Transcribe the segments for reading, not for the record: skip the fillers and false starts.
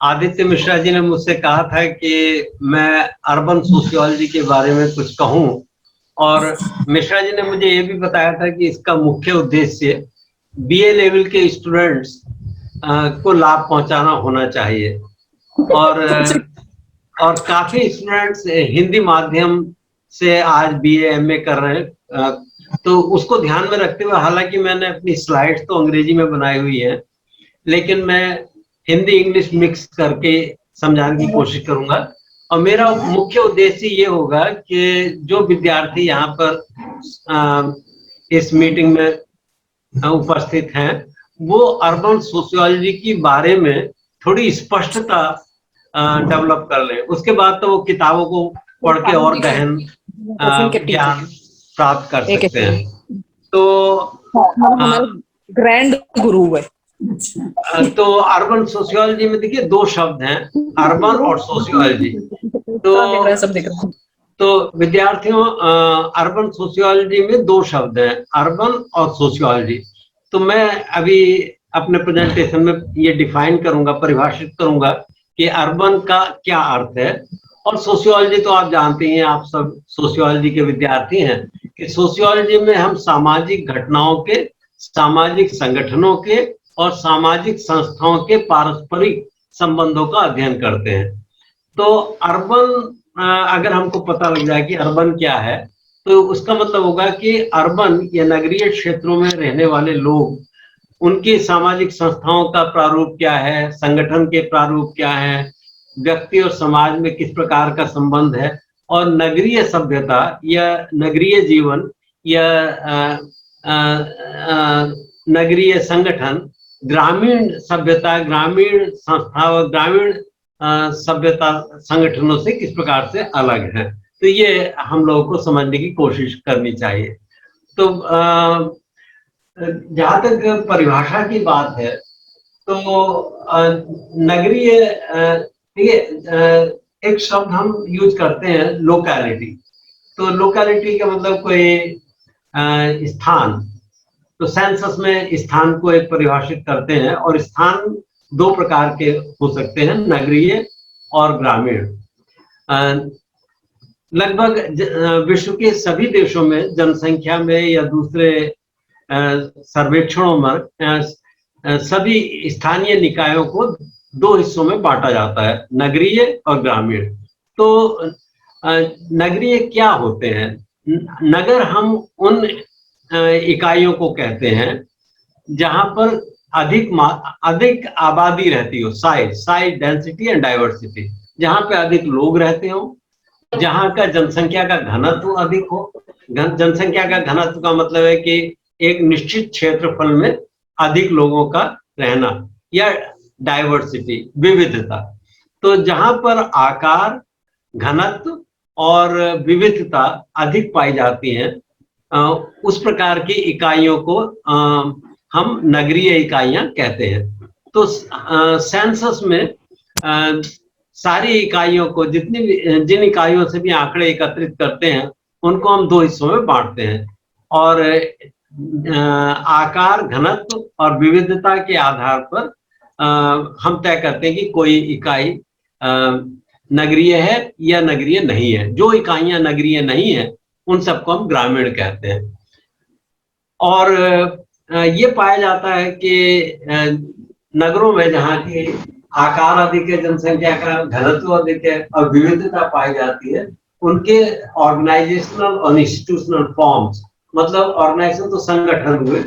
आदित्य मिश्रा जी ने मुझसे कहा था कि मैं अर्बन सोशियोलॉजी के बारे में कुछ कहूं, और मिश्रा जी ने मुझे ये भी बताया था कि इसका मुख्य उद्देश्य बीए लेवल के स्टूडेंट्स को लाभ पहुंचाना होना चाहिए। और काफी स्टूडेंट्स हिंदी माध्यम से आज बीए एमए कर रहे हैं, तो उसको ध्यान में रखते हुए, हालांकि मैंने अपनी स्लाइड्स तो अंग्रेजी में बनाई हुई है, लेकिन मैं हिंदी इंग्लिश मिक्स करके समझाने की कोशिश करूंगा। और मेरा मुख्य उद्देश्य ये होगा कि जो विद्यार्थी यहाँ पर इस मीटिंग में उपस्थित हैं, वो अर्बन सोशियोलॉजी के बारे में थोड़ी स्पष्टता डेवलप कर लें। उसके बाद तो वो किताबों को पढ़ के और गहन ज्ञान प्राप्त कर सकते हैं। तो ग्रैंड गुरु है। तो अर्बन सोशियोलॉजी में देखिए दो शब्द हैं, अर्बन और सोशियोलॉजी। तो विद्यार्थियों, अर्बन सोशियोलॉजी में दो शब्द हैं, अर्बन और सोशियोलॉजी। तो मैं अभी अपने प्रेजेंटेशन में ये डिफाइन करूंगा, परिभाषित करूंगा कि अर्बन का क्या अर्थ है, और सोशियोलॉजी तो आप जानते हैं, आप सब सोशियोलॉजी के विद्यार्थी हैं, कि सोशियोलॉजी में हम सामाजिक घटनाओं के, सामाजिक संगठनों के और सामाजिक संस्थाओं के पारस्परिक संबंधों का अध्ययन करते हैं। तो अर्बन, अगर हमको पता लग जाए कि अर्बन क्या है, तो उसका मतलब होगा कि अर्बन या नगरीय क्षेत्रों में रहने वाले लोग, उनकी सामाजिक संस्थाओं का प्रारूप क्या है, संगठन के प्रारूप क्या है, व्यक्ति और समाज में किस प्रकार का संबंध है, और नगरीय सभ्यता या नगरीय जीवन या नगरीय संगठन ग्रामीण सभ्यता, ग्रामीण संस्था और ग्रामीण सभ्यता संगठनों से किस प्रकार से अलग है। तो ये हम लोगों को समझने की कोशिश करनी चाहिए। तो जहाँ तक परिभाषा की बात है, तो नगरीय, एक शब्द हम यूज करते हैं, लोकैलिटी। तो लोकैलिटी का मतलब कोई स्थान। तो सेंसस में स्थान को एक परिभाषित करते हैं, और स्थान दो प्रकार के हो सकते हैं, नगरीय और ग्रामीण। लगभग विश्व के सभी देशों में जनसंख्या में या दूसरे सर्वेक्षणों में सभी स्थानीय निकायों को दो हिस्सों में बांटा जाता है, नगरीय और ग्रामीण। तो नगरीय क्या होते हैं? नगर हम उन इकाइयों को कहते हैं जहां पर अधिक आबादी रहती हो, साइज डेंसिटी एंड डाइवर्सिटी, जहां पे अधिक लोग रहते हो, जहां का जनसंख्या का घनत्व अधिक हो। जनसंख्या का घनत्व का मतलब है कि एक निश्चित क्षेत्रफल में अधिक लोगों का रहना, या डाइवर्सिटी, विविधता। तो जहां पर आकार, घनत्व और विविधता अधिक पाई जाती है, उस प्रकार की इकाइयों को हम नगरीय इकाइयां कहते हैं। तो सेंसस में सारी इकाइयों को, जिन इकाइयों से भी आंकड़े एकत्रित करते हैं, उनको हम दो हिस्सों में बांटते हैं, और आकार, घनत्व और विविधता के आधार पर हम तय करते हैं कि कोई इकाई नगरीय है या नगरीय नहीं है। जो इकाइयां नगरीय नहीं है, उन सबको हम ग्रामीण कहते हैं। और ये पाया जाता है कि नगरों में जहाँ की आकार अधिक है, जनसंख्या का घनत्व अधिक है और विविधता पाई जाती है, उनके ऑर्गेनाइजेशनल और इंस्टीट्यूशनल फॉर्म्स, मतलब ऑर्गेनाइजेशन तो संगठन हुए,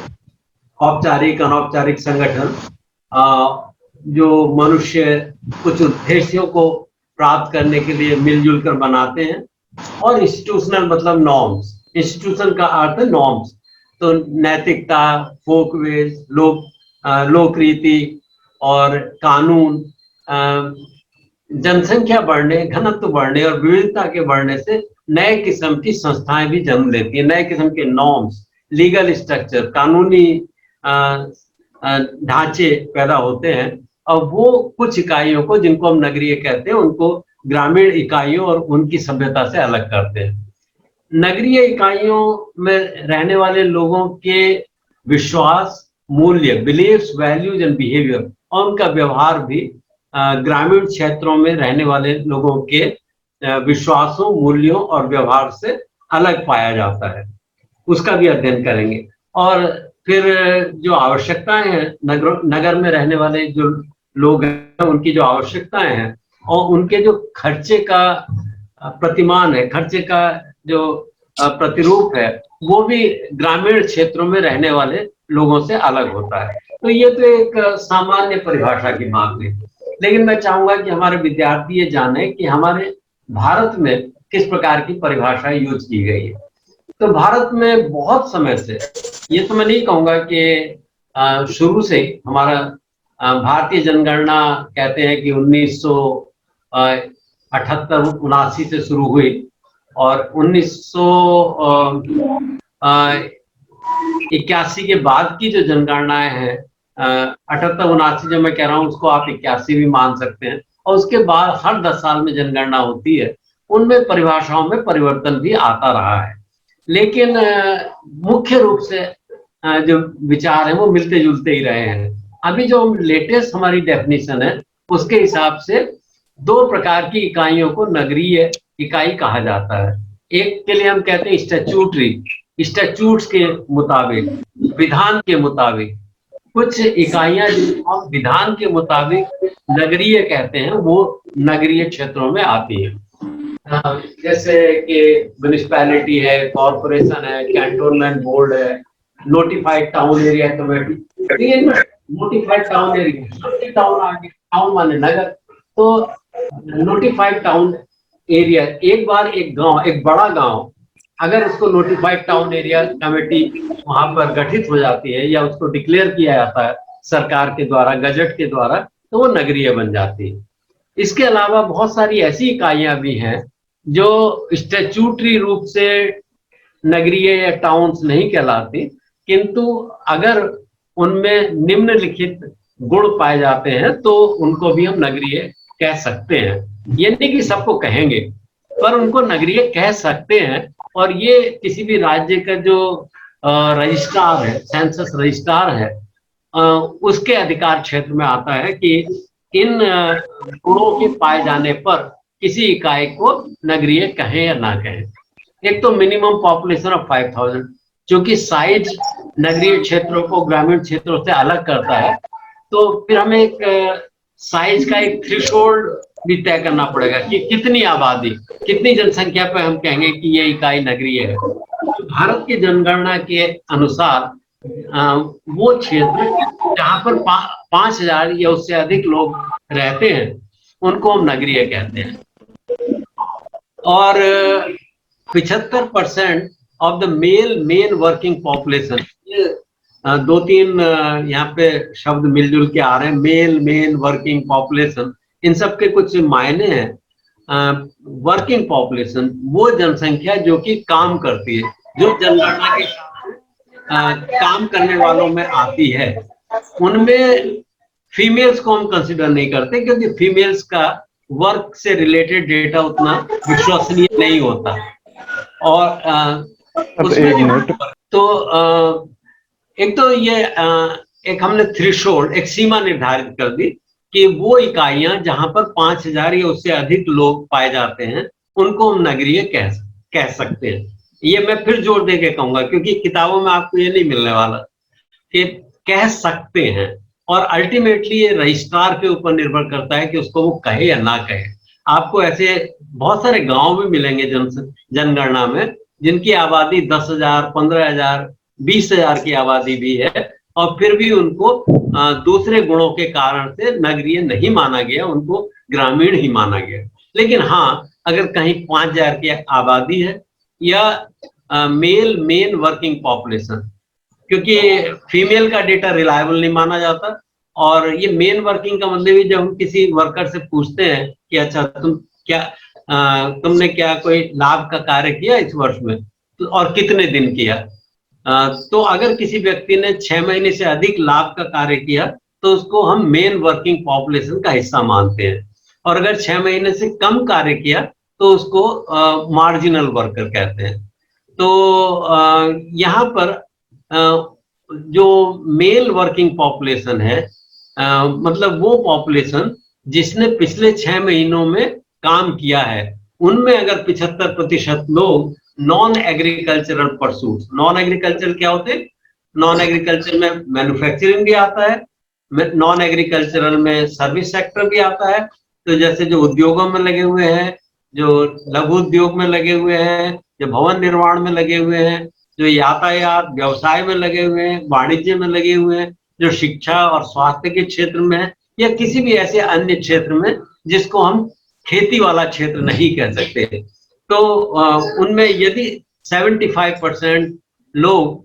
औपचारिक अनौपचारिक संगठन, जो मनुष्य कुछ उद्देश्यों को प्राप्त करने के लिए मिलजुल कर बनाते हैं, और इंस्टीट्यूशनल मतलब नॉर्म्स। इंस्टीट्यूशन का अर्थ है नॉर्म्स, तो नैतिकता, फोकवेज, लोक रीति और कानून। जनसंख्या बढ़ने, घनत्व बढ़ने और विविधता के बढ़ने से नए किस्म की संस्थाएं भी जन्म लेती हैं, नए किस्म के नॉर्म्स, लीगल स्ट्रक्चर, कानूनी ढांचे पैदा होते हैं। और वो कुछ इकाइयों को, जिनको हम नगरीय कहते हैं, उनको ग्रामीण इकाइयों और उनकी सभ्यता से अलग करते हैं। नगरीय इकाइयों में रहने वाले लोगों के विश्वास, मूल्य, बिलीव्स, वैल्यूज एंड बिहेवियर, और उनका व्यवहार भी ग्रामीण क्षेत्रों में रहने वाले लोगों के विश्वासों, मूल्यों और व्यवहार से अलग पाया जाता है, उसका भी अध्ययन करेंगे। और फिर जो आवश्यकताएं हैं, नगर में रहने वाले जो लोग हैं, उनकी जो आवश्यकताएं हैं और उनके जो खर्चे का प्रतिमान है, खर्चे का जो प्रतिरूप है, वो भी ग्रामीण क्षेत्रों में रहने वाले लोगों से अलग होता है। तो ये तो एक सामान्य परिभाषा की बात है, लेकिन मैं चाहूंगा कि हमारे विद्यार्थी ये जाने कि हमारे भारत में किस प्रकार की परिभाषा यूज की गई है। तो भारत में बहुत समय से, ये तो मैं नहीं कहूंगा कि शुरू से ही हमारा भारतीय जनगणना कहते हैं कि 1978-79 से शुरू हुई और 1981 के बाद की जो जनगणनाएं हैं, 78-79 जो मैं कह रहा हूँ उसको आप 81 भी मान सकते हैं, और उसके बाद हर 10 साल में जनगणना होती है, उनमें परिभाषाओं में परिवर्तन भी आता रहा है। लेकिन मुख्य रूप से जो विचार है वो मिलते जुलते ही रहे हैं। अभी जो लेटेस्ट हमारी डेफिनेशन है उसके हिसाब से 2 प्रकार की इकाइयों को नगरीय इकाई कहा जाता है। एक के लिए हम कहते हैं स्टैट्यूटरी, स्टैट्यूट्स के मुताबिक, विधान के मुताबिक। कुछ इकाइयां जो हम विधान के मुताबिक नगरीय कहते हैं वो नगरीय क्षेत्रों में आती है, जैसे कि म्युनिसिपैलिटी है, कॉर्पोरेशन है, कैंटोनमेंट बोर्ड है, notified town area committee. Notified town area, town आगे, टाउन माने नगर, तो नोटिफाइड टाउन एरिया एक बार एक गांव, एक बड़ा गांव, अगर उसको नोटिफाइड टाउन एरिया कमेटी वहां पर गठित हो जाती है या उसको डिक्लेयर किया जाता है सरकार के द्वारा, गजट के द्वारा, तो वो नगरीय बन जाती है। इसके अलावा बहुत सारी ऐसी इकाइयां भी हैं जो स्टैट्यूटरी रूप से नगरीय या टाउन्स नहीं कहलाती, किंतु अगर उनमें निम्नलिखित गुण पाए जाते हैं तो उनको भी हम नगरीय कह सकते हैं। ये नहीं कि सबको कहेंगे, पर उनको नगरीय कह सकते हैं। और ये किसी भी राज्य का जो रजिस्ट्रार है, सेंसस रजिस्ट्रार है, उसके अधिकार क्षेत्र में आता है कि इन गुणों के पाए जाने पर किसी इकाई को नगरीय कहें या ना कहें। एक तो मिनिमम पॉपुलेशन ऑफ 5000, जो कि साइज नगरीय क्षेत्रों को ग्रामीण क्षेत्रों से अलग करता है। तो फिर हमें एक साइज का एक थ्रेशोल्ड भी तय करना पड़ेगा कि कितनी आबादी, कितनी जनसंख्या पर हम कहेंगे कि ये इकाई नगरीय है। तो भारत की जनगणना के अनुसार वो क्षेत्र जहां पर 5000 या उससे अधिक लोग रहते हैं उनको हम नगरीय कहते हैं। और 75% of the main working population, ये 2-3 यहाँ पे शब्द मिलजुल के आ रहे हैं, मेन वर्किंग पॉपुलेशन, इन सब के कुछ मायने हैं। वर्किंग पॉपुलेशन वो जनसंख्या जो कि काम करती है, जो जनगणना के काम करने वालों में आती है, उनमें फीमेल्स को हम कंसिडर नहीं करते, क्योंकि फीमेल्स का वर्क से रिलेटेड डेटा उतना विश्वसनीय नहीं होता। और एक तो ये एक हमने थ्रेशोल्ड, एक सीमा निर्धारित कर दी कि वो इकाइयां जहां पर 5000 या उससे अधिक लोग पाए जाते हैं उनको हम नगरीय कह सकते हैं। ये मैं फिर जोर दे के कहूंगा, क्योंकि किताबों में आपको ये नहीं मिलने वाला कि कह सकते हैं। और अल्टीमेटली ये रजिस्ट्रार के ऊपर निर्भर करता है कि उसको वो कहे या ना कहे। आपको ऐसे बहुत सारे गांव भी मिलेंगे जनगणना में जिनकी आबादी 10,000, 15,000, 20,000 की आबादी भी है, और फिर भी उनको दूसरे गुणों के कारण से नगरीय नहीं माना गया, उनको ग्रामीण ही माना गया। लेकिन हाँ, अगर कहीं 5,000 की आबादी है या मेन वर्किंग पॉपुलेशन, क्योंकि फीमेल का डेटा रिलायबल नहीं माना जाता। और ये मेन वर्किंग का मतलब जब हम किसी वर्कर से पूछते हैं कि अच्छा तुमने क्या कोई लाभ का कार्य किया इस वर्ष में, तो और कितने दिन किया, तो अगर किसी व्यक्ति ने 6 महीने से अधिक लाभ का कार्य किया तो उसको हम मेन वर्किंग पॉपुलेशन का हिस्सा मानते हैं। और अगर 6 महीने से कम कार्य किया तो उसको मार्जिनल वर्कर कहते हैं। तो यहाँ पर जो मेल वर्किंग पॉपुलेशन है, मतलब वो पॉपुलेशन जिसने पिछले 6 महीनों में काम किया है, उनमें अगर 75% लोग non agricultural pursuit, non agriculture क्या होते हैं? नॉन एग्रीकल्चर में मैन्युफैक्चरिंग भी आता है, नॉन एग्रीकल्चरल में सर्विस सेक्टर भी आता है। तो जैसे जो उद्योगों में लगे हुए हैं, जो लघु उद्योग में लगे हुए हैं, जो भवन निर्माण में लगे हुए हैं, जो यातायात व्यवसाय में लगे हुए हैं, वाणिज्य में लगे हुए हैं, जो शिक्षा और स्वास्थ्य के क्षेत्र में है, या किसी भी ऐसे अन्य क्षेत्र में जिसको हम खेती वाला क्षेत्र नहीं कह सकते। तो उनमें यदि 75% लोग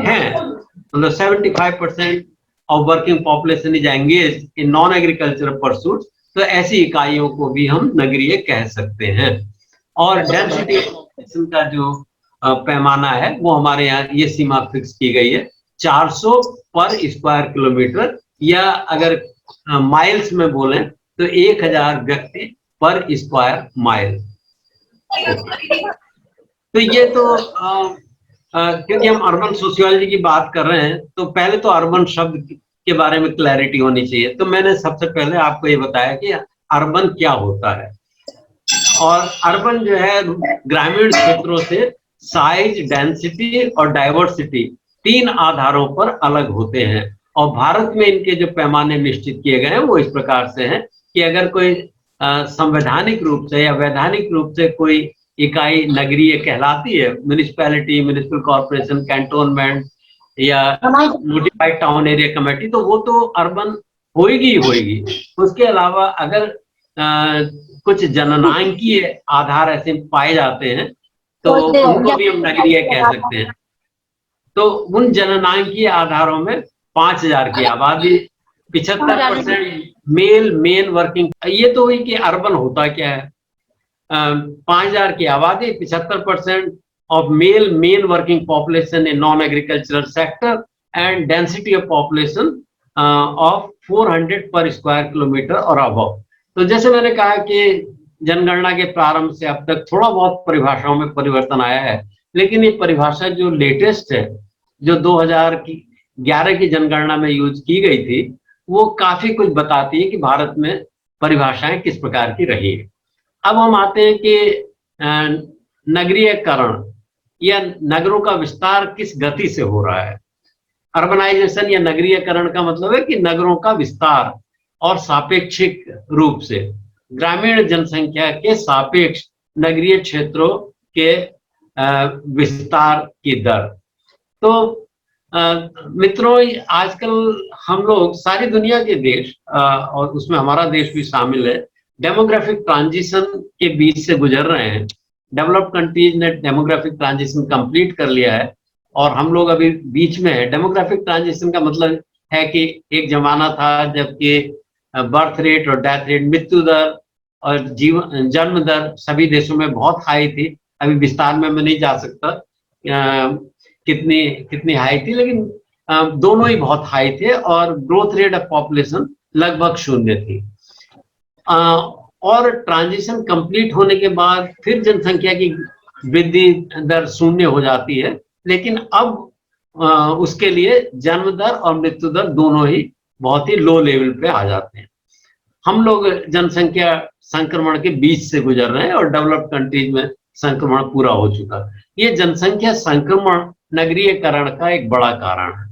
हैं, मतलब 75% of working population is engage in non agricultural pursuits, तो ऐसी इकाइयों को भी हम नगरीय कह सकते हैं। और डेंसिटी का जो पैमाना है वो हमारे यहाँ ये सीमा फिक्स की गई है 400 पर स्क्वायर किलोमीटर, या अगर माइल्स में बोलें तो 1000 व्यक्ति पर स्क्वायर माइल। तो ये तो क्योंकि हम अर्बन सोशियोलॉजी की बात कर रहे हैं, तो पहले तो अर्बन शब्द के बारे में क्लैरिटी होनी चाहिए। तो मैंने सबसे पहले आपको ये बताया कि अर्बन क्या होता है। और अर्बन जो है ग्रामीण क्षेत्रों से साइज, डेंसिटी और डाइवर्सिटी 3 आधारों पर अलग होते हैं। और भारत में इनके जो पैमाने निश्चित किए गए हैं वो इस प्रकार से हैं कि अगर कोई संवैधानिक रूप से या वैधानिक रूप से कोई इकाई नगरीय कहलाती है, म्युनिसिपैलिटी, म्युनिसिपल कॉर्पोरेशन, कैंटोनमेंट या नोटिफाइड टाउन एरिया कमेटी, तो वो तो अर्बन होएगी ही होएगी। उसके अलावा अगर कुछ जननांकीय आधार ऐसे पाए जाते हैं तो उनको भी हम नगरीय कह सकते हैं। तो उन जननांकीय आधारों में 5000 की आबादी, 75% मेल मेन वर्किंग, ये तो हुई कि अर्बन होता क्या है। 5000 की आबादी, 75% of male main working population in non agricultural sector and density of population of 400 पर स्क्वायर किलोमीटर और अबव। तो जैसे मैंने कहा कि जनगणना के प्रारंभ से अब तक थोड़ा बहुत परिभाषाओं में परिवर्तन आया है, लेकिन ये परिभाषा जो लेटेस्ट है, जो 2011 की जनगणना में यूज की गई थी, वो काफी कुछ बताती है कि भारत में परिभाषाएं किस प्रकार की रही है। अब हम आते हैं कि नगरीयकरण या नगरों का विस्तार किस गति से हो रहा है। अर्बनाइजेशन या नगरीयकरण का मतलब है कि नगरों का विस्तार और सापेक्षिक रूप से ग्रामीण जनसंख्या के सापेक्ष नगरीय क्षेत्रों के विस्तार की दर। तो मित्रों, आजकल हम लोग सारी दुनिया के देश और उसमें हमारा देश भी शामिल है, डेमोग्राफिक ट्रांजिशन के बीच से गुजर रहे हैं। डेवलप्ड कंट्रीज ने डेमोग्राफिक ट्रांजिशन कंप्लीट कर लिया है और हम लोग अभी बीच में है। डेमोग्राफिक ट्रांजिशन का मतलब है कि एक जमाना था जबकि बर्थ रेट और डेथ रेट, मृत्यु दर और जन्म दर सभी देशों में बहुत हाई थी। अभी विस्तार में मैं नहीं जा सकता कितनी हाई थी, लेकिन दोनों ही बहुत हाई थे और ग्रोथ रेट ऑफ पॉपुलेशन लगभग 0 थी। और ट्रांजिशन कंप्लीट होने के बाद फिर जनसंख्या की वृद्धि दर 0 हो जाती है, लेकिन अब उसके लिए जन्म दर और मृत्यु दर दोनों ही बहुत ही लो लेवल पे आ जाते हैं। हम लोग जनसंख्या संक्रमण के बीच से गुजर रहे हैं और डेवलप्ड कंट्रीज में संक्रमण पूरा हो चुका है। ये जनसंख्या संक्रमण नगरीयकरण का एक बड़ा कारण है।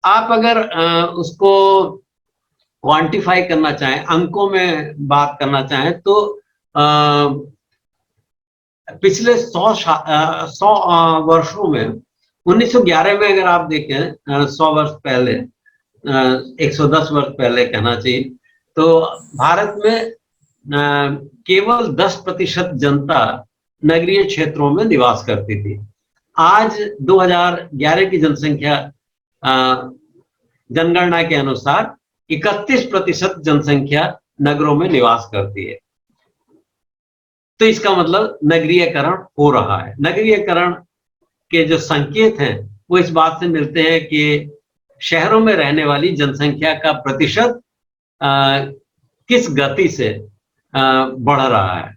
आप अगर उसको क्वांटिफाई करना चाहें, अंकों में बात करना चाहें, तो पिछले 100 वर्षों में 1911 में अगर आप देखें 100 वर्ष पहले, 110 वर्ष पहले कहना चाहिए, तो भारत में केवल 10% जनता नगरीय क्षेत्रों में निवास करती थी। आज 2011 की जनसंख्या जनगणना के अनुसार 31% जनसंख्या नगरों में निवास करती है। तो इसका मतलब नगरीयकरण हो रहा है। नगरीयकरण के जो संकेत हैं वो इस बात से मिलते हैं कि शहरों में रहने वाली जनसंख्या का प्रतिशत किस गति से बढ़ रहा है।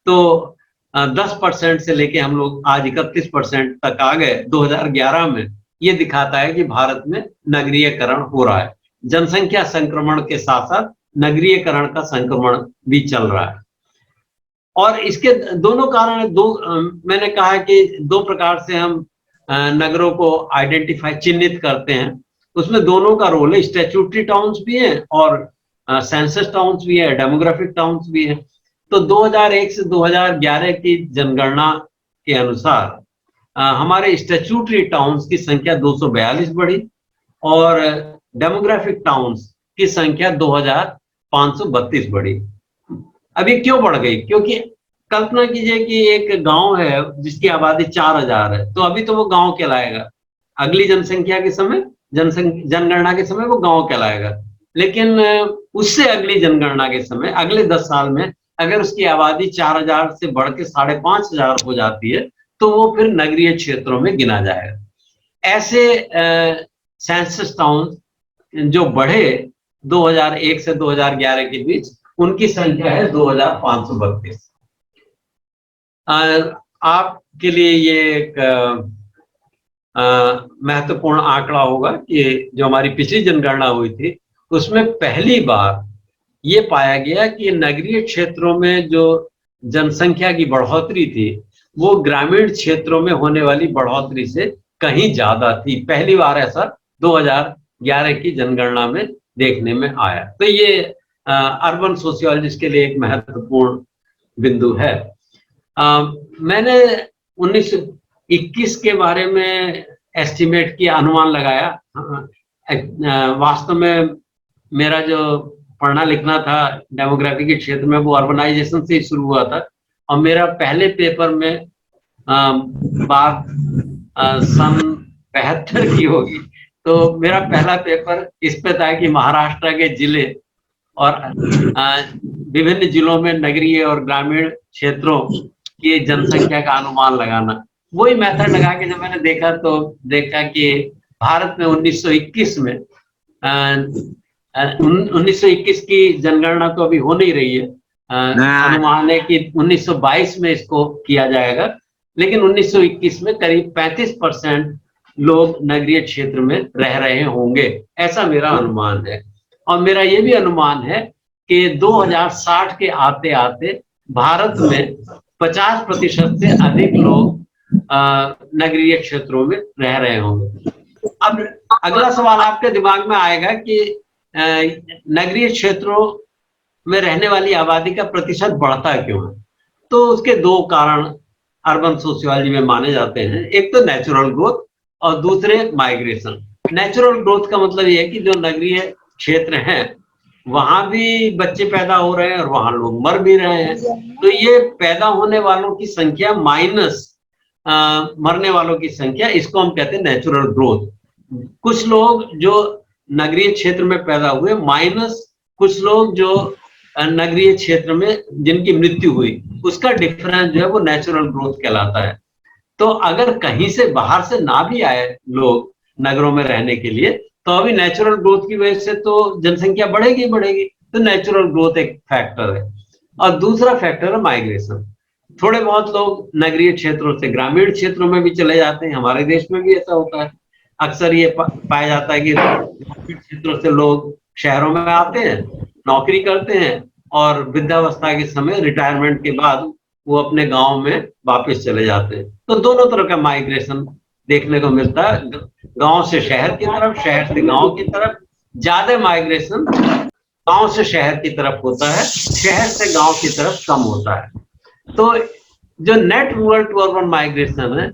तो 10% से लेके हम लोग आज 31% तक आ गए 2011 में। ये दिखाता है कि भारत में नगरीयकरण हो रहा है। जनसंख्या संक्रमण के साथ साथ नगरीयकरण का संक्रमण भी चल रहा है। और इसके दोनों कारण मैंने कहा कि दो प्रकार से हम नगरों को आइडेंटिफाई चिन्हित करते हैं, उसमें दोनों का रोल है। स्टैट्यूटरी टाउन्स भी हैं और सेंसस टाउन्स भी है, डेमोग्राफिक टाउन्स भी है। तो 2001 से 2011 की जनगणना के अनुसार हमारे स्टैट्यूटरी टाउन्स की संख्या 242 बढ़ी और डेमोग्राफिक टाउन्स की संख्या 2532 बढ़ी। अभी क्यों बढ़ गई? क्योंकि कल्पना कीजिए कि एक गांव है जिसकी आबादी 4000 है, तो अभी तो वो गांव कहलाएगा। अगली जनसंख्या के समय, जनगणना के समय वो गांव कहलाएगा। लेकिन उससे अगली जनगणना के समय, अगले 10 साल में अगर उसकी आबादी 4000 से बढ़ के 5500 हो जाती है, तो वो फिर नगरीय क्षेत्रों में गिना जाएगा। ऐसे सेंसस टाउन जो बढ़े 2001 से 2011 के बीच, उनकी संख्या है 2532। आपके लिए ये एक महत्वपूर्ण आंकड़ा होगा कि जो हमारी पिछली जनगणना हुई थी, उसमें पहली बार ये पाया गया कि नगरीय क्षेत्रों में जो जनसंख्या की बढ़ोतरी थी, वो ग्रामीण क्षेत्रों में होने वाली बढ़ोतरी से कहीं ज्यादा थी। पहली बार ऐसा 2011 की जनगणना में देखने में आया। तो ये अर्बन सोशियोलॉजिस्ट के लिए एक महत्वपूर्ण बिंदु है। मैंने 1921 के बारे में एस्टिमेट किया, अनुमान लगाया। वास्तव में मेरा जो पढ़ना लिखना था डेमोग्राफी के क्षेत्र में, वो अर्बनाइजेशन से ही शुरू हुआ था। और मेरा पहले पेपर में बात सन 72 की होगी, तो मेरा पहला पेपर इस पे था कि महाराष्ट्र के जिले और विभिन्न जिलों में नगरीय और ग्रामीण क्षेत्रों की जनसंख्या का अनुमान लगाना। वही मेथड लगा के जब मैंने देखा, तो देखा कि भारत में 1921 में 1921 की जनगणना तो अभी हो नहीं रही है। अनुमान है कि 1922 में इसको किया जाएगा, लेकिन 1921 में करीब 35% लोग नगरीय क्षेत्र में रह रहे होंगे, ऐसा मेरा अनुमान है। और मेरा ये भी अनुमान है कि 2060 के आते आते भारत में 50% से अधिक लोग नगरीय क्षेत्रों में रह रहे होंगे। अब अगला सवाल आपके दिमाग में आएगा कि नगरीय क्षेत्रों में रहने वाली आबादी का प्रतिशत बढ़ता क्यों है? तो उसके दो कारण अर्बन सोशियोलॉजी में माने जाते हैं। एक तो नेचुरल ग्रोथ और दूसरे माइग्रेशन। नेचुरल ग्रोथ का मतलब ये है कि जो नगरीय क्षेत्र हैं वहां भी बच्चे पैदा हो रहे हैं और वहां लोग मर भी रहे हैं, तो ये पैदा होने वालों की संख्या माइनस मरने वालों की संख्या, इसको हम कहते हैं नेचुरल ग्रोथ। कुछ लोग जो नगरीय क्षेत्र में पैदा हुए माइनस कुछ लोग जो नगरीय क्षेत्र में जिनकी मृत्यु हुई, उसका डिफरेंस जो है वो नेचुरल ग्रोथ कहलाता है। तो अगर कहीं से बाहर से ना भी आए लोग नगरों में रहने के लिए, तो अभी नेचुरल ग्रोथ की वजह से तो जनसंख्या बढ़ेगी बढ़ेगी, तो नेचुरल ग्रोथ एक फैक्टर है। और दूसरा फैक्टर है माइग्रेशन। थोड़े बहुत लोग नगरीय क्षेत्रों से ग्रामीण क्षेत्रों में भी चले जाते हैं, हमारे देश में भी ऐसा होता है। अक्सर ये पाया जाता है कि ग्रामीण क्षेत्रों से लोग शहरों में आते हैं, नौकरी करते हैं और वृद्धावस्था के समय रिटायरमेंट के बाद वो अपने गांव में वापस चले जाते हैं। तो दोनों तरह का माइग्रेशन देखने को मिलता है, गांव से शहर की तरफ, शहर से गांव की तरफ। ज्यादा माइग्रेशन गांव से शहर की तरफ होता है, शहर से गांव की तरफ कम होता है। तो जो net rural to urban migration है,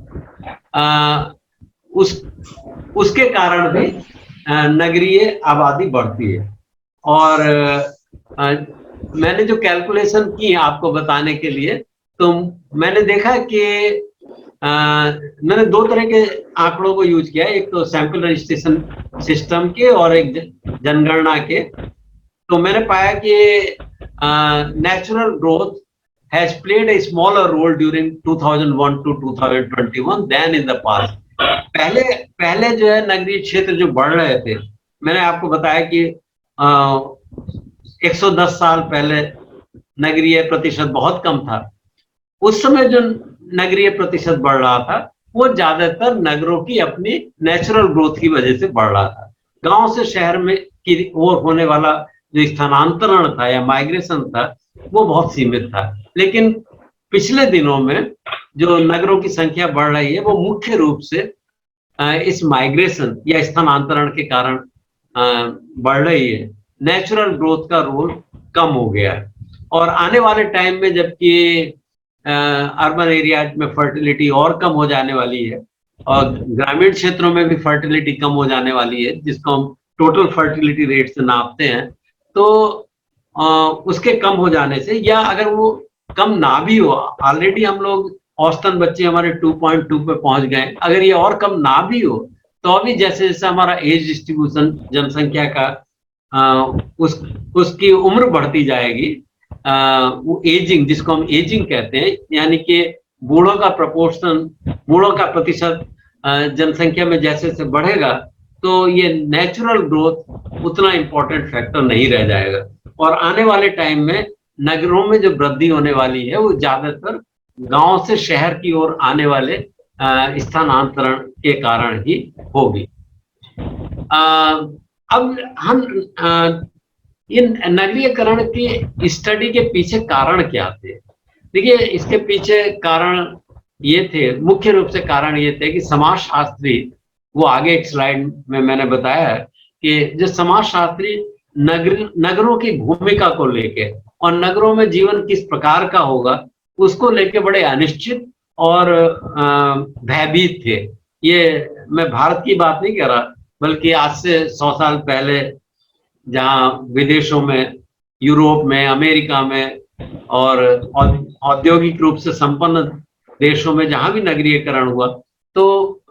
उसके कारण भी नगरीय आबादी बढ़ती है। और मैंने जो कैलकुलेशन की आपको बताने के लिए, तो मैंने देखा कि मैंने दो तरह के आंकड़ों को यूज किया, एक तो सैंपल रजिस्ट्रेशन सिस्टम के और एक जनगणना के। तो मैंने पाया कि natural growth has played a smaller role during 2001 to 2021 than in the past. पहले जो है नगरीय क्षेत्र जो बढ़ रहे थे, मैंने आपको बताया कि 110 साल पहले नगरीय प्रतिशत बहुत कम था। उस समय जो नगरीय प्रतिशत बढ़ रहा था वो ज्यादातर नगरों की अपनी नेचुरल ग्रोथ की वजह से बढ़ रहा था। गांव से शहर में की ओर होने वाला जो स्थानांतरण था या माइग्रेशन था वो बहुत सीमित था। लेकिन पिछले दिनों में जो नगरों की संख्या बढ़ रही है वो मुख्य रूप से इस माइग्रेशन या स्थानांतरण के कारण बढ़ रही है। नेचुरल ग्रोथ का रोल कम हो गया है और आने वाले टाइम में जबकि अर्बन एरियाज में फर्टिलिटी और कम हो जाने वाली है और ग्रामीण क्षेत्रों में भी फर्टिलिटी कम हो जाने वाली है, जिसको हम टोटल फर्टिलिटी रेट से नापते हैं, तो उसके कम हो जाने से या अगर वो कम ना भी हो, ऑलरेडी हम लोग औसतन बच्चे हमारे 2.2 पे पहुंच गए, अगर ये और कम ना भी हो तो अभी जैसे जैसे हमारा एज डिस्ट्रीब्यूशन जनसंख्या का उसकी उम्र बढ़ती जाएगी, वो एजिंग जिसको हम एजिंग कहते हैं, यानी कि बूढ़ों का प्रपोर्शन, बूढ़ों का प्रतिशत जनसंख्या में जैसे जैसे बढ़ेगा तो ये नेचुरल ग्रोथ उतना इम्पोर्टेंट फैक्टर नहीं रह जाएगा और आने वाले टाइम में नगरों में जो वृद्धि होने वाली है वो ज्यादातर गांव से शहर की ओर आने वाले स्थानांतरण के कारण ही होगी। अब हम इन नगरीकरण की स्टडी के पीछे कारण क्या थे? देखिए, इसके पीछे कारण ये थे, मुख्य रूप से कारण ये थे कि समाजशास्त्री, वो आगे एक स्लाइड में मैंने बताया है कि जो समाजशास्त्री नगरों की भूमिका को लेके और नगरों में जीवन किस प्रकार का होगा उसको लेके बड़े अनिश्चित और भयभीत थे। ये मैं भारत की बात नहीं कर रहा, बल्कि आज से 100 साल पहले जहाँ विदेशों में, यूरोप में, अमेरिका में और औद्योगिक रूप से संपन्न देशों में जहां भी नगरीकरण हुआ तो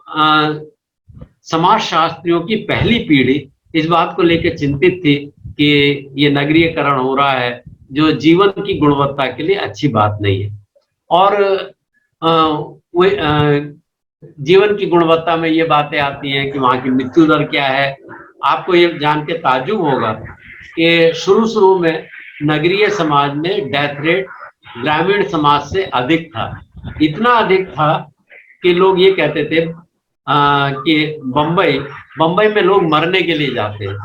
समाजशास्त्रियों की पहली पीढ़ी इस बात को लेकर चिंतित थी कि ये नगरीकरण हो रहा है जो जीवन की गुणवत्ता के लिए अच्छी बात नहीं है। और जीवन की गुणवत्ता में ये बातें आती हैं कि वहाँ की मृत्यु दर क्या है। आपको ये जान के ताज्जुब होगा कि शुरू में नगरीय समाज में डेथ रेट ग्रामीण समाज से अधिक था, इतना अधिक था कि लोग ये कहते थे कि बम्बई में लोग मरने के लिए जाते हैं।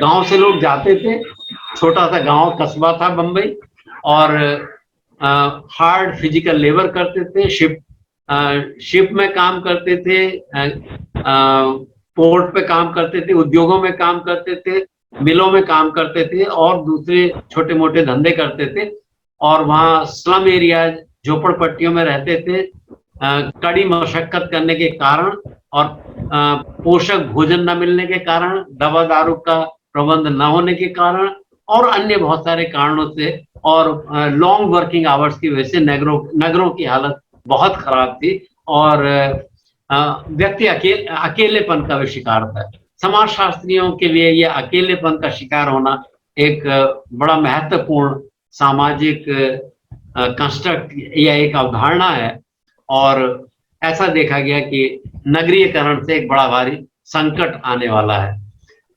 गांव से लोग जाते थे, छोटा सा गांव कस्बा था बम्बई, और हार्ड फिजिकल लेबर करते थे, शिप में काम करते थे, पोर्ट पे काम करते थे, उद्योगों में काम करते थे, मिलों में काम करते थे और दूसरे छोटे मोटे धंधे करते थे। और वहाँ स्लम एरिया, झोपड़पट्टियों में रहते थे। कड़ी मशक्कत करने के कारण और पोषक भोजन न मिलने के कारण, दवा दारू का प्रबंध न होने के कारण और अन्य बहुत सारे कारणों से और लॉन्ग वर्किंग आवर्स की वजह से नगरों की हालत बहुत खराब थी और व्यक्ति अकेलेपन का भी शिकार था। समाजशास्त्रियों के लिए ये अकेलेपन का शिकार होना एक बड़ा महत्वपूर्ण सामाजिक कंस्ट्रक्ट या एक अवधारणा है और ऐसा देखा गया कि नगरीकरण से एक बड़ा भारी संकट आने वाला है।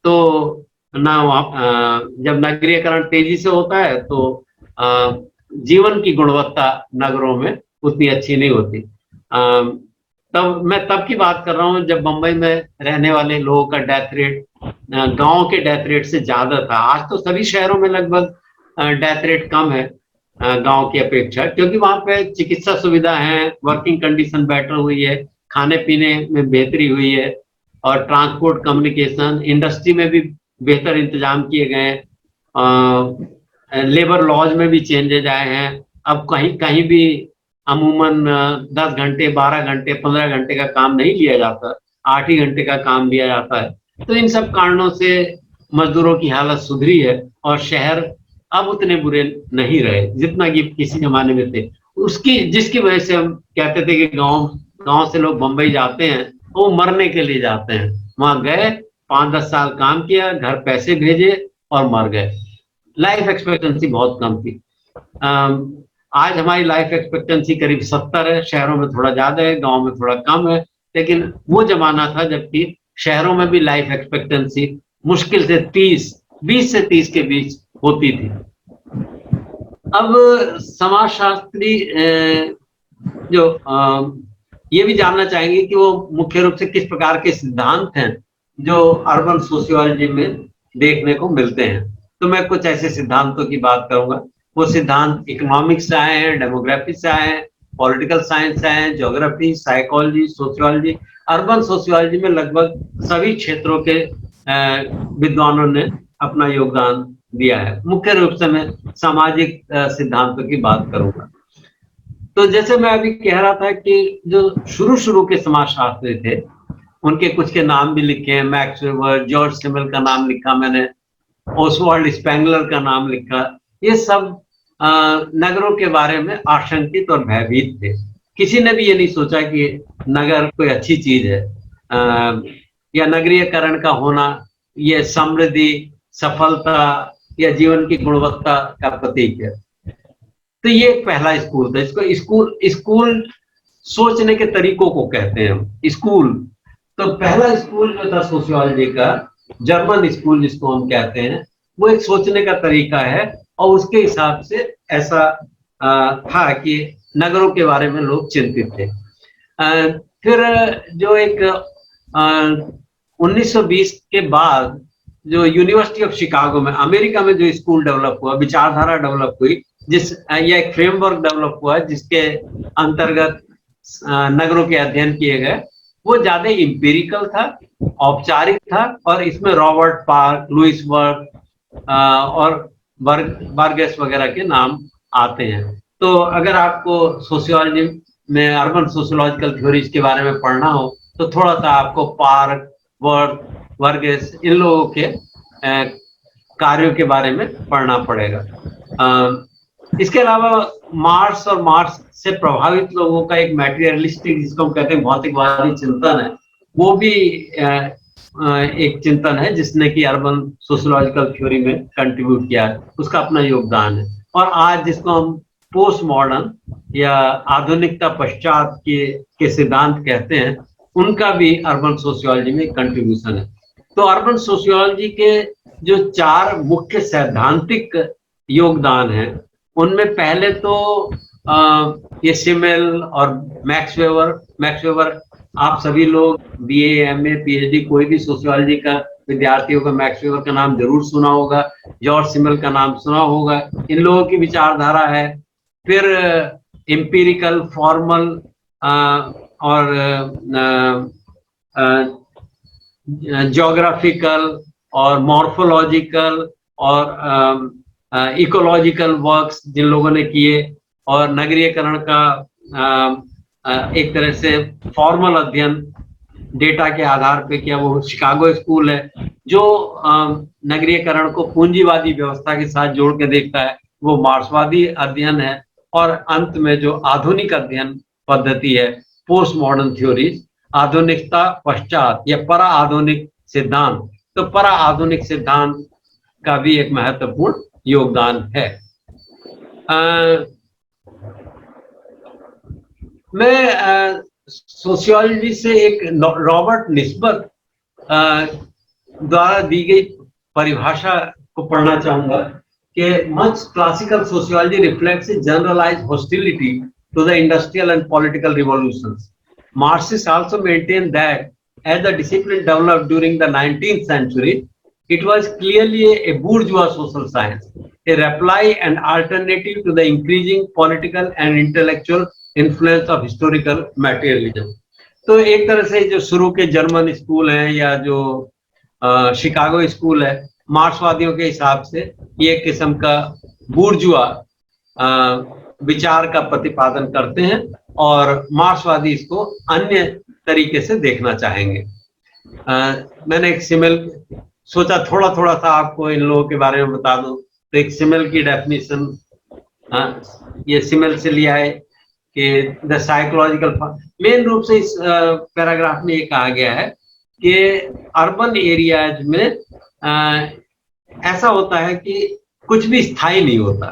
तो जब नगरीकरण तेजी से होता है तो जीवन की गुणवत्ता नगरों में उतनी अच्छी नहीं होती। तब की बात कर रहा हूँ जब बम्बई में रहने वाले लोगों का डेथ रेट गांव के डेथ रेट से ज्यादा था। आज तो सभी शहरों में लगभग डेथ रेट कम है गांव की अपेक्षा, क्योंकि वहां पे चिकित्सा सुविधा है, वर्किंग कंडीशन बेटर हुई है, खाने पीने में बेहतरी हुई है और ट्रांसपोर्ट, कम्युनिकेशन, इंडस्ट्री में भी बेहतर इंतजाम किए गए। लेबर लॉज में भी चेंजेज आए हैं। अब कहीं भी अमूमन 10 घंटे, 12 घंटे, 15 घंटे का काम नहीं लिया जाता, 8 ही घंटे का काम लिया जाता है। तो इन सब कारणों से मजदूरों की हालत सुधरी है और शहर अब उतने बुरे नहीं रहे जितना कि किसी जमाने में थे। जिसकी वजह से हम कहते थे कि गांव से लोग बम्बई जाते हैं वो मरने के लिए जाते हैं। वहां गए, 5-10 साल काम किया, घर पैसे भेजे और मर गए। लाइफ एक्सपेक्टेंसी बहुत कम थी। आज हमारी लाइफ एक्सपेक्टेंसी करीब 70 है, शहरों में थोड़ा ज्यादा है, गांव में थोड़ा कम है। लेकिन वो जमाना था जबकि शहरों में भी लाइफ एक्सपेक्टेंसी मुश्किल से 20 से 30 के बीच होती थी। अब समाजशास्त्री जो ये भी जानना चाहेंगे कि वो मुख्य रूप से किस प्रकार के सिद्धांत हैं जो अर्बन सोशियोलॉजी में देखने को मिलते हैं। तो मैं कुछ ऐसे सिद्धांतों की बात करूंगा। वो सिद्धांत इकोनॉमिक्स से आए हैं, डेमोग्राफी से आए हैं, पॉलिटिकल साइंस से आए हैं, geography, psychology, sociology. Urban sociology में लगभग सभी क्षेत्रों के विद्वानों ने अपना योगदान दिया है। मुख्य रूप से मैं सामाजिक सिद्धांतों की बात करूंगा। तो जैसे मैं अभी कह रहा था कि जो शुरू शुरू के समाजशास्त्री थे, उनके कुछ के नाम भी लिखे हैं। मैक्स वेबर, जॉर्ज सिमल का नाम लिखा मैंने, ओसवाल्ड स्पेंगलर का नाम लिखा। ये सब नगरों के बारे में आशंकित और भयभीत थे। किसी ने भी ये नहीं सोचा कि नगर कोई अच्छी चीज है, या नगरीयकरण का होना ये समृद्धि, सफलता या जीवन की गुणवत्ता का प्रतीक है। तो ये पहला स्कूल था। इसको स्कूल सोचने के तरीकों को कहते हैं हम, स्कूल। तो पहला स्कूल जो था सोशियोलॉजी का, जर्मन स्कूल जिसको हम कहते हैं, वो एक सोचने का तरीका है और उसके हिसाब से ऐसा था कि नगरों के बारे में लोग चिंतित थे। फिर जो एक 1920 के बाद जो यूनिवर्सिटी ऑफ शिकागो में, अमेरिका में जो स्कूल डेवलप हुआ, विचारधारा डेवलप हुई, या एक फ्रेमवर्क डेवलप हुआ जिसके अंतर्गत नगरों के अध्ययन किए गए, वो ज्यादा इंपेरिकल था, औपचारिक था, और इसमें रॉबर्ट पार्क, लुइस वर्ग और बर्गेस वगैरह के नाम आते हैं। तो अगर आपको सोशियोलॉजी में अर्बन सोशियोलॉजिकल थ्योरीज के बारे में पढ़ना हो तो थोड़ा सा आपको पार्क, वर्ग, बर्गेस, इन लोगों के कार्यों के बारे में पढ़ना पड़ेगा। इसके अलावा मार्क्स और मार्क्स से प्रभावित लोगों का एक मैटेरियलिस्टिक, जिसको हम कहते हैं भौतिकवादी चिंतन है, वो भी एक चिंतन है जिसने कि अर्बन सोशियोलॉजिकल थ्योरी में कंट्रीब्यूट किया है, उसका अपना योगदान है। और आज जिसको हम पोस्ट मॉडर्न या आधुनिकता पश्चात के सिद्धांत कहते हैं, उनका भी अर्बन सोशियोलॉजी में कंट्रीब्यूशन है। तो अर्बन सोशियोलॉजी के जो 4 मुख्य सैद्धांतिक योगदान हैं, उनमें पहले तो ये सिमेल और मैक्स वेबर, आप सभी लोग बीए, एमए, पीएचडी, कोई भी सोशियोलॉजी का विद्यार्थी होगा, मैक्स वेबर का नाम जरूर सुना होगा, जॉर्ज सिमल का नाम सुना होगा। इन लोगों की विचारधारा है। फिर एम्पिरिकल, फॉर्मल और ज्योग्राफिकल और मॉर्फोलॉजिकल और इकोलॉजिकल वर्क्स जिन लोगों ने किए, और नगरीयकरण का एक तरह से फॉर्मल अध्ययन डेटा के आधार पे किया, वो शिकागो स्कूल है। जो नगरीयकरण को पूंजीवादी व्यवस्था के साथ जोड़ के देखता है, वो मार्क्सवादी अध्ययन है। और अंत में जो आधुनिक अध्ययन पद्धति है, पोस्ट मॉडर्न थ्योरीज, आधुनिकता पश्चात या परा आधुनिक सिद्धांत। तो परा आधुनिक सिद्धांत का भी एक महत्वपूर्ण योगदान है। मैं सोशियोलॉजी से एक रॉबर्ट निस्बत द्वारा दी गई परिभाषा को पढ़ना चाहूंगा कि much classical sociology reflects a generalized hostility to the industrial and political revolutions. Marxists also maintain that as the discipline developed during the 19th century, it was clearly a bourgeois social science, a reply and alternative to the increasing political and intellectual influence of historical materialism. तो एक तरह से जो शुरू के German school हैं या जो शिकागो स्कूल है, मार्क्सवादियों के हिसाब से ये किस्म का बूर्जुआ विचार का प्रतिपादन करते हैं, और मार्क्सवादी इसको अन्य तरीके से देखना चाहेंगे। मैंने एक सिमिल सोचा थोड़ा सा आपको इन लोगों के बारे में बता दूं। तो एक सिमिल की डेफिनेशन ये सिमिल से लिया है कि द साइकोलॉजिकल, मेन रूप से इस पैराग्राफ में ये कहा गया है कि अर्बन एरियाज में ऐसा होता है कि कुछ भी स्थायी नहीं होता,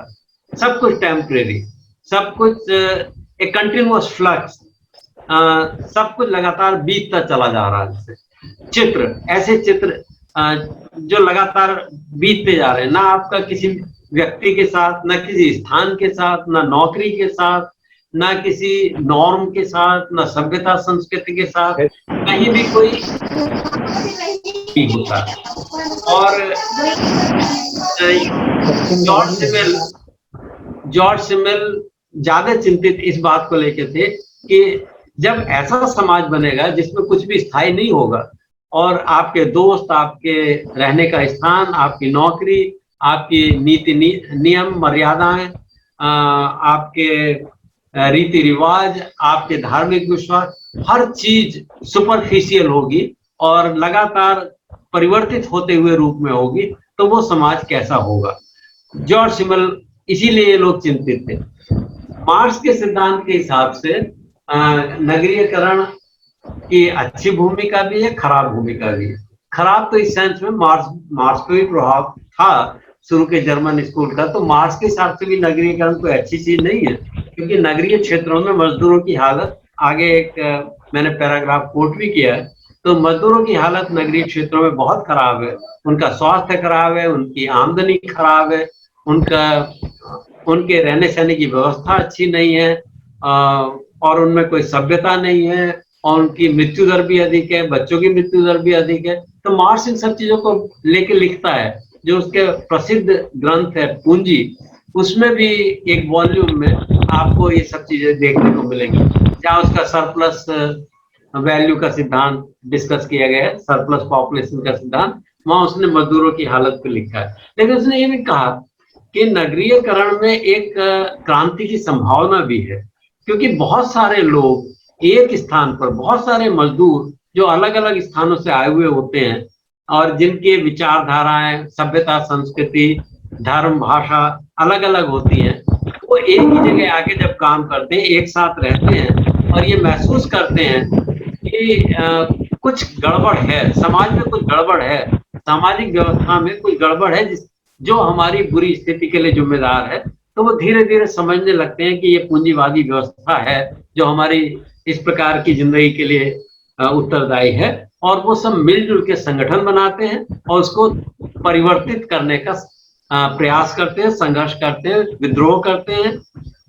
सब कुछ टेम्परेरी, सब कुछ एक कंटिन्यूअस फ्लक्स, सब कुछ लगातार बीतता चला जा रहा है। चित्र, ऐसे चित्र जो लगातार बीतते जा रहे हैं, ना आपका किसी व्यक्ति के साथ, ना किसी स्थान के साथ, ना नौकरी के साथ, ना किसी नॉर्म के साथ, ना सभ्यता संस्कृति के साथ कहीं भी कोई नहीं होता। और जॉर्ज सिमेल जॉर्ज सिमेल ज्यादा चिंतित इस बात को लेकर थे कि जब ऐसा समाज बनेगा जिसमें कुछ भी स्थायी नहीं होगा और आपके दोस्त, आपके रहने का स्थान, आपकी नौकरी, आपकी नियम मर्यादाएं, आपके रीति रिवाज, आपके धार्मिक विश्वास, हर चीज सुपरफिशियल होगी और लगातार परिवर्तित होते हुए रूप में होगी, तो वो समाज कैसा होगा। जॉर्ज सिमल इसीलिए ये लोग चिंतित थे। मार्क्स के सिद्धांत के हिसाब से नगरीयकरण की अच्छी भूमिका भी है, खराब भूमिका भी है। खराब तो इस सेंस में मार्क्स पे भी प्रभाव था शुरू के जर्मन स्कूल का, तो मार्क्स के हिसाब से भी नगरीयकरण कोई अच्छी चीज नहीं है, क्योंकि नगरीय क्षेत्रों में मजदूरों की हालत, आगे एक मैंने पैराग्राफ कोट भी किया है, तो मजदूरों की हालत नगरीय क्षेत्रों में बहुत खराब है। उनका स्वास्थ्य खराब है, उनकी आमदनी खराब है, उनके रहने सहने की व्यवस्था अच्छी नहीं है, और उनमें कोई सभ्यता नहीं है, और उनकी मृत्यु दर भी अधिक है, बच्चों की मृत्यु दर भी अधिक है। तो मार्क्स इन सब चीजों को लेके लिखता है। जो उसके प्रसिद्ध ग्रंथ है पूंजी, उसमें भी एक वॉल्यूम में आपको ये सब चीजें देखने को मिलेंगी, जहाँ उसका सरप्लस वैल्यू का सिद्धांत डिस्कस किया गया है, सरप्लस पॉपुलेशन का सिद्धांत, वहां उसने मजदूरों की हालत को लिखा है। लेकिन उसने ये भी कहा कि नगरीयकरण में एक क्रांति की संभावना भी है, क्योंकि बहुत सारे लोग एक स्थान पर, बहुत सारे मजदूर जो अलग अलग स्थानों से आए हुए होते हैं और जिनके विचारधाराएं, सभ्यता, संस्कृति, धर्म, भाषा अलग अलग होती हैं, वो एक ही जगह आके जब काम करते हैं, एक साथ रहते हैं और ये महसूस करते हैं कि कुछ गड़बड़ है, समाज में कुछ गड़बड़ है, सामाजिक व्यवस्था में कुछ गड़बड़ है जो हमारी बुरी स्थिति के लिए जिम्मेदार है। तो वो धीरे धीरे समझने लगते हैं कि ये पूंजीवादी व्यवस्था है जो हमारी इस प्रकार की जिंदगी के लिए उत्तरदायी है, और वो सब मिलजुल के संगठन बनाते हैं और उसको परिवर्तित करने का प्रयास करते हैं, संघर्ष करते हैं, विद्रोह करते हैं,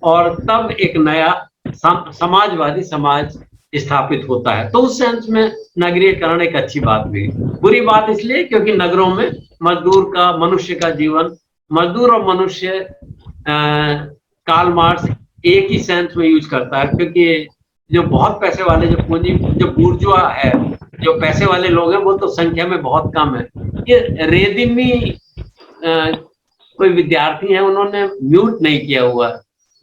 और तब एक नया समाजवादी समाज स्थापित होता है। तो उस सेंस में नगरीयकरण एक अच्छी बात भी, बुरी बात इसलिए क्योंकि नगरों में मजदूर का, मनुष्य का जीवन, मजदूर और मनुष्य, कार्ल मार्क्स एक ही सेंस में यूज करता है, क्योंकि जो बहुत पैसे वाले, जो पूंजी, जो बुर्जुआ है, जो पैसे वाले लोग हैं, वो तो संख्या में बहुत कम है। ये रेदिमी कोई विद्यार्थी है, उन्होंने म्यूट नहीं किया हुआ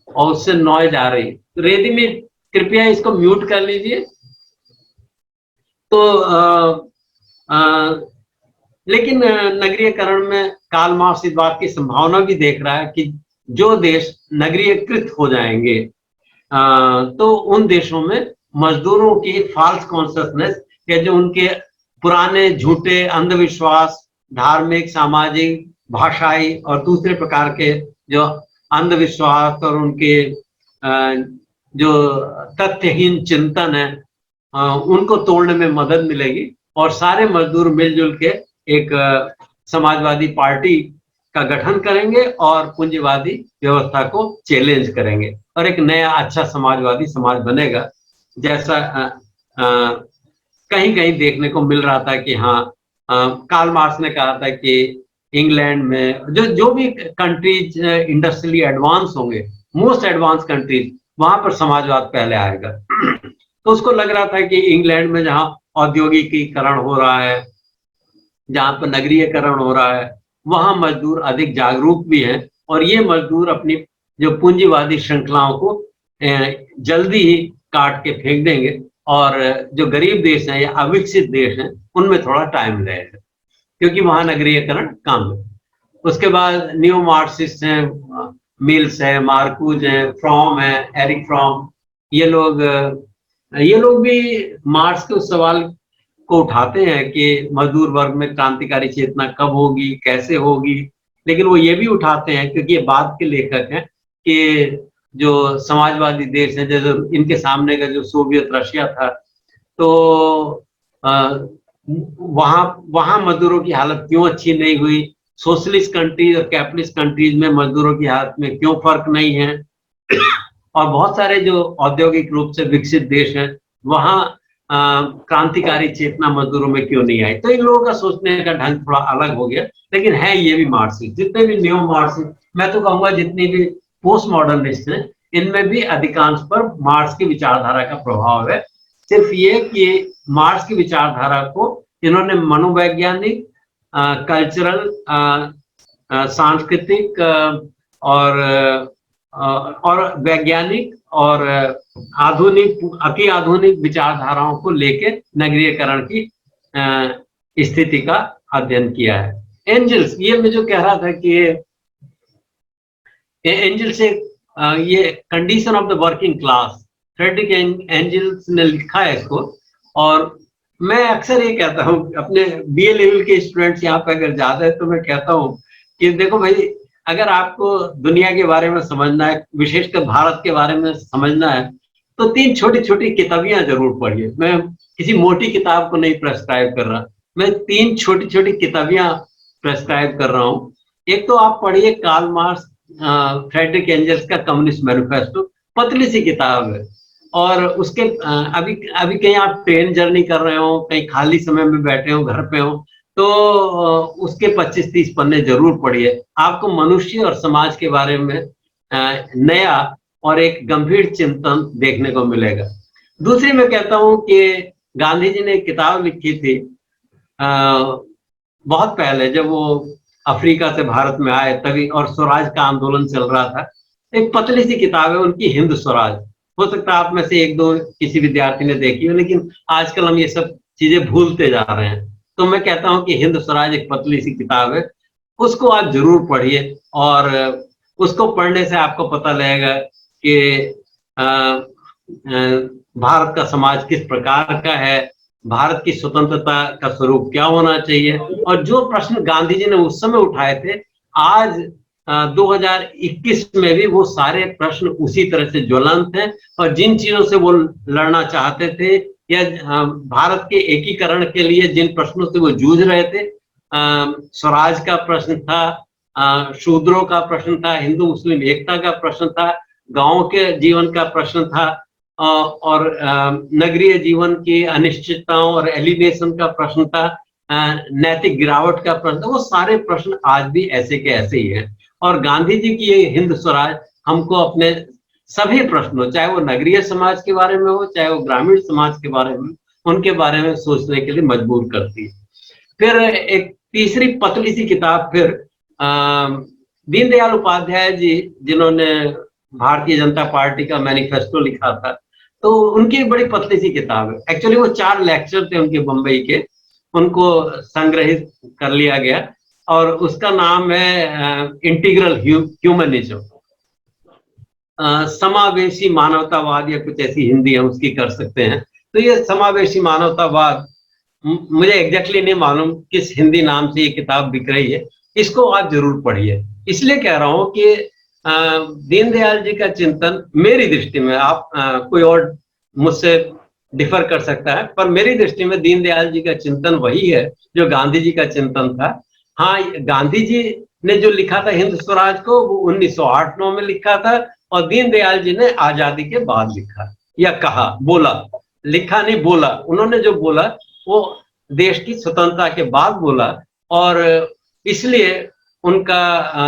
और उससे नॉइज आ रही। रेदिमी कृपया इसको म्यूट कर लीजिए। तो लेकिन नगरीयकरण में कार्ल मार्क्स इस बात की संभावना भी देख रहा है कि जो देश नगरीयकृत हो जाएंगे, तो उन देशों में मजदूरों की फॉल्स कॉन्शियसनेस, या जो उनके पुराने झूठे अंधविश्वास, धार्मिक, सामाजिक, भाषाई और दूसरे प्रकार के जो अंधविश्वास और उनके जो तथ्यहीन चिंतन है, उनको तोड़ने में मदद मिलेगी और सारे मजदूर मिलजुल के एक समाजवादी पार्टी का गठन करेंगे और पूंजीवादी व्यवस्था को चैलेंज करेंगे और एक नया अच्छा समाजवादी समाज बनेगा, जैसा कहीं कहीं देखने को मिल रहा था कि हाँ, कार्ल मार्क्स ने कहा था कि इंग्लैंड में जो भी कंट्रीज इंडस्ट्रियली एडवांस होंगे, मोस्ट एडवांस कंट्रीज, वहां पर समाजवाद पहले आएगा। तो उसको लग रहा था कि इंग्लैंड में जहां औद्योगिकीकरण हो रहा है, जहां पर नगरीयकरण हो रहा है, वहां मजदूर अधिक जागरूक भी हैं और ये मजदूर अपनी जो पूंजीवादी श्रृंखलाओं को जल्दी ही काट के फेंक देंगे और जो गरीब देश हैं या अविकसित देश हैं उनमें थोड़ा टाइम लगेगा, क्योंकि वहां नगरीयकरण कम है। उसके बाद न्यू मार्क्सिस्ट हैं, मिल्स है, मार्कूज है, फ्रॉम है, एरिक फ्रॉम, ये लोग भी मार्क्स के उस सवाल को उठाते हैं कि मजदूर वर्ग में क्रांतिकारी चेतना कब होगी, कैसे होगी, लेकिन वो ये भी उठाते हैं, क्योंकि ये बाद के लेखक हैं, कि जो समाजवादी देश हैं, जैसे इनके सामने का जो सोवियत रशिया था, तो वहां मजदूरों की हालत क्यों अच्छी नहीं हुई, सोशलिस्ट कंट्रीज और कैपिटलिस्ट कंट्रीज में मजदूरों की हालत में क्यों फर्क नहीं है, और बहुत सारे जो औद्योगिक रूप से विकसित देश हैं वहाँ क्रांतिकारी चेतना मजदूरों में क्यों नहीं आई। तो इन लोगों का सोचने का ढंग थोड़ा अलग हो गया, लेकिन है ये भी मार्क्सिस्ट। जितने भी न्यू मार्क्सिस्ट, मैं तो कहूंगा जितनी भी पोस्ट मॉडर्निस्ट हैं, इनमें भी अधिकांश पर मार्क्स की विचारधारा का प्रभाव है। सिर्फ ये कि मार्क्स की विचारधारा को इन्होंने मनोवैज्ञानिक, कल्चरल, सांस्कृतिक और वैज्ञानिक और अति आधुनिक विचारधाराओं को लेके नगरीयकरण की स्थिति का अध्ययन किया है। एंजल्स, ये मैं जो कह रहा था कि एंजल्स से ये condition of the working class, Frederick angels ने लिखा है इसको। और मैं अक्सर ये कहता हूँ अपने बीए लेवल के स्टूडेंट्स यहाँ पे अगर ज्यादा है तो मैं कहता हूँ कि देखो भाई, अगर आपको दुनिया के बारे में समझना है, विशेषकर भारत के बारे में समझना है, तो 3 छोटी छोटी किताबियां जरूर पढ़िए। मैं किसी मोटी किताब को नहीं प्रेस्क्राइब कर रहा, मैं 3 छोटी छोटी किताबियां प्रेस्क्राइब कर रहा हूँ। एक तो आप पढ़िए कार्ल मार्क्स, फ्रेडरिक एंजल्स का कम्युनिस्ट मैनिफेस्टो, पतली सी किताब है। और उसके अभी कहीं आप ट्रेन जर्नी कर रहे हो, कहीं खाली समय में बैठे हो, घर पे हो, तो उसके 25-30 पन्ने जरूर पढ़िए। आपको मनुष्य और समाज के बारे में नया और एक गंभीर चिंतन देखने को मिलेगा। दूसरी मैं कहता हूँ कि गांधी जी ने एक किताब लिखी थी बहुत पहले, जब वो अफ्रीका से भारत में आए तभी, और स्वराज का आंदोलन चल रहा था। एक पतली सी किताब है उनकी, हिंद स्वराज। हो सकता है आप में से 1-2 किसी विद्यार्थी ने देखी हो, लेकिन आजकल हम ये सब चीजें भूलते जा रहे हैं। तो मैं कहता हूं कि हिंद स्वराज एक पतली सी किताब है, उसको आप जरूर पढ़िए। और उसको पढ़ने से आपको पता लगेगा कि भारत का समाज किस प्रकार का है, भारत की स्वतंत्रता का स्वरूप क्या होना चाहिए, और जो प्रश्न गांधी जी ने उस समय उठाए थे, आज 2021 में भी वो सारे प्रश्न उसी तरह से ज्वलंत हैं। और जिन चीजों से वो लड़ना चाहते थे, या भारत के एकीकरण के लिए जिन प्रश्नों से वो जूझ रहे थे, स्वराज का प्रश्न था, शूद्रों का प्रश्न था, हिंदू मुस्लिम एकता का प्रश्न था, गांव के जीवन का प्रश्न था, और नगरीय जीवन की अनिश्चितताओं और एलिनेशन का प्रश्न था, नैतिक गिरावट का प्रश्न। वो सारे प्रश्न आज भी ऐसे के ऐसे ही हैं। और गांधी जी की ये हिंद स्वराज हमको अपने सभी प्रश्नों, चाहे वो नगरीय समाज के बारे में हो, चाहे वो ग्रामीण समाज के बारे में, उनके बारे में सोचने के लिए मजबूर करती है। फिर एक तीसरी पतली सी किताब, फिर दीनदयाल उपाध्याय जी, जिन्होंने भारतीय जनता पार्टी का मैनिफेस्टो लिखा था, तो उनकी बड़ी पतली सी किताब है। एक्चुअली वो 4 लेक्चर थे उनके बम्बई के, उनको संग्रहित कर लिया गया, और उसका नाम है इंटीग्रल ह्यूमनिज्म, समावेशी मानवतावाद, या कुछ ऐसी हिंदी हम उसकी कर सकते हैं। तो ये समावेशी मानवतावाद, मुझे एग्जैक्टली नहीं मालूम किस हिंदी नाम से ये किताब बिक रही है, इसको आप जरूर पढ़िए। इसलिए कह रहा हूँ कि दीनदयाल जी का चिंतन मेरी दृष्टि में, आप कोई और मुझसे डिफर कर सकता है, पर मेरी दृष्टि में दीनदयाल जी का चिंतन वही है जो गांधी जी का चिंतन था। हाँ, गांधी जी ने जो लिखा था हिंद स्वराज को, वो 1908-9 में लिखा था, और दीनदयाल जी ने आजादी के बाद लिखा, या कहा, बोला, लिखा नहीं, बोला। उन्होंने जो बोला वो देश की स्वतंत्रता के बाद बोला, और इसलिए उनका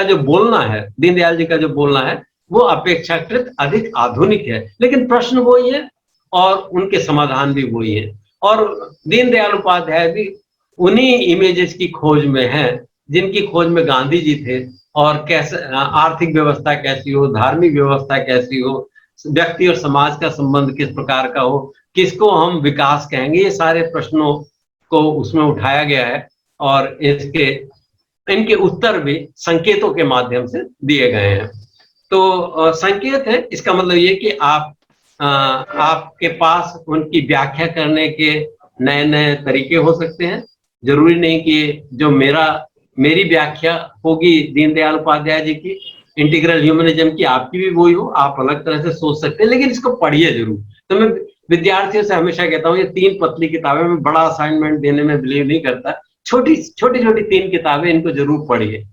जो बोलना है, दीनदयाल जी का जो बोलना है, वो अपेक्षाकृत अधिक आधुनिक है। लेकिन प्रश्न वही है और उनके समाधान भी वही है। और दीनदयाल उपाध्याय भी उन्हीं इमेजेस की खोज में है जिनकी खोज में गांधी जी थे। और कैसे आर्थिक व्यवस्था कैसी हो, धार्मिक व्यवस्था कैसी हो, व्यक्ति और समाज का संबंध किस प्रकार का हो, किसको हम विकास कहेंगे, ये सारे प्रश्नों को उसमें उठाया गया है। और इनके उत्तर भी संकेतों के माध्यम से दिए गए हैं। तो संकेत है, इसका मतलब ये कि आपके पास उनकी व्याख्या करने के नए नए तरीके हो सकते हैं। जरूरी नहीं कि जो मेरी व्याख्या होगी दीनदयाल उपाध्याय जी की इंटीग्रल ह्यूमनिज्म की, आपकी भी वही हो, आप अलग तरह से सोच सकते हैं, लेकिन इसको पढ़िए जरूर। तो मैं विद्यार्थियों से हमेशा कहता हूँ, ये 3 पतली किताबें, मैं बड़ा असाइनमेंट देने में बिलीव नहीं करता, छोटी छोटी 3 किताबें, इनको जरूर पढ़िए।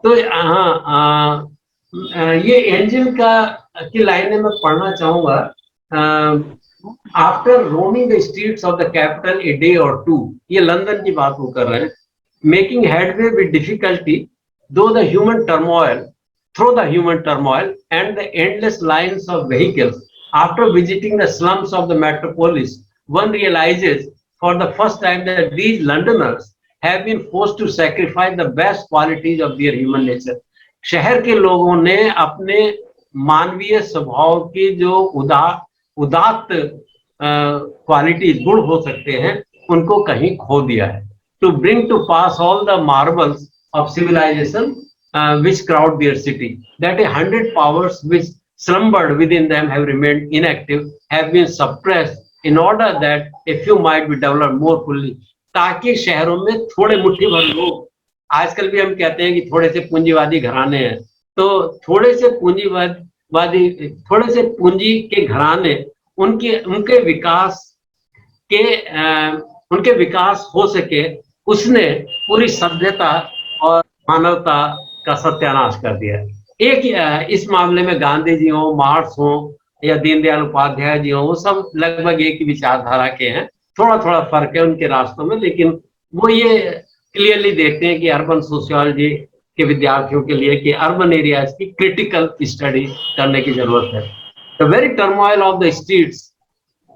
तो हाँ, ये एंजिल का की लाइनें मैं पढ़ना चाहूंगा। After roaming the streets of the capital a day और टू, ये लंदन की बात वो कर रहे हैं, मेकिंग हेडवे विद डिफिकल्टी दो the human turmoil through the human turmoil and the endless lines of vehicles. After visiting the slums of the metropolis, one realizes for the first time that these Londoners have been forced to sacrifice the best qualities of their human nature. शहर के लोगों ने अपने मानवीय स्वभाव की जो उदात्त क्वालिटीज गुण हो सकते हैं उनको कहीं खो दिया है। To bring to pass all the marvels of civilization which crowd their city, that 100 powers which slumbered within them have remained inactive, have been suppressed in order that a few might be developed more fully. ताकि शहरों में थोड़े मुट्ठी भर लोग, आजकल भी हम कहते हैं कि थोड़े से पूंजीवादी घराने हैं, तो थोड़े से पूंजी के घराने उनके विकास के उनके विकास हो सके, उसने पूरी सभ्यता और मानवता का सत्यानाश कर दिया है। एक इस मामले में गांधी जी हो, मार्क्स हो या दीनदयाल उपाध्याय जी हो, वो सब लगभग एक ही विचारधारा के हैं। थोड़ा थोड़ा फर्क है उनके रास्तों में, लेकिन वो ये क्लियरली देखते हैं कि अर्बन सोशियोलॉजी के विद्यार्थियों के लिए कि अर्बन एरियाज की क्रिटिकल स्टडी करने की जरूरत है। The very turmoil of the streets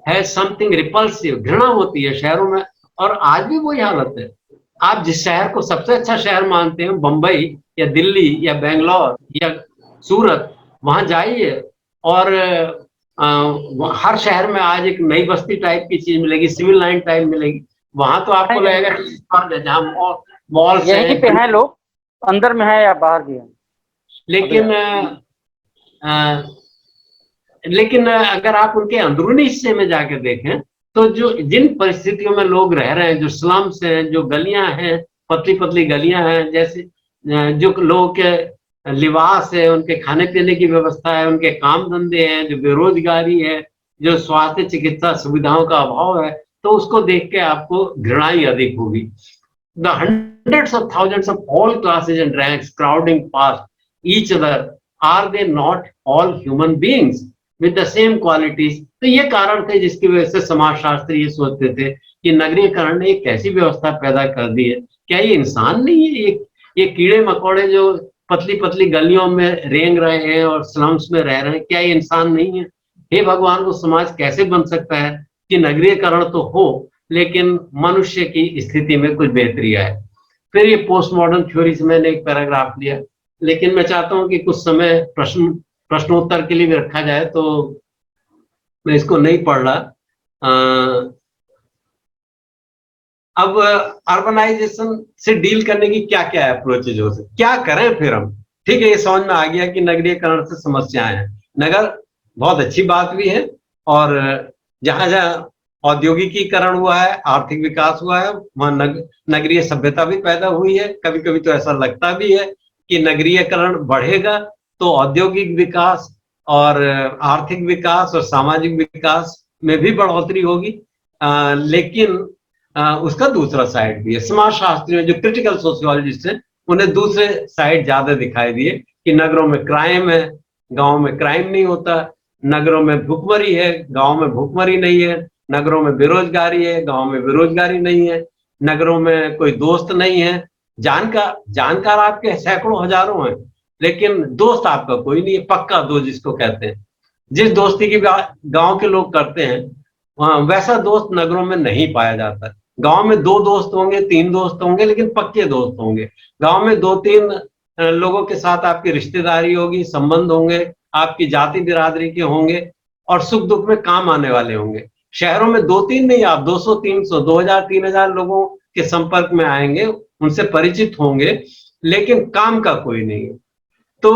है समथिंग रिपल्सिव, घृणा होती है शहरों में, और आज भी वही हालत है। आप जिस शहर को सबसे अच्छा शहर मानते हैं, बंबई या दिल्ली या बेंगलोर या सूरत, वहां जाइए और हर शहर में आज एक नई बस्ती टाइप की चीज मिलेगी, सिविल लाइन टाइप मिलेगी। वहां तो आपको लगेगा जहाँ मॉल यहीं पे हैं लोग, अंदर में है या बाहर भी है। लेकिन अगर आप उनके अंदरूनी हिस्से में जाकर देखें तो जो जिन परिस्थितियों में लोग रह रहे हैं, जो स्लम्स हैं, जो गलियां हैं, पतली पतली गलियां हैं, जैसे जो लोगों के लिबास है, उनके खाने पीने की व्यवस्था है, उनके काम धंधे हैं, जो बेरोजगारी है, जो स्वास्थ्य चिकित्सा सुविधाओं का अभाव है, तो उसको देख के आपको घृणा ही अधिक होगी। The hundreds of thousands of all classes and ranks crowding past each other, are they not all human beings with the same qualities? तो ये कारण थे जिसकी वजह से समाजशास्त्री ये सोचते थे कि नगरीकरण ने एक ऐसी व्यवस्था पैदा कर दी है, क्या ये इंसान नहीं है? ये कीड़े मकोड़े जो पतली पतली गलियों में रेंग रहे हैं और स्लम्स में रह रहे हैं, क्या ये इंसान नहीं है? हे भगवान, वो समाज कैसे बन सकता है कि नगरीकरण तो हो लेकिन मनुष्य की स्थिति में कुछ बेहतरी आए? फिर ये पोस्ट मॉडर्न थ्योरी से मैंने एक पैराग्राफ लिया, लेकिन मैं चाहता हूं कि कुछ समय प्रश्नोत्तर के लिए भी रखा जाए, तो मैं इसको नहीं पढ़ रहा। अब अर्बनाइजेशन से डील करने की क्या क्या अप्रोचेज हो सकते, क्या करें फिर हम? ठीक है, ये समझ में आ गया कि नगरीकरण से समस्याएं हैं। नगर बहुत अच्छी बात भी है, और जहां जहां औद्योगिकीकरण हुआ है, आर्थिक विकास हुआ है, वहां नगरीय सभ्यता भी पैदा हुई है। कभी कभी तो ऐसा लगता भी है कि नगरीयकरण बढ़ेगा तो औद्योगिक विकास और आर्थिक विकास और सामाजिक विकास में भी बढ़ोतरी होगी। लेकिन उसका दूसरा साइड भी है। समाजशास्त्रियों जो क्रिटिकल सोशियोलॉजिस्ट हैं, उन्हें दूसरे साइड ज्यादा दिखाई दिए कि नगरों में क्राइम है, गांव में क्राइम नहीं होता, नगरों में भुखमरी है, गांव में भुखमरी नहीं है, नगरों में बेरोजगारी है, गांव में बेरोजगारी नहीं है, नगरों में कोई दोस्त नहीं है। जानकार आपके सैकड़ों हजारों हैं, लेकिन दोस्त आपका कोई नहीं है, पक्का दोस्त जिसको कहते हैं। जिस दोस्ती की गांव के लोग करते हैं, वैसा दोस्त नगरों में नहीं पाया जाता। गांव में 2 दोस्त होंगे, 3 दोस्त होंगे, लेकिन पक्के दोस्त होंगे। गांव में 2-3 लोगों के साथ आपकी रिश्तेदारी होगी, संबंध होंगे, आपकी जाति बिरादरी के होंगे और सुख दुख में काम आने वाले होंगे। शहरों में 2-3 नहीं, आप 200-300, 2000-3000 लोगों के संपर्क में आएंगे, उनसे परिचित होंगे, लेकिन काम का कोई नहीं। तो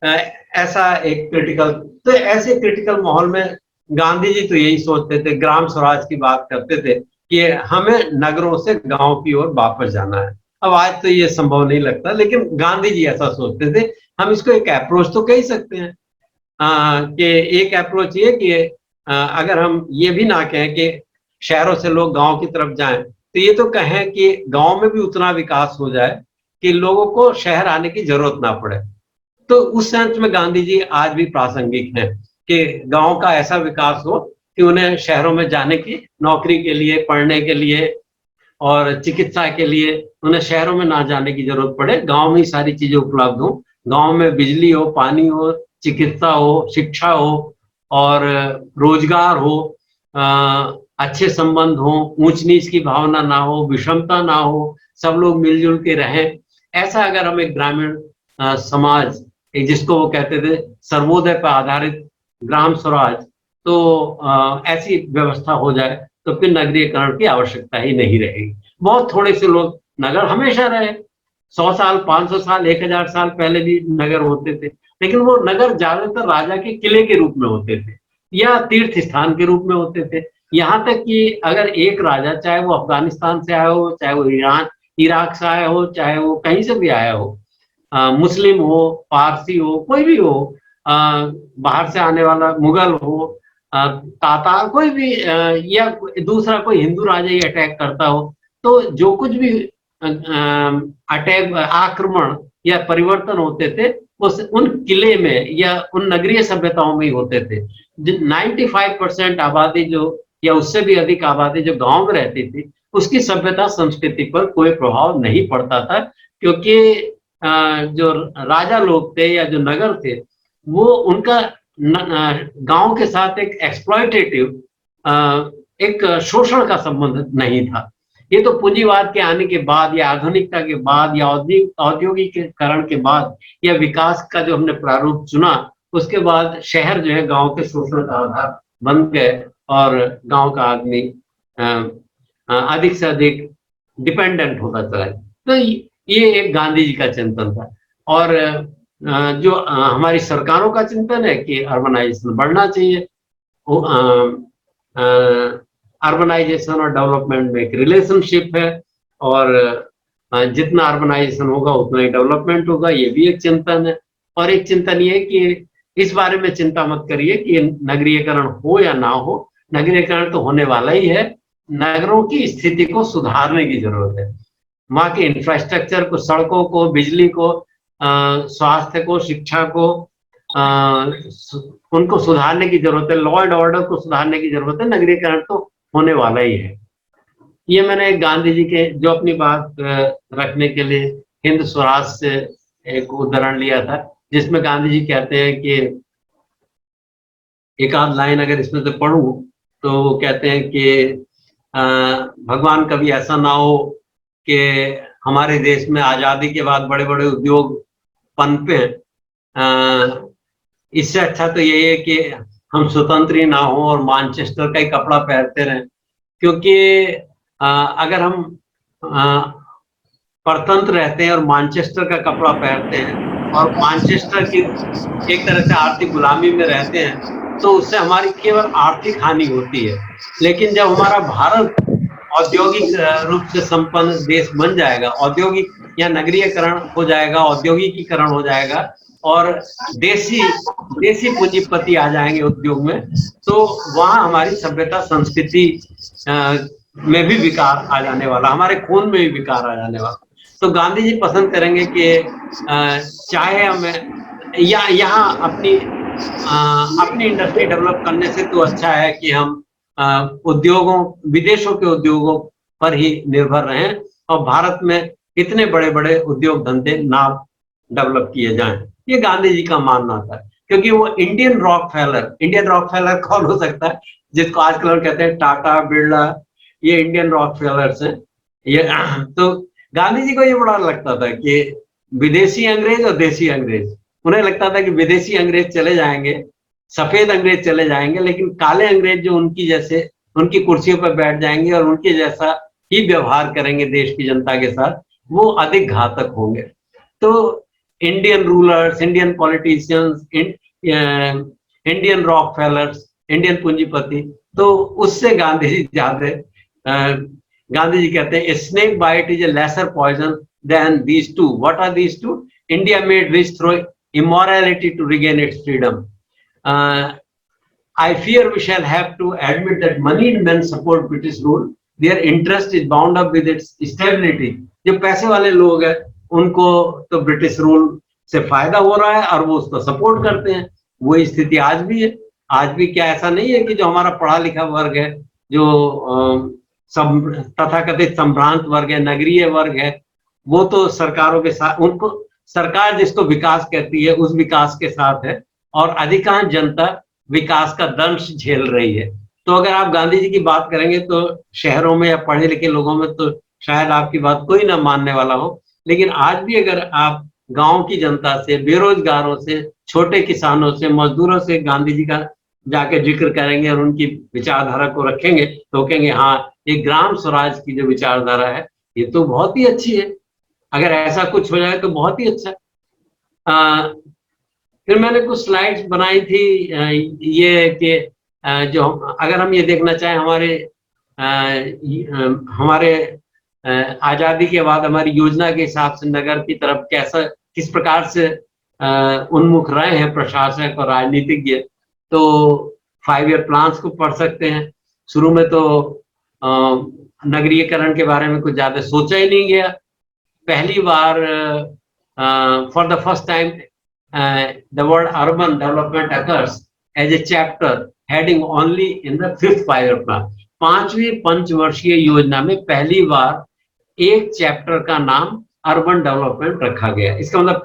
ऐसा एक ऐसे क्रिटिकल माहौल में गांधी जी तो यही सोचते थे, ग्राम स्वराज की बात करते थे कि हमें नगरों से गांव की ओर वापस जाना है। अब आज तो ये संभव नहीं लगता, लेकिन गांधी जी ऐसा सोचते थे। हम इसको एक अप्रोच तो कह सकते हैं कि एक अप्रोच ये कि अगर हम ये भी ना कहें कि शहरों से लोग गांव की तरफ जाएं, तो ये तो कहें कि गांव में भी उतना विकास हो जाए कि लोगों को शहर आने की जरूरत ना पड़े। तो उस सेंस में गांधी जी आज भी प्रासंगिक हैं कि गांव का ऐसा विकास हो कि उन्हें शहरों में जाने की, नौकरी के लिए, पढ़ने के लिए और चिकित्सा के लिए उन्हें शहरों में ना जाने की जरूरत पड़े, गांव में ही सारी चीजें उपलब्ध हो, गांव में बिजली हो, पानी हो, चिकित्सा हो, शिक्षा हो और रोजगार हो, अच्छे संबंध हो, ऊंच नीच की भावना ना हो, विषमता ना हो, सब लोग मिलजुल के रहें। ऐसा अगर हम एक ग्रामीण समाज, एक जिसको वो कहते थे सर्वोदय पर आधारित ग्राम स्वराज, तो ऐसी व्यवस्था हो जाए तो फिर नगरीकरण की आवश्यकता ही नहीं रहेगी। बहुत थोड़े से लोग, नगर हमेशा रहे, 100 साल, 500 साल, 1000 साल पहले भी नगर होते थे, लेकिन वो नगर ज्यादातर राजा के किले के रूप में होते थे या तीर्थ स्थान के रूप में होते थे। यहाँ तक कि अगर एक राजा, चाहे वो अफगानिस्तान से आया हो, चाहे वो ईरान इराक से आया हो, चाहे वो कहीं से भी आया हो, मुस्लिम हो, पारसी हो, कोई भी हो, बाहर से आने वाला मुगल हो, तातार, कोई भी या दूसरा कोई हिंदू राजा ही अटैक करता हो, तो जो कुछ भी अटैक, आक्रमण या परिवर्तन होते थे उस उन किले में या उन नगरीय सभ्यताओं में ही होते थे। 95% आबादी जो, या उससे भी अधिक आबादी जो गांव में रहती थी, उसकी सभ्यता संस्कृति पर कोई प्रभाव नहीं पड़ता था, क्योंकि जो राजा लोग थे या जो नगर थे, वो उनका गांव के साथ एक एक्सप्लॉयटेटिव, एक शोषण का संबंध नहीं था। ये तो पूंजीवाद के आने के बाद या आधुनिकता के बाद या औद्योगिकीकरण के बाद या विकास का जो हमने प्रारूप चुना, उसके बाद शहर जो है गांव के शोषण का आधार बन गए और गांव का आदमी अधिक से अधिक डिपेंडेंट होता चला। तो ये एक गांधी जी का चिंतन था। और जो हमारी सरकारों का चिंतन है कि अर्बनाइजेशन बढ़ना चाहिए, अर्बनाइजेशन और डेवलपमेंट में एक रिलेशनशिप है, और जितना अर्बनाइजेशन होगा उतना ही डेवलपमेंट होगा, ये भी एक चिंतन है। और एक चिंतन ये है कि इस बारे में चिंता मत करिए कि नगरीकरण हो या ना हो, नगरीकरण तो होने वाला ही है। नगरों की स्थिति को सुधारने की जरूरत है, वहाँ के इंफ्रास्ट्रक्चर को, सड़कों को, बिजली को, स्वास्थ्य को, शिक्षा को, उनको सुधारने की जरूरत है, लॉ एंड ऑर्डर को सुधारने की जरूरत है। नगरीकरण तो होने वाला ही है। ये मैंने गांधी जी के जो अपनी बात रखने के लिए हिंद स्वराज से एक उदाहरण लिया था, जिसमें गांधी जी कहते हैं कि एक आध लाइन अगर इसमें से पढ़ूं तो वो कहते हैं कि भगवान कभी ऐसा ना हो कि हमारे देश में आजादी के बाद बड़े बड़े उद्योग पनपे, इससे अच्छा तो यही है कि हम स्वतंत्र ही ना हो और मैनचेस्टर का ही कपड़ा पहनते रहें। क्योंकि अगर हम परतंत्र रहते हैं और मैनचेस्टर का कपड़ा पहनते हैं और मैनचेस्टर की एक तरह से आर्थिक गुलामी में रहते हैं, तो उससे हमारी केवल आर्थिक हानि होती है। लेकिन जब हमारा भारत औद्योगिक रूप से संपन्न देश बन जाएगा, औद्योगिक या नगरीकरण हो जाएगा, औद्योगिकीकरण हो जाएगा और देसी पूंजीपति आ जाएंगे उद्योग में, तो वहां हमारी सभ्यता संस्कृति में भी विकार आ जाने वाला, हमारे खून में भी विकार आ जाने वाला। तो गांधी जी पसंद करेंगे कि चाहे हमें यहाँ अपनी इंडस्ट्री डेवलप करने से तो अच्छा है कि हम उद्योगों, विदेशों के उद्योगों पर ही निर्भर रहें और भारत में इतने बड़े बड़े उद्योग धंधे ना डेवलप किए जाएं। ये गांधी जी का मानना था, क्योंकि वो इंडियन रॉकफेलर कौन हो सकता है, जिसको आजकल हम कहते हैं टाटा, बिरला, ये इंडियन रॉकफेलर्स हैं। ये तो गांधी जी को ये बड़ा लगता था कि विदेशी अंग्रेज और देसी अंग्रेज, उन्हें लगता था कि विदेशी अंग्रेज चले जाएंगे, सफेद अंग्रेज चले जाएंगे, लेकिन काले अंग्रेज जो उनकी कुर्सियों पर बैठ जाएंगे और उनके जैसा ही व्यवहार करेंगे देश की जनता के साथ, वो अधिक घातक होंगे। तो Indian rulers, Indian politicians, Indian Rockefellers, Indian पूंजीपति, तो उससे गांधी जी ज्यादा, गांधी जी कहते हैं snake bite is a lesser poison than these two. What are these two? India made rich through immorality to regain its freedom. I fear we shall have to admit that moneyed men support British rule. Their interest is bound up with its stability. जो पैसे वाले लोग हैं उनको तो British rule से फायदा हो रहा है और वो उसको सपोर्ट करते हैं। वही स्थिति आज भी है। आज भी क्या ऐसा नहीं है कि जो हमारा पढ़ा लिखा वर्ग है, जो तथाकथित संभ्रांत वर्ग है, नगरीय वर्ग है, वो तो सरकारों के साथ, उनको सरकार जिसको विकास कहती है उस विकास के साथ है, और अधिकांश जनता विकास का दंश झेल रही है। तो अगर आप गांधी जी की बात करेंगे तो शहरों में या पढ़े लिखे लोगों में तो शायद आपकी बात कोई ना मानने वाला हो, लेकिन आज भी अगर आप गांव की जनता से, बेरोजगारों से, छोटे किसानों से, मजदूरों से गांधी जी का जाके जिक्र करेंगे और उनकी विचारधारा को रखेंगे तो कहेंगे हाँ, ये ग्राम स्वराज की जो विचारधारा है ये तो बहुत ही अच्छी है। अगर ऐसा कुछ हो जाए तो बहुत ही अच्छा। फिर मैंने कुछ स्लाइड्स बनाई थी, ये कि जो अगर हम ये देखना चाहें हमारे आजादी के बाद हमारी योजना के हिसाब से नगर की तरफ किस प्रकार से उन्मुख रहे हैं प्रशासक और राजनीतिज्ञ, तो 5 ईयर प्लान्स को पढ़ सकते हैं। शुरू में तो नगरीकरण के बारे में कुछ ज्यादा सोचा ही नहीं गया। पहली बार for the first time the word urban development occurs as a chapter heading only in the 5th 5-year plan। 5वीं पंचवर्षीय योजना में पहली बार एक चैप्टर का नाम अर्बन डेवलपमेंट रखा गया। इसका मतलब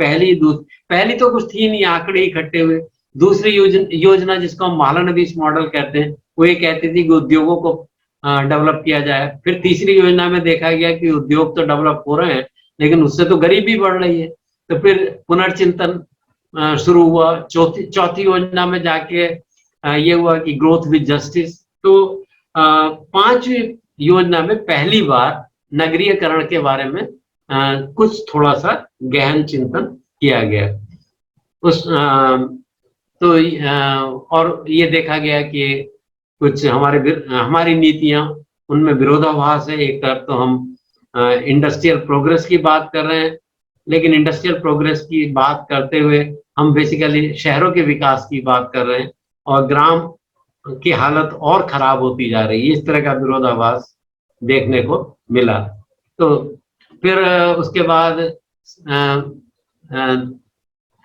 पहली तो कुछ थी नहीं, आंकड़े इकट्ठे हुए। दूसरी योजना जिसको हम महालनबीस मॉडल कहते हैं, वो ये कहती थी कि उद्योगों को डेवलप किया जाए। फिर तीसरी योजना में देखा गया कि उद्योग तो डेवलप हो रहे हैं लेकिन उससे तो गरीबी बढ़ रही है, तो फिर पुनर्चिंतन शुरू हुआ। चौथी योजना में जाके ये हुआ कि ग्रोथ विद जस्टिस। तो 5वीं योजना में पहली बार नगरीकरण के बारे में कुछ थोड़ा सा गहन चिंतन किया गया। और ये देखा गया कि कुछ हमारी नीतियां उनमें विरोधाभास है। एक तरफ तो हम इंडस्ट्रियल प्रोग्रेस की बात कर रहे हैं, लेकिन इंडस्ट्रियल प्रोग्रेस की बात करते हुए हम बेसिकली शहरों के विकास की बात कर रहे हैं और ग्राम की हालत और खराब होती जा रही है। इस तरह का विरोधाभास देखने को मिला। तो फिर उसके बाद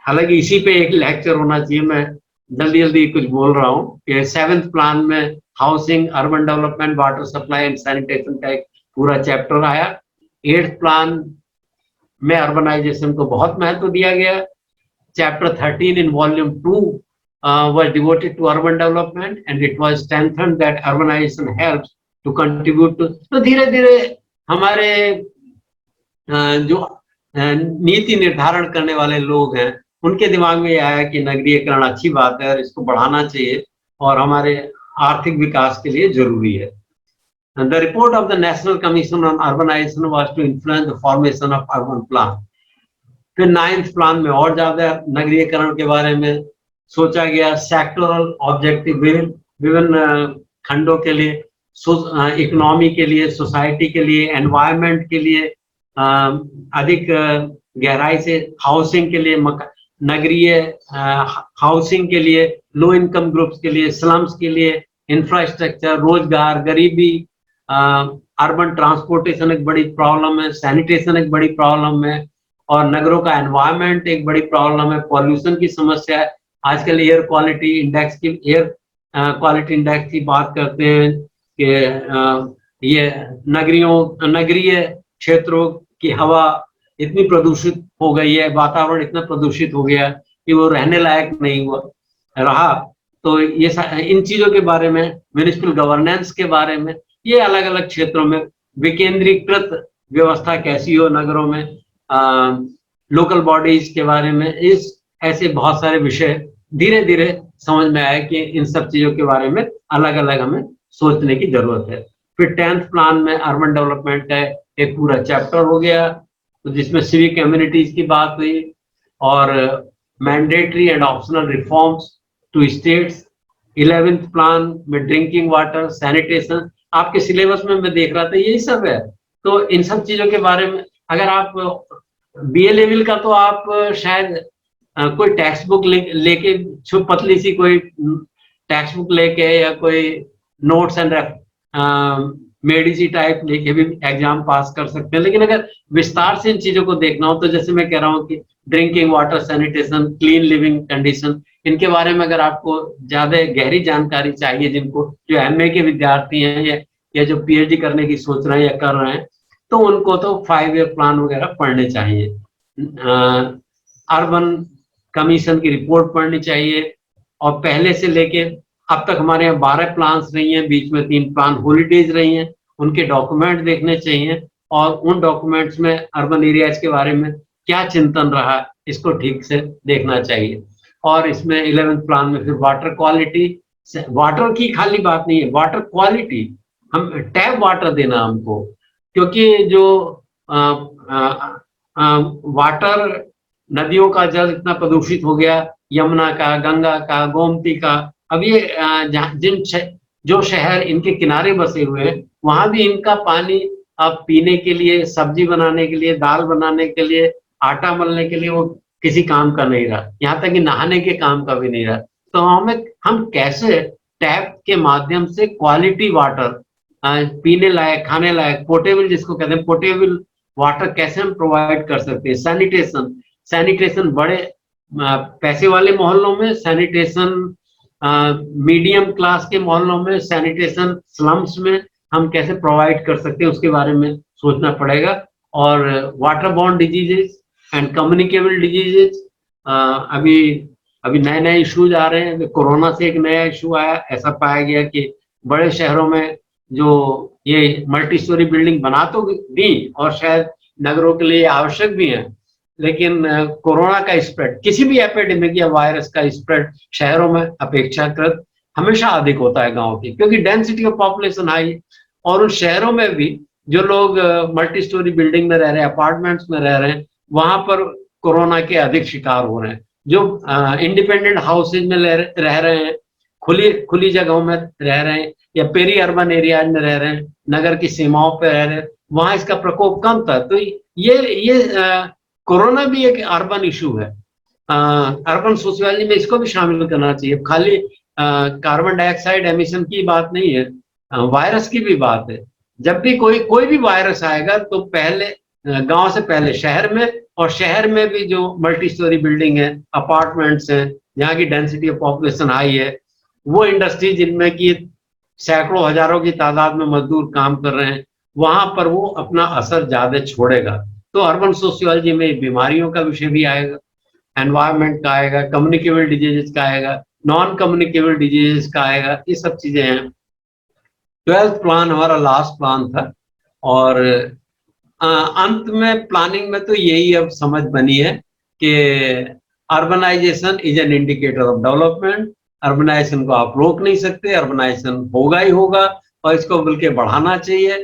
हालांकि इसी पे एक लेक्चर होना चाहिए, मैं जल्दी जल्दी कुछ बोल रहा हूँ कि 7th प्लान में housing, urban development, water supply and sanitation का एक पूरा चैप्टर आया। 8th प्लान में अर्बनाइजेशन को बहुत महत्व दिया गया। Chapter 13 in volume 2 was devoted to urban development and it was strengthened that urbanization helps to contribute to। तो धीरे धीरे हमारे जो नीति निर्धारण करने वाले लोग हैं उनके दिमाग में यह आया कि नगरीकरण अच्छी बात है और इसको बढ़ाना चाहिए और हमारे आर्थिक विकास के लिए जरूरी है। The report of the National Commission on Urbanization was to influence the formation of urban plan। फिर 9th प्लान में और ज्यादा नगरीकरण के बारे में सोचा गया। सेक्टोरल ऑब्जेक्टिव विभिन्न खंडों के लिए, इकोनॉमी के लिए, सोसाइटी के लिए, एनवायरनमेंट के लिए, अधिक गहराई से हाउसिंग के लिए, नगरीय हाउसिंग के लिए, लो इनकम ग्रुप्स के लिए, स्लम्स के लिए, इंफ्रास्ट्रक्चर, रोजगार, गरीबी, अर्बन ट्रांसपोर्टेशन एक बड़ी प्रॉब्लम है, सैनिटेशन एक बड़ी प्रॉब्लम है, और नगरों का एनवायरनमेंट एक बड़ी प्रॉब्लम है, पॉल्यूशन की समस्या है। आजकल एयर क्वालिटी इंडेक्स की बात करते हैं कि ये नगरीय क्षेत्रों की हवा इतनी प्रदूषित हो गई है, वातावरण इतना प्रदूषित हो गया कि वो रहने लायक नहीं रहा। तो ये इन चीजों के बारे में, म्युनिसिपल गवर्नेंस के बारे में, ये अलग अलग क्षेत्रों में विकेंद्रीकृत व्यवस्था कैसी हो नगरों में, लोकल बॉडीज के बारे में, ऐसे बहुत सारे विषय धीरे धीरे समझ में आया कि इन सब चीजों के बारे में अलग अलग हमें सोचने की जरूरत है। फिर 10th प्लान में अर्बन डेवलपमेंट का एक पूरा चैप्टर हो गया, तो जिसमें सिविक कम्युनिटीज की बात हुई और mandatory and optional reforms to states. 11th plan में ड्रिंकिंग वाटर, सैनिटेशन, आपके सिलेबस में मैं देख रहा था यही सब है। तो इन सब चीजों के बारे में अगर आप BA लेवल का, तो आप शायद कोई टेक्स्ट बुक लेके पतली सी कोई टेक्स्ट बुक लेके या कोई नोट्स एंड मेडिसी टाइप लेके भी एग्जाम पास कर सकते हैं। लेकिन अगर विस्तार से इन चीजों को देखना हो तो जैसे मैं कह रहा हूँ कि drinking water, sanitation, clean living condition, इनके बारे में अगर आपको ज्यादा गहरी जानकारी चाहिए, जिनको जो एमए के विद्यार्थी हैं या जो पीएचडी करने की सोच रहे हैं या कर रहे हैं, तो उनको तो 5 ईयर प्लान वगैरह पढ़ने चाहिए। अर्बन कमीशन की रिपोर्ट पढ़नी चाहिए, और पहले से लेके अब तक हमारे यहाँ 12 प्लान्स रही हैं, बीच में 3 प्लान हॉलीडेज रही हैं, उनके डॉक्यूमेंट देखने चाहिए, और उन डॉक्यूमेंट्स में अर्बन एरियाज के बारे में क्या चिंतन रहा इसको ठीक से देखना चाहिए। और इसमें 11th प्लान में फिर वाटर क्वालिटी, वाटर की खाली बात नहीं है, वाटर क्वालिटी, हम टैप वाटर देना हमको, क्योंकि जो वाटर, नदियों का जल इतना प्रदूषित हो गया, यमुना का, गंगा का, गोमती का। अब ये जो शहर इनके किनारे बसे हुए हैं, वहां भी इनका पानी अब पीने के लिए, सब्जी बनाने के लिए, दाल बनाने के लिए, आटा मलने के लिए वो किसी काम का नहीं रहा, यहाँ तक कि नहाने के काम का भी नहीं रहा। तो हम कैसे टैप के माध्यम से क्वालिटी वाटर, पीने लायक, खाने लायक, पोर्टेबल जिसको कहते हैं, पोर्टेबल वाटर कैसे हम प्रोवाइड कर सकते हैं। सैनिटेशन बड़े पैसे वाले मोहल्लों में, सैनिटेशन मीडियम क्लास के मोहल्लों में, सैनिटेशन स्लम्स में हम कैसे प्रोवाइड कर सकते हैं, उसके बारे में सोचना पड़ेगा। और water borne diseases and communicable diseases, अभी नए नए इश्यूज आ रहे हैं। कोरोना से एक नया इशू आया, ऐसा पाया गया कि बड़े शहरों में जो ये मल्टी स्टोरी बिल्डिंग बना तो दी और शायद नगरों के लिए आवश्यक भी है, लेकिन कोरोना का स्प्रेड, किसी भी एपिडेमिक या वायरस का स्प्रेड शहरों में अपेक्षाकृत हमेशा अधिक होता है गांव की, क्योंकि डेंसिटी ऑफ पॉपुलेशन हाई। और उन शहरों में भी जो लोग मल्टी स्टोरी बिल्डिंग में रह रहे हैं, अपार्टमेंट्स में रह रहे हैं, वहां पर कोरोना के अधिक शिकार हो रहे हैं। जो इंडिपेंडेंट हाउसेज में रह रहे हैं, खुली जगहों में रह रहे हैं, या पेरी अर्बन एरियाज में रह रहे हैं, नगर की सीमाओं पर रह रहे हैं, वहां इसका प्रकोप कम था। तो ये कोरोना भी एक अर्बन इशू है। अर्बन सोशियोलॉजी में इसको भी शामिल करना चाहिए। खाली कार्बन डाइऑक्साइड एमिशन की बात नहीं है, वायरस की भी बात है। जब भी कोई भी वायरस आएगा तो पहले गांव से पहले शहर में, और शहर में भी जो मल्टी स्टोरी बिल्डिंग है, अपार्टमेंट्स हैं, जहाँ की डेंसिटी ऑफ पॉपुलेशन हाई है, वो इंडस्ट्री जिनमें की सैकड़ों हजारों की तादाद में मजदूर काम कर रहे हैं, वहां पर वो अपना असर ज्यादा छोड़ेगा। तो अर्बन सोशियोलॉजी में बीमारियों का विषय भी आएगा, एनवायरनमेंट का आएगा, कम्युनिकेबल डिजीजेस का आएगा, नॉन कम्युनिकेबल डिजीजेस का आएगा, ये सब चीजें हैं। 12th प्लान हमारा लास्ट प्लान था, और अंत में प्लानिंग में तो यही अब समझ बनी है कि urbanization is an indicator of development. Urbanization को आप रोक नहीं सकते, अर्बनाइजेशन होगा ही होगा, और इसको बल्कि बढ़ाना चाहिए।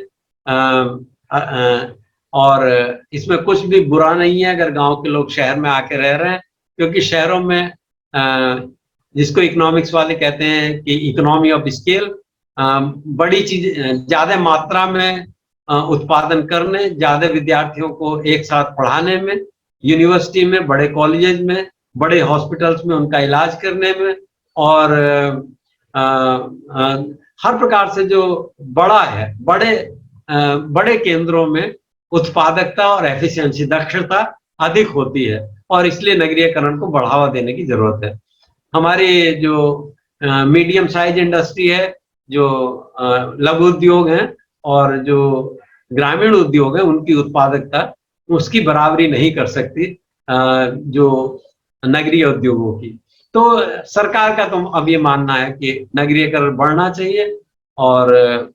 और इसमें कुछ भी बुरा नहीं है अगर गांव के लोग शहर में आके रह रहे हैं, क्योंकि शहरों में जिसको इकोनॉमिक्स वाले कहते हैं कि इकोनॉमी ऑफ स्केल, बड़ी चीज, ज्यादा मात्रा में उत्पादन करने, ज्यादा विद्यार्थियों को एक साथ पढ़ाने में, यूनिवर्सिटी में, बड़े कॉलेजेस में, बड़े हॉस्पिटल्स में उनका इलाज करने में, और हर प्रकार से जो बड़ा है, बड़े केंद्रों में उत्पादकता और एफिशिएंसी, दक्षता अधिक होती है, और इसलिए नगरीयकरण को बढ़ावा देने की जरूरत है। हमारी जो मीडियम साइज इंडस्ट्री है, जो लघु उद्योग हैं, और जो ग्रामीण उद्योग है, उनकी उत्पादकता उसकी बराबरी नहीं कर सकती जो नगरीय उद्योगों की। तो सरकार का तो अब ये मानना है कि नगरीयकरण बढ़ना चाहिए, और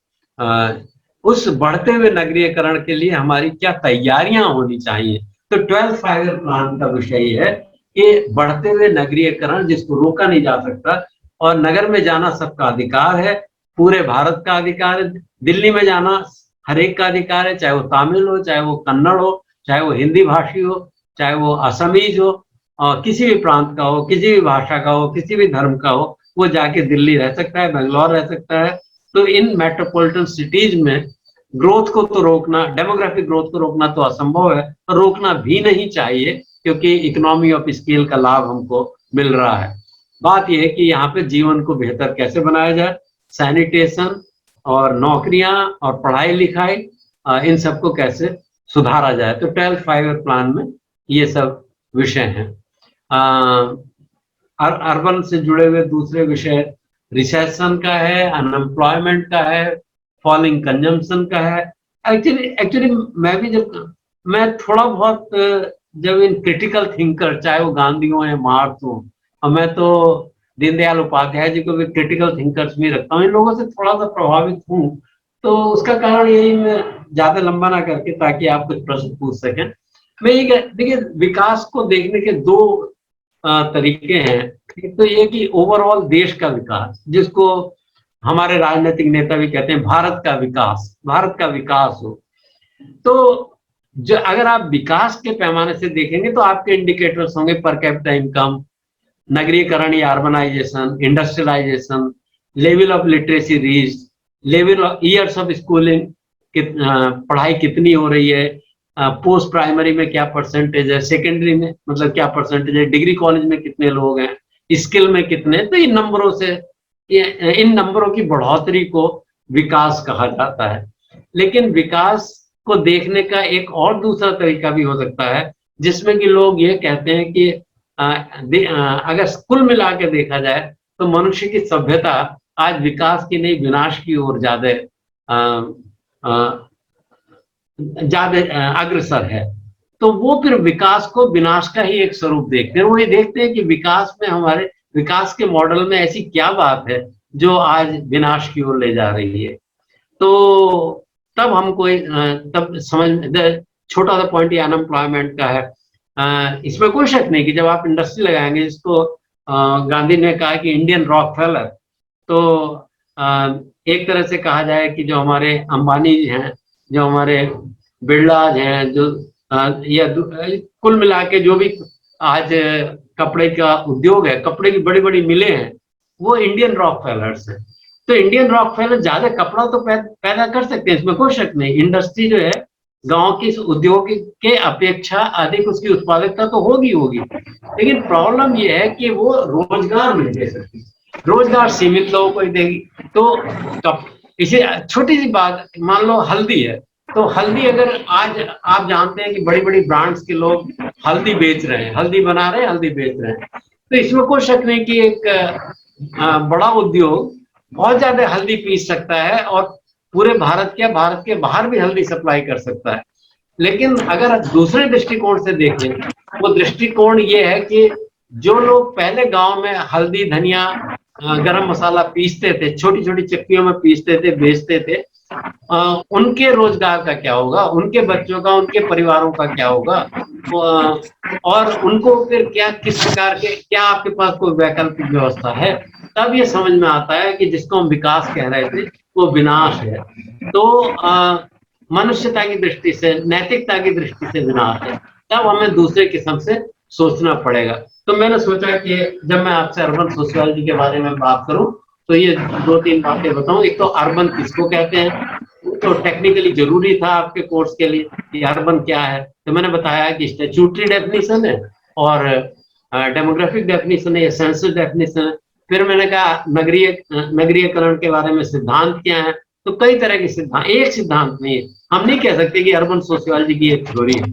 उस बढ़ते हुए नगरीयकरण के लिए हमारी क्या तैयारियां होनी चाहिए। तो 12th फाइव-ईयर प्लान का विषय है कि बढ़ते हुए नगरीयकरण जिसको रोका नहीं जा सकता, और नगर में जाना सबका अधिकार है, पूरे भारत का अधिकार है। दिल्ली में जाना हर एक का अधिकार है, चाहे वो तमिल हो, चाहे वो कन्नड़ हो, चाहे वो हिंदी भाषी हो, चाहे वो असमीज हो, किसी भी प्रांत का हो, किसी भी भाषा का हो, किसी भी धर्म का हो, वो जाके दिल्ली रह सकता है, बेंगलोर रह सकता है। तो इन मेट्रोपॉलिटन सिटीज में ग्रोथ को तो रोकना, डेमोग्राफिक ग्रोथ को रोकना तो असंभव है, और रोकना भी नहीं चाहिए, क्योंकि इकोनॉमी ऑफ स्केल का लाभ हमको मिल रहा है। बात यह है कि यहाँ पे जीवन को बेहतर कैसे बनाया जाए। सैनिटेशन, और नौकरियां और पढ़ाई लिखाई, इन सबको कैसे सुधारा जाए। तो 12th 5 ईयर प्लान में ये सब विषय हैं। अर्बन से जुड़े हुए दूसरे विषय रिसेशन का है, अनएम्प्लॉयमेंट का है, फॉलिंग कंजम्पशन का है। एक्चुअली मैं थोड़ा बहुत जब इन क्रिटिकल थिंकर, चाहे वो गांधी हो या मार्क्स हो, और मैं तो दीनदयाल उपाध्याय जी को भी क्रिटिकल थिंकर्स में रखता हूँ, इन लोगों से थोड़ा सा प्रभावित हूँ। तो उसका कारण यही, मैं ज्यादा लंबा ना करके ताकि आप कुछ प्रश्न पूछ सकें। मैं ये देखिए, विकास को देखने के दो तरीके हैं। एक तो ये कि ओवरऑल देश का विकास, जिसको हमारे राजनीतिक नेता भी कहते हैं भारत का विकास, भारत का विकास हो। तो जो अगर आप विकास के पैमाने से देखेंगे तो आपके इंडिकेटर्स होंगे पर कैपिटा इनकम, नगरीकरण या urbanization, industrialization, level of literacy reach, level of years of schooling, पढ़ाई कितनी हो रही है, पोस्ट प्राइमरी में क्या परसेंटेज है, सेकेंडरी में मतलब क्या परसेंटेज है, डिग्री कॉलेज में कितने लोग हैं, स्किल में कितने। तो इन नंबरों से, इन नंबरों की बढ़ोतरी को विकास कहा जाता है। लेकिन विकास को देखने का एक और दूसरा तरीका भी हो सकता है, जिसमें कि लोग ये कहते हैं कि अगर कुल मिला के देखा जाए तो मनुष्य की सभ्यता आज विकास की नहीं विनाश की ओर ज्यादा अग्रसर है। तो वो फिर विकास को विनाश का ही एक स्वरूप देखते हैं। वो ये देखते हैं कि विकास में, हमारे विकास के मॉडल में ऐसी क्या बात है जो आज विनाश की ओर ले जा रही है। तो तब हमको तब समझ, छोटा सा पॉइंट ये अनएम्प्लॉयमेंट का है। इसमें कोई शक नहीं कि जब आप इंडस्ट्री लगाएंगे, जिसको गांधी ने कहा कि इंडियन रॉकफेलर, तो एक तरह से कहा जाए कि जो हमारे अंबानी हैं, जो हमारे बिरलाज हैं, जो या कुल मिला के जो भी आज कपड़े का उद्योग है, कपड़े की बड़ी बड़ी मिलें हैं, वो इंडियन रॉकफेलर्स हैं। तो इंडियन रॉकफेलर ज्यादा कपड़ा तो पैदा कर सकते हैं, इसमें कोई शक नहीं। इंडस्ट्री जो है गांव की उद्योग के अपेक्षा अधिक उसकी उत्पादकता तो होगी होगी, लेकिन प्रॉब्लम ये है कि वो रोजगार नहीं दे सकती, रोजगार सीमित लोगों को ही देगी। तो इसे छोटी सी बात, मान लो हल्दी है, तो हल्दी अगर आज आप जानते हैं कि बड़ी बड़ी ब्रांड्स के लोग हल्दी बेच रहे हैं, हल्दी बना रहे हैं, हल्दी बेच रहे हैं, तो इसमें कोई शक नहीं कि एक बड़ा उद्योग बहुत ज्यादा हल्दी पीस सकता है और पूरे भारत के बाहर भी हल्दी सप्लाई कर सकता है। लेकिन अगर दूसरे दृष्टिकोण से देखें, वो दृष्टिकोण ये है कि जो लोग पहले गांव में हल्दी, धनिया, गरम मसाला पीसते थे, छोटी छोटी चक्कियों में पीसते थे, बेचते थे, उनके रोजगार का क्या होगा, उनके बच्चों का, उनके परिवारों का क्या होगा, और उनको फिर क्या, किस प्रकार के, क्या आपके पास कोई वैकल्पिक व्यवस्था है। तब ये समझ में आता है कि जिसको हम विकास कह रहे थे वो विनाश है। तो मनुष्यता की दृष्टि से, नैतिकता की दृष्टि से विनाश है। तब हमें दूसरे किस्म से सोचना पड़ेगा। तो मैंने सोचा कि जब मैं आपसे अर्बन सोशियोलॉजी के बारे में बात करूं तो ये दो तीन बातें बताऊं। एक तो अर्बन किसको कहते हैं, तो टेक्निकली जरूरी था आपके कोर्स के लिए कि अर्बन क्या है। तो मैंने बताया कि स्टैट्यूटरी डेफिनेशन है और डेमोग्राफिक डेफिनेशन है, सेंसस डेफिनेशन है। फिर मैंने कहा नगरीयकरण के बारे में सिद्धांत क्या है। तो कई तरह के सिद्धांत, एक सिद्धांत नहीं है। हम नहीं कह सकते कि अर्बन सोशियोलॉजी की एक थ्योरी है।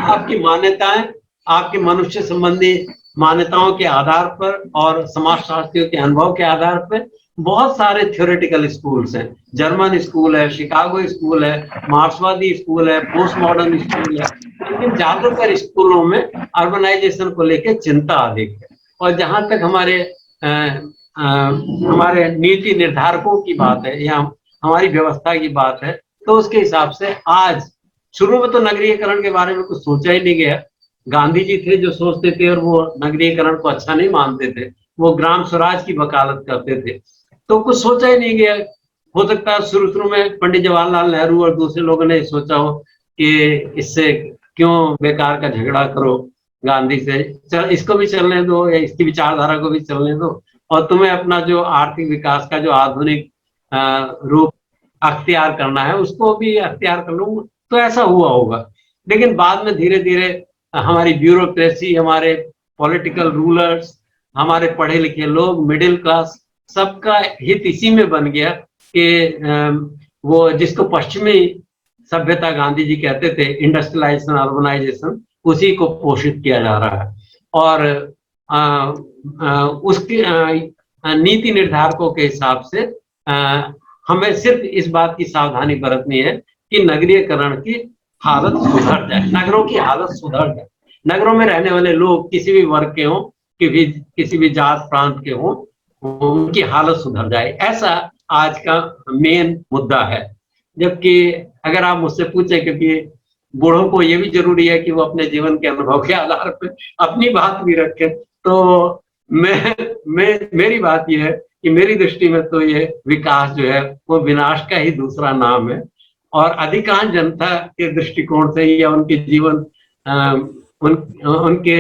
आपकी मान्यताएं, आपके मनुष्य संबंधी मान्यताओं के आधार पर और समाजशास्त्रियों के अनुभव के आधार पर बहुत सारे थ्योरेटिकल स्कूल्स हैं। जर्मन स्कूल है, शिकागो स्कूल है, मार्क्सवादी स्कूल है, पोस्ट मॉडर्न स्कूल है। लेकिन ज्यादातर स्कूलों में अर्बनाइजेशन को लेकर चिंता अधिक है। और जहां तक हमारे नीति निर्धारकों की बात है या हमारी व्यवस्था की बात है, तो उसके हिसाब से आज, शुरू में तो नगरीयकरण के बारे में कुछ सोचा ही नहीं गया। गांधी जी थे जो सोचते थे और वो नगरीयकरण को अच्छा नहीं मानते थे, वो ग्राम स्वराज की वकालत करते थे, तो कुछ सोचा ही नहीं गया। हो सकता है शुरू में पंडित जवाहरलाल नेहरू और दूसरे लोगों ने सोचा हो कि इससे क्यों बेकार का झगड़ा करो गांधी से, चल इसको भी चलने दो या इसकी विचारधारा को भी चलने दो, और तुम्हें अपना जो आर्थिक विकास का जो आधुनिक रूप अख्तियार करना है उसको भी अख्तियार कर लो। तो ऐसा हुआ होगा। लेकिन बाद में धीरे धीरे हमारी ब्यूरोक्रेसी, हमारे पॉलिटिकल रूलर्स, हमारे पढ़े लिखे लोग, मिडिल क्लास सबका हित इसी में बन गया कि वो जिसको पश्चिमी सभ्यता गांधी जी कहते थे, इंडस्ट्रियलाइजेशन, अर्बनाइजेशन, उसी को पोषित किया जा रहा है। और उसकी नीति निर्धारकों के हिसाब से हमें सिर्फ इस बात की सावधानी बरतनी है कि नगरीकरण की हालत सुधर जाए, नगरों की हालत सुधर जाए। नगरों में रहने वाले लोग किसी भी वर्ग के हों, किसी भी जात प्रांत के हों, उनकी हालत सुधर जाए, ऐसा आज का मेन मुद्दा है। जबकि अगर आप मुझसे पूछें, क्योंकि बूढ़ों को ये भी जरूरी है कि वो अपने जीवन के अनुभव के आधार पर अपनी बात भी रखें, तो मेरी बात यह है कि मेरी दृष्टि में तो ये विकास जो है वो विनाश का ही दूसरा नाम है। और अधिकांश जनता के दृष्टिकोण से या उनके जीवन उनके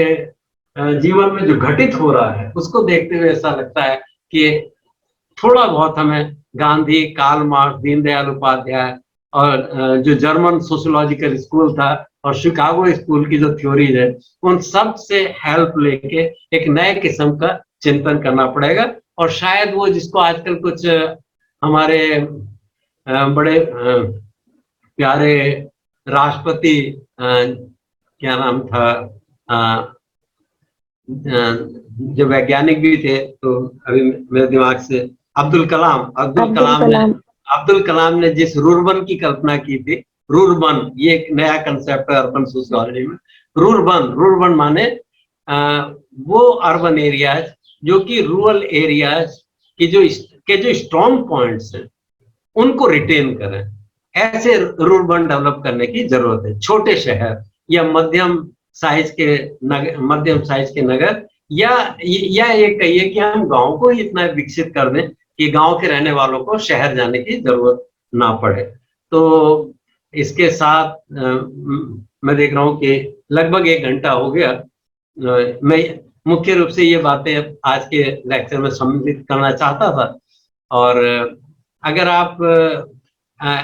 जीवन में जो घटित हो रहा है उसको देखते हुए ऐसा लगता है कि थोड़ा बहुत हमें गांधी, कार्ल मार्क्स, दीनदयाल उपाध्याय और जो जर्मन सोशियोलॉजिकल स्कूल था और शिकागो स्कूल की जो थ्योरीज है, उन सब से हेल्प लेके एक नए किस्म का चिंतन करना पड़ेगा। और शायद वो जिसको आजकल कुछ हमारे बड़े प्यारे राष्ट्रपति, क्या नाम था, जो वैज्ञानिक भी थे, तो अभी मेरे दिमाग से अब्दुल कलाम ने जिस रूरबन की कल्पना की थी, रूरबन, ये एक नया कंसेप्ट है अर्बन सोशियोलॉजी में। रूरबन माने वो अर्बन एरियाज जो कि रूरल एरियाज की जो स्ट्रॉन्ग पॉइंट्स हैं उनको रिटेन करें। ऐसे रूरबन डेवलप करने की जरूरत है। छोटे शहर या मध्यम साइज के नगर, या ये कहिए कि हम गांव को ही इतना विकसित कर दें कि गांव के रहने वालों को शहर जाने की जरूरत ना पड़े। तो इसके साथ मैं देख रहा हूं कि लगभग 1 घंटा हो गया। मैं मुख्य रूप से ये बातें आज के लेक्चर में सम्मिलित करना चाहता था। और अगर आप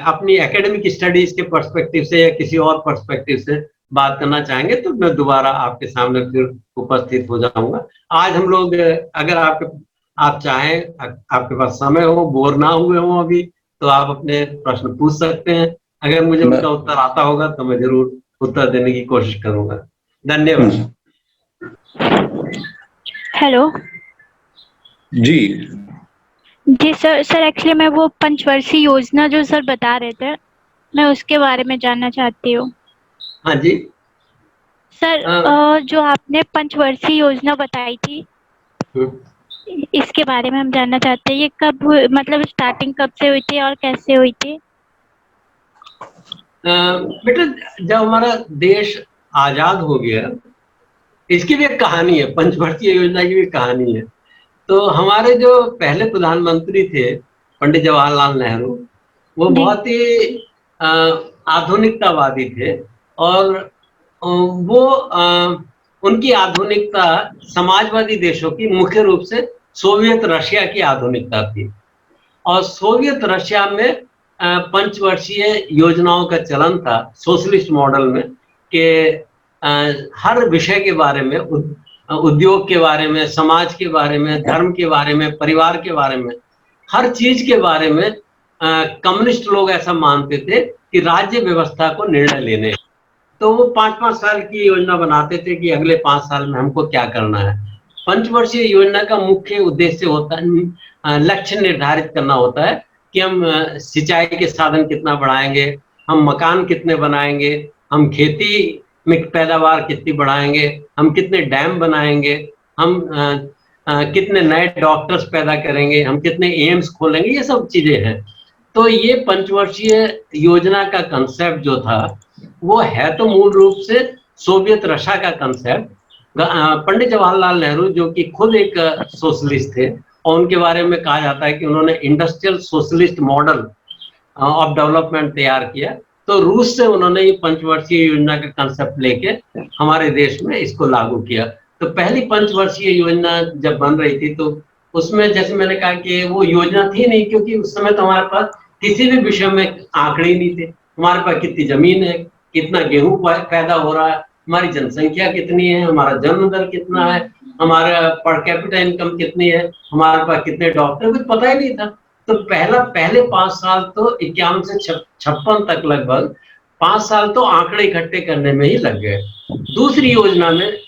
अपनी एकेडमिक स्टडीज के पर्सपेक्टिव से या किसी और पर्सपेक्टिव से बात करना चाहेंगे तो मैं दोबारा आपके सामने फिर उपस्थित हो जाऊंगा। आज हम लोग, अगर आप चाहें, आपके पास समय हो, बोर ना हुए हो अभी, तो आप अपने प्रश्न पूछ सकते हैं। अगर मुझे उनका उत्तर आता होगा तो मैं जरूर उत्तर देने की कोशिश करूंगा। धन्यवाद। हेलो जी सर एक्चुअली मैं वो पंचवर्षीय योजना जो सर बता रहे थे, मैं उसके बारे में जानना चाहती हूँ। हाँ जी सर, जो आपने पंचवर्षीय योजना बताई थी, इसके बारे में हम जानना चाहते हैं। ये कब, मतलब स्टार्टिंग कब से हुई थी और कैसे हुई थी? बेटा, जब हमारा देश आजाद हो गया, इसकी भी एक कहानी है, पंचवर्षीय योजना की भी कहानी है। तो हमारे जो पहले प्रधानमंत्री थे पंडित जवाहरलाल नेहरू, वो बहुत ही आधुनिकतावादी थे। और वो उनकी आधुनिकता समाजवादी देशों की, मुख्य रूप से सोवियत रशिया की आधुनिकता थी। और सोवियत रशिया में पंचवर्षीय योजनाओं का चलन था, सोशलिस्ट मॉडल में, कि हर विषय के बारे में, उद्योग के बारे में, समाज के बारे में, धर्म के बारे में, परिवार के बारे में, हर चीज के बारे में कम्युनिस्ट लोग ऐसा मानते थे कि राज्य व्यवस्था को निर्णय लेने। तो वो 5-5 साल की योजना बनाते थे कि अगले 5 साल में हमको क्या करना है। पंचवर्षीय योजना का मुख्य उद्देश्य होता है, लक्ष्य निर्धारित करना होता है कि हम सिंचाई के साधन कितना बढ़ाएंगे, हम मकान कितने बनाएंगे, हम खेती में पैदावार कितनी बढ़ाएंगे, हम कितने डैम बनाएंगे, हम कितने नए डॉक्टर्स पैदा करेंगे, हम कितने एम्स खोलेंगे, ये सब चीजें हैं। तो ये पंचवर्षीय योजना का कंसेप्ट जो था वो है तो मूल रूप से सोवियत रशिया का कंसेप्ट। पंडित जवाहरलाल नेहरू, जो कि खुद एक सोशलिस्ट थे, और उनके बारे में कहा जाता है कि उन्होंने industrial socialist model of development तैयार किया। तो रूस से उन्होंने ये पंचवर्षीय योजना का कंसेप्ट लेके हमारे देश में इसको लागू किया। तो पहली पंचवर्षीय योजना जब बन रही थी तो उसमें, जैसे मैंने कहा कि वो योजना थी नहीं, क्योंकि उस समय तो हमारे पास किसी भी विषय में आंकड़े ही नहीं थे। हमारे पास कितनी जमीन है, कितना गेहूं पैदा हो रहा है, हमारी जनसंख्या कितनी है, हमारा जन्म दर कितना है, हमारा पर कैपिटा इनकम कितनी है, हमारे पास कितने डॉक्टर, कुछ पता ही नहीं था। तो पहले 5 साल तो 51 से 56 तक लगभग 5 साल तो आंकड़े इकट्ठे करने में ही लग गए। दूसरी योजना में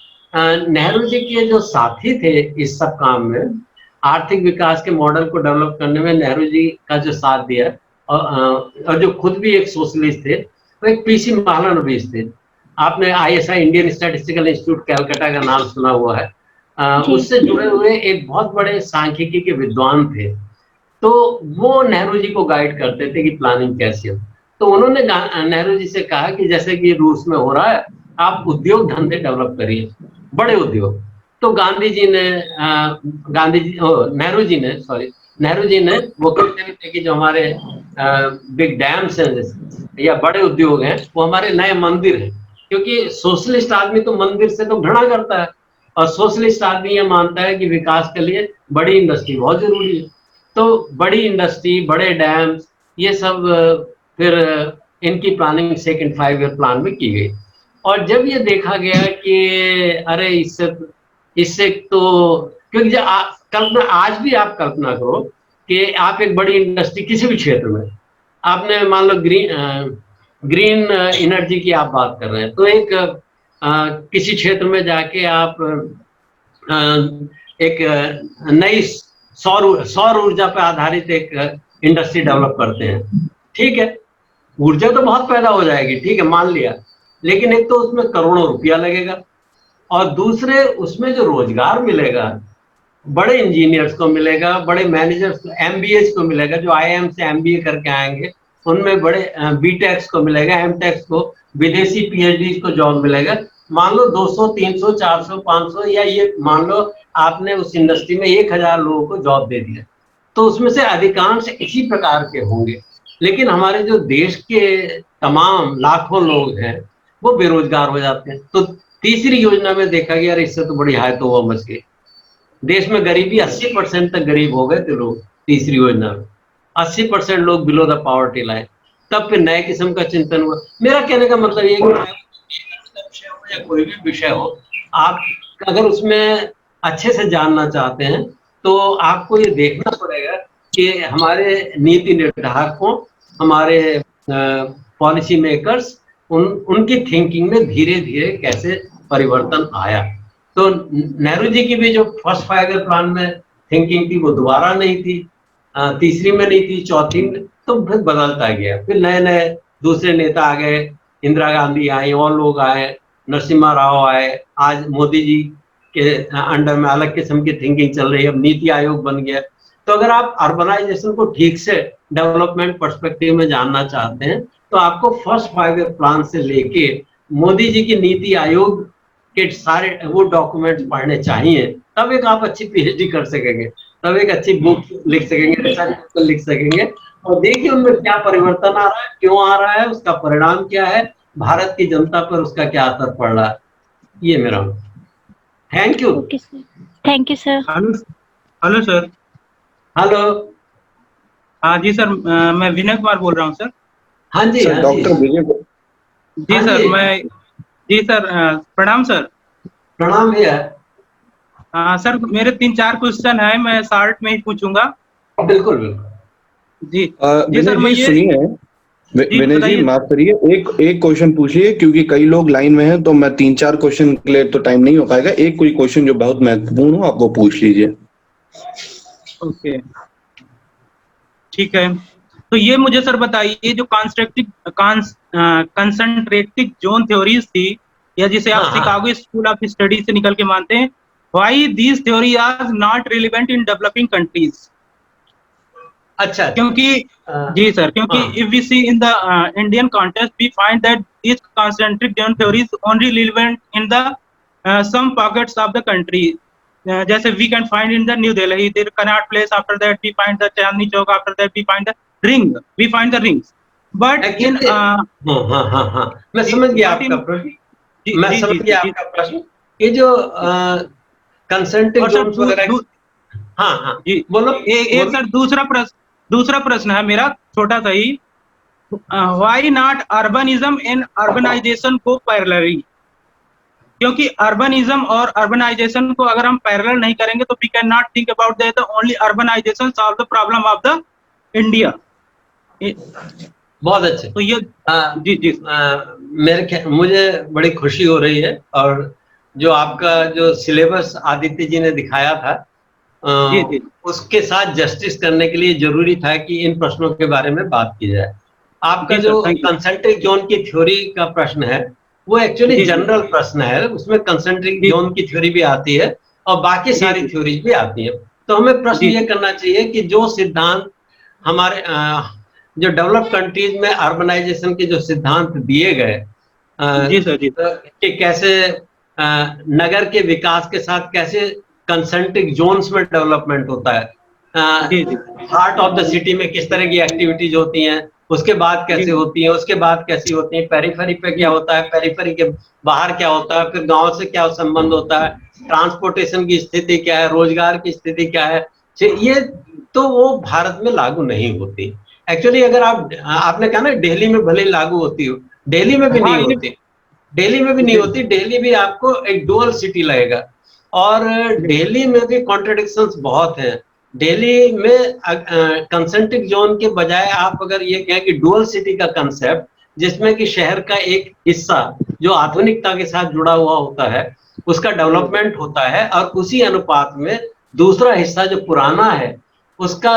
नेहरू जी के जो साथी थे इस सब काम में, आर्थिक विकास के मॉडल को डेवलप करने में नेहरू जी का जो साथ दिया, और जो खुद भी एक सोशलिस्ट थे, वो एक पीसी महालनोबिस थे। आपने ISI, Indian statistical institute Calcutta का नाम सुना हुआ है। उससे जुड़े हुए एक बहुत बड़े सांख्यिकी के विद्वान थे। तो वो नेहरू जी को गाइड करते थे कि प्लानिंग कैसे हो। तो उन्होंने नेहरू जी से कहा कि जैसे कि रूस में हो रहा है, आप उद्योग धंधे डेवलप करिए, बड़े उद्योग। तो गांधी जी ने नेहरू जी ने वो कहते थे कि जो हमारे बिग डैम्स हैं या बड़े उद्योग हैं, वो हमारे नए मंदिर हैं। क्योंकि सोशलिस्ट आदमी तो मंदिर से तो घृणा करता है, और सोशलिस्ट आदमी ये मानता है कि विकास के लिए बड़ी इंडस्ट्री बहुत जरूरी है। तो बड़ी इंडस्ट्री, बड़े डैम्स, ये सब फिर इनकी प्लानिंग सेकंड 5 ईयर प्लान में की गई। और जब ये देखा गया कि अरे इससे तो, क्योंकि कल्पना, आज भी आप कल्पना करो कि आप एक बड़ी इंडस्ट्री किसी भी क्षेत्र में, आपने मान लो ग्रीन एनर्जी की आप बात कर रहे हैं, तो एक किसी क्षेत्र में जाके आप एक नई सौर ऊर्जा पर आधारित एक इंडस्ट्री डेवलप करते हैं। ठीक है, ऊर्जा तो बहुत पैदा हो जाएगी, ठीक है, मान लिया, लेकिन एक तो उसमें करोड़ों रुपया लगेगा, और दूसरे उसमें जो रोजगार मिलेगा, बड़े इंजीनियर्स को मिलेगा, बड़े मैनेजर्स को, एमबीए को मिलेगा, जो आईआईएम से एमबीए करके आएंगे, उनमें बड़े बीटेक्स को मिलेगा, एमटेक्स को, विदेशी पीएचडी को जॉब मिलेगा। मान लो 200, 300, 400, 500, या ये मान लो आपने उस इंडस्ट्री में 1000 लोगों को जॉब दे दिया, तो उसमें से अधिकांश इसी प्रकार के होंगे। लेकिन हमारे जो देश के तमाम लाखों लोग हैं, वो बेरोजगार हो जाते हैं। तो तीसरी योजना में देखा गया, इससे तो बड़ी हाय तो मच गई, देश में गरीबी 80% तक गरीब हो गए थे लोग। तीसरी योजना में 80% लोग बिलो द पॉवर्टी लाइन। तब फिर नए किस्म का चिंतन हुआ। मेरा कहने का मतलब ये कि विषय हो या कोई भी विषय हो, आप अगर उसमें अच्छे से जानना चाहते हैं तो आपको ये देखना पड़ेगा कि हमारे नीति निर्धारकों, हमारे पॉलिसी मेकर्स, उनकी थिंकिंग में धीरे धीरे कैसे परिवर्तन आया। तो नेहरू जी की भी जो फर्स्ट 5 ईयर प्लान में थिंकिंग थी, वो दोबारा नहीं थी, तीसरी में नहीं थी, चौथी में, तो फिर बदलता गया। फिर नए नए दूसरे नेता आ गए, इंदिरा गांधी आई, और लोग आए, नरसिम्हा राव आए, आज मोदी जी के अंडर में अलग किस्म की थिंकिंग चल रही है, अब नीति आयोग बन गया। तो अगर आप अर्बनाइजेशन को ठीक से डेवलपमेंट पर्सपेक्टिव में जानना चाहते हैं, तो आपको फर्स्ट 5 ईयर प्लान से लेके मोदी जी की नीति आयोग के सारे वो डॉक्यूमेंट्स पढ़ने चाहिए। तब एक आप अच्छी पीएचडी कर सकेंगे, तब एक अच्छी बुक लिख सकेंगे, रिसर्च पेपर लिख सकेंगे, और देखिए उनमें क्या परिवर्तन आ रहा है, क्यों आ रहा है, उसका परिणाम क्या है, भारत की जनता पर उसका क्या असर पड़ रहा है। ये मेरा thank you. Thank you sir. Hello sir. Hello. हाँ जी सर, मैं विनय कुमार बोल रहा हूँ सर। हाँ जी, हाँ डॉक्टर विजय जी हाँ सर। जी। मैं जी सर, प्रणाम सर। प्रणाम भैया। सर मेरे 3-4 क्वेश्चन है, मैं शॉर्ट में ही पूछूंगा। बिल्कुल बिल्कुल जी विनय सर, मैं जी ये सुनिए, विनय जी बताइए। माफ करिए, एक क्वेश्चन पूछिए, क्योंकि कई लोग लाइन में हैं, तो मैं 3-4 क्वेश्चन के लिए तो टाइम नहीं हो पाएगा। एक कोई क्वेश्चन जो बहुत महत्वपूर्ण हो आप वो पूछ लीजिए। ओके, ठीक है। तो ये मुझे सर बताइए, जो कंसंट्रेटिव जोन थ्योरीज थी, या जिसे आप शिकागो स्कूल ऑफ स्टडी से निकल के मानते हैं, why this theory are not relevant in developing countries? अच्छा, क्योंकि जी सर, क्योंकि if we see in the Indian context we find that this concentric zone theories only relevant in the some pockets of the country. जैसे we can find in the New Delhi, there Connaught Place, after that we find the Chandni Chowk, after that we find the rings. But in मैं समझ गया आपका प्रश्न। मैं समझ गया आपका प्रश्न। ये जो कंसंट्रिक जोन्स वगैरह, हाँ जी बोलो। एक सर दूसरा प्रश्न है मेरा, छोटा सा ही। Why not urbanism and urbanization go parallelly? क्योंकि अर्बनिज्म और अर्बनाइजेशन को अगर हम पैरेलल नहीं करेंगे तो we can not think about that only urbanization solve the problem of the India. बहुत अच्छे। तो ये जी मुझे बड़ी खुशी हो रही है, और जो आपका जो सिलेबस आदित्य जी ने दिखाया था जी। उसके साथ जस्टिस करने के लिए जरूरी था कि इन प्रश्नों के बारे में बात की जाए। आपका जो कंसेंट्रिक जोन की थ्योरी का प्रश्न है वो एक्चुअली जनरल प्रश्न है, उसमें कंसेंट्रिक जोन की थ्योरी भी आती है और बाकी सारी थ्योरीज भी आती है। तो हमें प्रश्न ये करना चाहिए कि जो सिद्धांत हमारे जो डेवलप्ड कंट्रीज में अर्बनाइजेशन के जो सिद्धांत दिए गए कि कैसे नगर के विकास के साथ कैसे कंसेंट्रिक जोन्स में डेवलपमेंट होता है, हार्ट ऑफ द सिटी में किस तरह की एक्टिविटीज होती हैं, उसके बाद कैसे होती है, उसके बाद कैसी होती है, पेरिफेरी पे क्या होता है, पेरिफेरी के बाहर क्या होता है, फिर गांव से क्या संबंध होता है, ट्रांसपोर्टेशन की स्थिति क्या है, रोजगार की स्थिति क्या है, ये तो वो भारत में लागू नहीं होती। एक्चुअली अगर आपने कहा ना दिल्ली में भले लागू होती हो, दिल्ली में भी नहीं होती, दिल्ली में भी नहीं होती। दिल्ली भी आपको एक डुअल सिटी लगेगा, और दिल्ली में भी कॉन्ट्रडिक्शंस बहुत हैं। दिल्ली में कंसेंट्रिक जोन के बजाय आप अगर ये कहें कि डुअल सिटी का कंसेप्ट, जिसमें कि शहर का एक हिस्सा जो आधुनिकता के साथ जुड़ा हुआ होता है उसका डेवलपमेंट होता है, और उसी अनुपात में दूसरा हिस्सा जो पुराना है उसका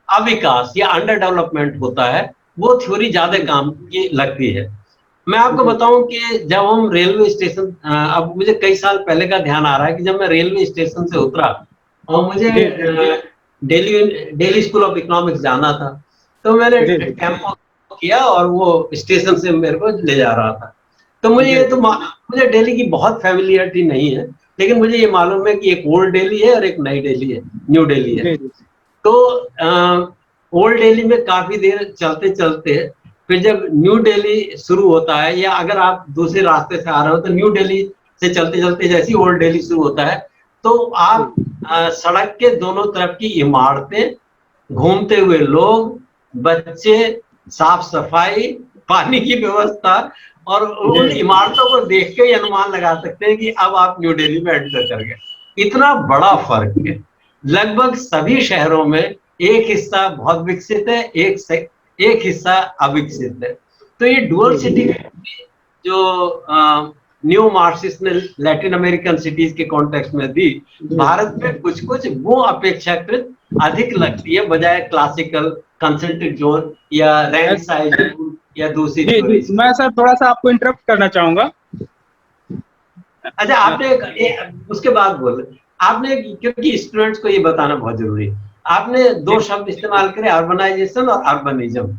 अविकास या अंडर डेवलपमेंट होता है, वो थ्योरी ज्यादा काम की लगती है। मैं आपको बताऊं कि जब हम रेलवे स्टेशन, अब मुझे कई साल पहले का ध्यान आ रहा है कि जब मैं रेलवे स्टेशन से उतरा और मुझे दिल्ली स्कूल ऑफ इकोनॉमिक्स जाना था, तो मैंने टेम्पो किया और वो स्टेशन से मेरे को ले जा रहा था। तो मुझे दिल्ली की बहुत फैमिलियरिटी नहीं है, लेकिन मुझे ये मालूम है कि एक ओल्ड दिल्ली है और एक नई दिल्ली है, न्यू दिल्ली है। तो ओल्ड दिल्ली में काफी देर चलते चलते फिर जब न्यू दिल्ली शुरू होता है, या अगर आप दूसरे रास्ते से आ रहे हो तो न्यू दिल्ली से चलते चलते जैसे ओल्ड दिल्ली शुरू होता है तो आप सड़क के दोनों तरफ की इमारतें, घूमते हुए लोग, बच्चे, साफ सफाई, पानी की व्यवस्था, और उन इमारतों को देख के ही अनुमान लगा सकते हैं कि अब आप न्यू दिल्ली में एंटर कर गए। इतना बड़ा फर्क है। लगभग सभी शहरों में एक हिस्सा बहुत विकसित है, एक हिस्सा अविकसित है। तो ये डुअल सिटी जो न्यू मार्क्सिस्ट ने लैटिन अमेरिकन सिटीज के कॉन्टेक्स्ट में दी, भारत में कुछ कुछ वो अपेक्षाकृत अधिक लगती है बजाय क्लासिकल कंसेंट्रिक जोन या रैंक साइज या दूसरी। मैं सर थोड़ा सा आपको इंटरप्ट करना चाहूंगा। अच्छा, आपने उसके बाद बोल, आपने, क्योंकि स्टूडेंट्स को ये बताना बहुत जरूरी है, आपने दो शब्द इस्तेमाल करे, अर्बनाइजेशन और अर्बनिज्म।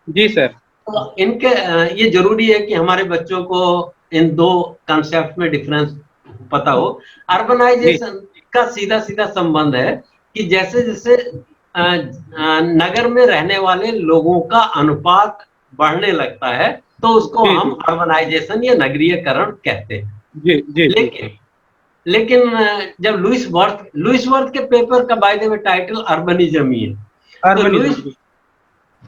जी सर। तो इनके ये जरूरी है कि हमारे बच्चों को इन दो कंसेप्ट में डिफरेंस पता हो। अर्बनाइजेशन का सीधा सीधा संबंध है कि जैसे जैसे नगर में रहने वाले लोगों का अनुपात बढ़ने लगता है तो उसको हम अर्बनाइजेशन या नगरीयकरण कहते हैं। लेकिन जब लुइस वर्थ के पेपर का by the way title urbanism ही है। तो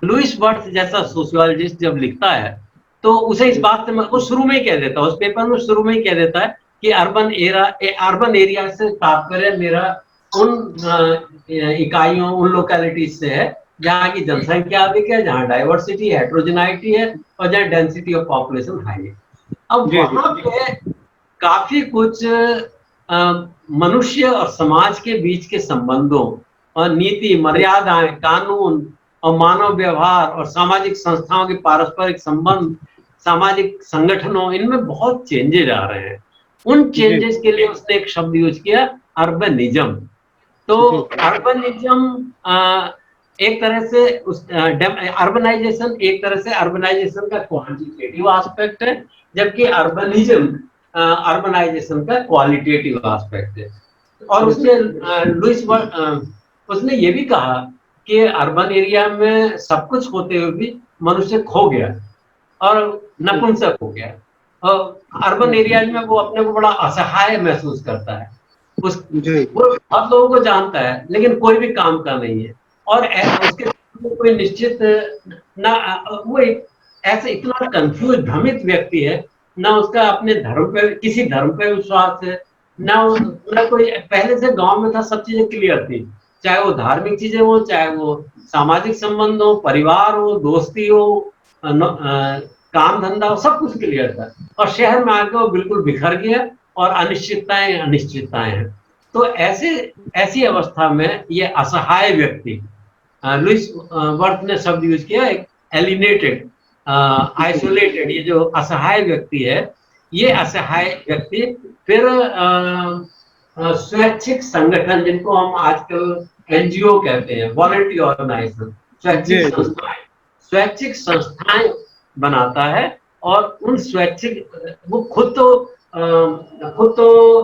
लुइस वर्थ जैसा सोशियोलॉजिस्ट जब लिखता है तो उसे इस बात से वो शुरू में ही कह देता है, उस पेपर में शुरू में ही कह देता है कि अर्बन एरिया से तात्पर्य मेरा उन इकाइयों, उन लोकेलिटीज से है जहाँ की जनसंख्या अधिक है, जहाँ डाइवर्सिटी, हेट्रोजेनाइटी है और जहाँ डेंसिटी ऑफ पॉपुलेशन हाई है। अब वहां पे काफी कुछ मनुष्य और समाज के बीच के संबंधों और नीति, मर्यादाएं, कानून और मानव व्यवहार और सामाजिक संस्थाओं के पारस्परिक संबंध, सामाजिक संगठनों, इनमें बहुत चेंजेस आ रहे हैं। उन चेंजेस के लिए उसने एक शब्द यूज किया, अर्बनिज्म। तो अर्बनिज्म एक तरह से अर्बनाइजेशन एक तरह से अर्बनाइजेशन का क्वांटिटेटिव एस्पेक्ट है, जबकि अर्बनिज्म अर्बनाइजेशन का क्वालिटेटिव एस्पेक्ट है। और उसने ये भी कहा कि अर्बन एरिया में सब कुछ होते हुए भी मनुष्य खो गया और नपुंसक हो गया, और अर्बन एरिया में वो अपने को बड़ा असहाय महसूस करता है। वो बहुत लोगों को जानता है लेकिन कोई भी काम का नहीं है, और उसके कोई निश्चित ना, वो ऐसे इतना कंफ्यूज, भ्रमित व्यक्ति है, ना उसका अपने धर्म पे, किसी धर्म पे विश्वास है, ना कोई। पहले से गांव में था, सब चीजें क्लियर थी, चाहे वो धार्मिक चीजें हो, चाहे वो सामाजिक संबंध हो, परिवार हो, दोस्ती हो, काम धंधा हो, सब कुछ क्लियर था। और शहर में आके वो बिल्कुल बिखर गया और अनिश्चितताएं अनिश्चितताएं हैं। तो ऐसी अवस्था में ये असहाय व्यक्ति, लुइस वर्थ ने शब्द यूज किया, एलिनेटेड, आइसोलेटेड, ये जो असहाय व्यक्ति है, ये असहाय व्यक्ति फिर स्वैच्छिक संगठन, जिनको हम आजकल एनजीओ कहते हैं, वॉलंटरी ऑर्गेनाइजेशन, स्वैच्छिक संस्थाएं बनाता है। और उन स्वैच्छिक, वो खुद तो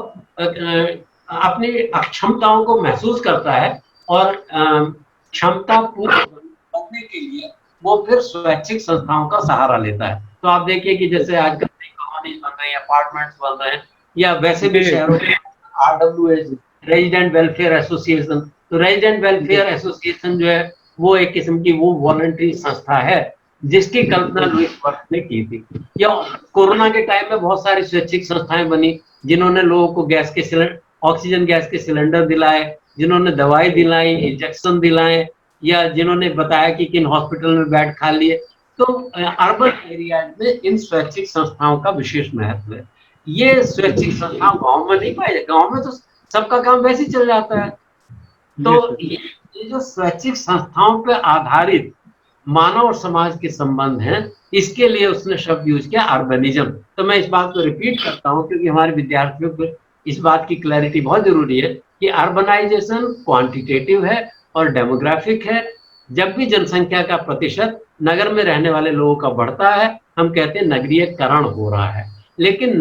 अपनी अक्षमताओं को महसूस करता है और क्षमता पूरी करने के लिए वो फिर स्वैच्छिक संस्थाओं का सहारा लेता है। तो आप देखिए कि जैसे आजकल कॉलोनीज बन रहे हैं, अपार्टमेंट्स बन रहे हैं, या वैसे भी शहरों में RWS, रेजिडेंट वेलफेयर एसोसिएशन। तो रेजिडेंट वेलफेयर एसोसिएशन जो है वो एक किस्म की वो वॉलंटरी संस्था है जिसकी कल्पना लुइस वर्थ ने की थी। या कोरोना के टाइम में बहुत सारी स्वैच्छिक संस्थाएं बनी जिन्होंने लोगों को ऑक्सीजन गैस के सिलेंडर दिलाए, जिन्होंने दवाई दिलाई, इंजेक्शन दिलाए, या जिन्होंने बताया कि किन हॉस्पिटल में बेड खाली है। तो अर्बन एरियाज में इन स्वैच्छिक संस्थाओं का विशेष महत्व है। ये स्वैच्छिक संस्थाओं गांव में नहीं पाए, गांव में तो सबका काम वैसे ही चल जाता है। तो ये जो स्वैच्छिक संस्थाओं पर आधारित मानव और समाज के संबंध हैं, इसके लिए उसने शब्द यूज किया अर्बनिज्म। तो मैं इस बात को रिपीट करता हूं क्योंकि हमारे विद्यार्थियों को इस बात की क्लैरिटी बहुत जरूरी है कि अर्बनाइजेशन क्वांटिटेटिव है और डेमोग्राफिक है। जब भी जनसंख्या का प्रतिशत नगर में रहने वाले लोगों का बढ़ता है, हम कहते हैं नगरीयकरण हो रहा है। लेकिन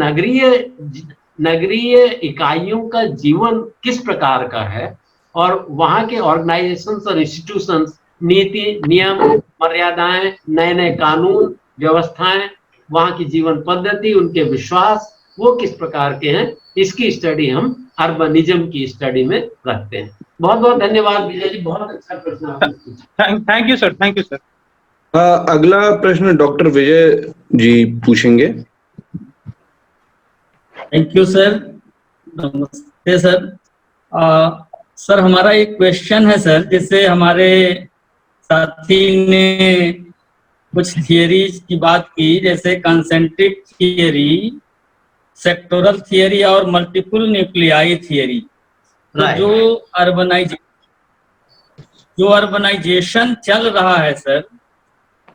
नगरीय इकाइयों का जीवन किस प्रकार का है और वहाँ के ऑर्गेनाइजेशंस और इंस्टीट्यूशंस, नीति, नियम, मर्यादाएं, नए नए कानून, व्यवस्थाएं, वहाँ की जीवन पद्धति, उनके विश्वास, वो किस प्रकार के हैं, इसकी स्टडी हम अर्बनिज्म की स्टडी में रखते हैं। बहुत बहुत धन्यवाद विजय जी, बहुत अच्छा प्रश्न आपने पूछा। Thank you sir, thank you sir. अगला प्रश्न डॉक्टर विजय जी पूछेंगे। थैंक यू सर, नमस्ते सर। सर हमारा एक क्वेश्चन है सर, जैसे हमारे साथी ने कुछ थियरीज की बात की, जैसे कंसेंट्रिक थियरी, सेक्टोरल थियरी और मल्टीपल न्यूक्लियाई थियरी। तो जो अर्बनाइजेशन चल रहा है सर,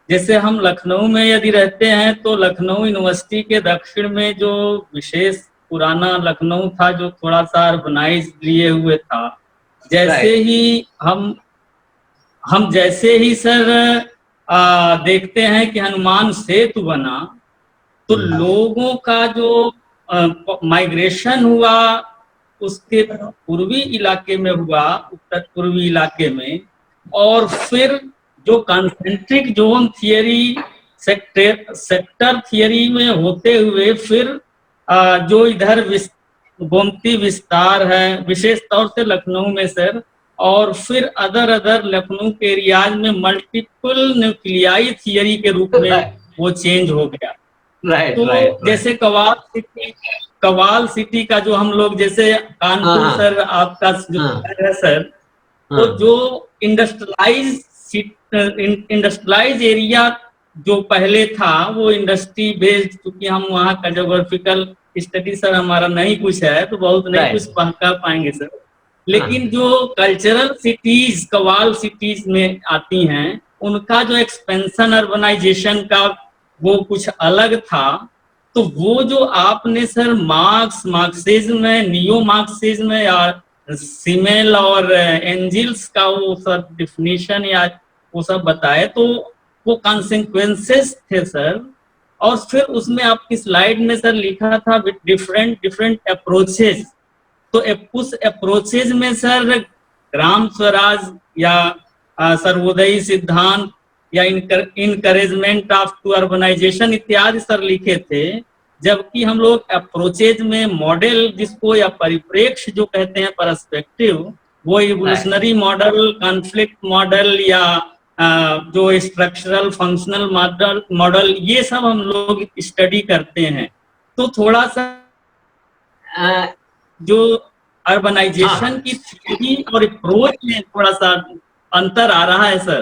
जैसे हम लखनऊ में यदि रहते हैं तो लखनऊ यूनिवर्सिटी के दक्षिण में जो विशेष पुराना लखनऊ था जो थोड़ा सा अर्बनाइज लिए हुए था, जैसे ही हम जैसे ही सर देखते हैं कि हनुमान सेतु बना, तो लोगों का जो माइग्रेशन हुआ उसके पूर्वी इलाके में हुआ, उत्तर पूर्वी इलाके में, और फिर जो concentric zone theory, sector theory में होते हुए फिर जो इधर गोमती विस्तार है, विशेष तौर से लखनऊ में सर, और फिर अदर लखनऊ के एरियाज में मल्टीपल न्यूक्लियाई थियरी के रूप में वो चेंज हो गया। तो जैसे कवाल सिटी का जो हम लोग, जैसे कानपुर सर आपका जो है सर, तो जो इंडस्ट्रियलाइज एरिया जो पहले था वो इंडस्ट्री बेस्ड, क्योंकि हम वहाँ का जोग्राफिकल स्टडी सर हमारा नहीं कुछ है तो बहुत नहीं कुछ कह पाएंगे सर। लेकिन जो कल्चरल सिटीज कवाल सिटीज में आती हैं, उनका जो एक्सपेंशन अर्बनाइजेशन का वो कुछ अलग था। तो वो जो आपने सर मार्क्सिज्म में, नियो मार्क्सिज्म या सिमेल और एंजिल्स का वो सब डिफिनीशन या वो सब बताए, तो वो कॉन्सिक्वेंसेस थे सर। और फिर उसमें आपकी स्लाइड में सर लिखा था डिफरेंट अप्रोचेस। तो उस अप्रोचेज में सर ग्राम स्वराज या सर्वोदयी सिद्धांत या इनकरेजमेंट ऑफ टू अर्बनाइजेशन इत्यादि सर लिखे थे। जबकि हम लोग अप्रोचेज में मॉडल जिसको या परिप्रेक्ष्य जो कहते हैं, पर्सपेक्टिव, वो इवोल्यूशनरी मॉडल, कॉन्फ्लिक्ट मॉडल या जो स्ट्रक्चरल फंक्शनल मॉडल, ये सब हम लोग स्टडी करते हैं। तो थोड़ा सा जो अर्बनाइजेशन की थ्योरी और अप्रोच में थोड़ा सा अंतर आ रहा है सर,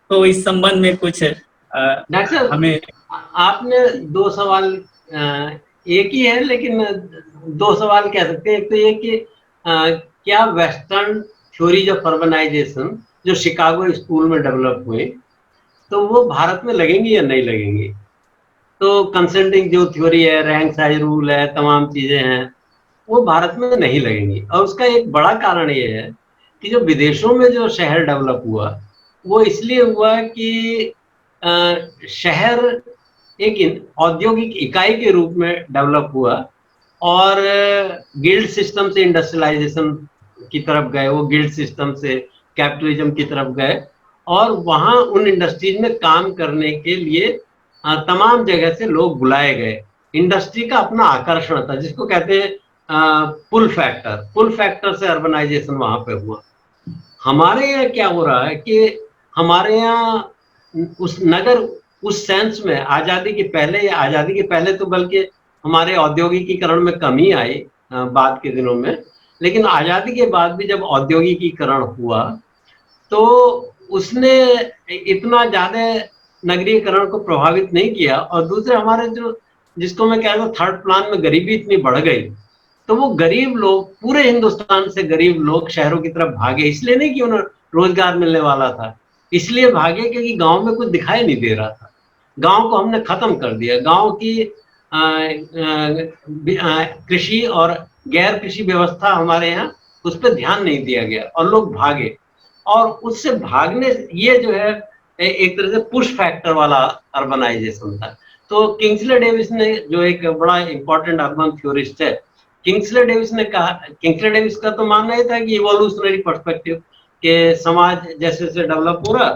तो इस संबंध में कुछ डॉक्टर हमें। आपने दो सवाल एक ही है, लेकिन दो सवाल कह सकते हैं। एक तो ये कि क्या वेस्टर्न थ्योरीज ऑफ अर्बनाइजेशन जो शिकागो स्कूल में डेवलप हुए, तो वो भारत में लगेंगी या नहीं लगेंगी? तो कंसेंटिंग जो थ्योरी है, रैंक साइज रूल है, तमाम चीजें हैं, वो भारत में नहीं लगेंगी। और उसका एक बड़ा कारण ये है कि जो विदेशों में जो शहर डेवलप हुआ, वो इसलिए हुआ कि शहर एक औद्योगिक इकाई के रूप में डेवलप हुआ और गिल्ड सिस्टम से इंडस्ट्रियलाइजेशन की तरफ गए, वो गिल्ड सिस्टम से कैपिटलिज्म की तरफ गए, और वहाँ उन इंडस्ट्रीज में काम करने के लिए तमाम जगह से लोग बुलाए गए। इंडस्ट्री का अपना आकर्षण था, जिसको कहते हैं पुल फैक्टर से अर्बनाइजेशन वहाँ पे हुआ। हमारे यहाँ क्या हो रहा है कि हमारे यहाँ उस नगर उस सेंस में आज़ादी के पहले, या आज़ादी के पहले तो बल्कि हमारे औद्योगिकीकरण में कमी आई बाद के दिनों में, लेकिन आज़ादी के बाद भी जब औद्योगिकीकरण हुआ तो उसने इतना ज़्यादा नगरीकरण को प्रभावित नहीं किया। और दूसरे हमारे जो, जिसको मैं कह रहा हूँ थर्ड प्लान में गरीबी इतनी बढ़ गई, तो वो गरीब लोग, पूरे हिंदुस्तान से गरीब लोग शहरों की तरफ भागे। इसलिए नहीं कि उन्हें रोजगार मिलने वाला था, इसलिए भागे क्योंकि गांव में कुछ दिखाई नहीं दे रहा था। गांव को हमने खत्म कर दिया। गांव की कृषि और गैर कृषि व्यवस्था हमारे यहाँ, उस पर ध्यान नहीं दिया गया और लोग भागे। और उससे भागने, ये जो है एक तरह से पुश फैक्टर वाला अर्बनाइजेशन था। तो किंग्सले डेविस ने, जो एक बड़ा इंपॉर्टेंट अर्बन थ्योरिस्ट है, किंग्सले डेविस ने कहा, किंग्सले डेविस का तो मानना ये था कि इवोल्यूशनरी पर्सपेक्टिव के समाज जैसे जैसे डेवलप हो रहा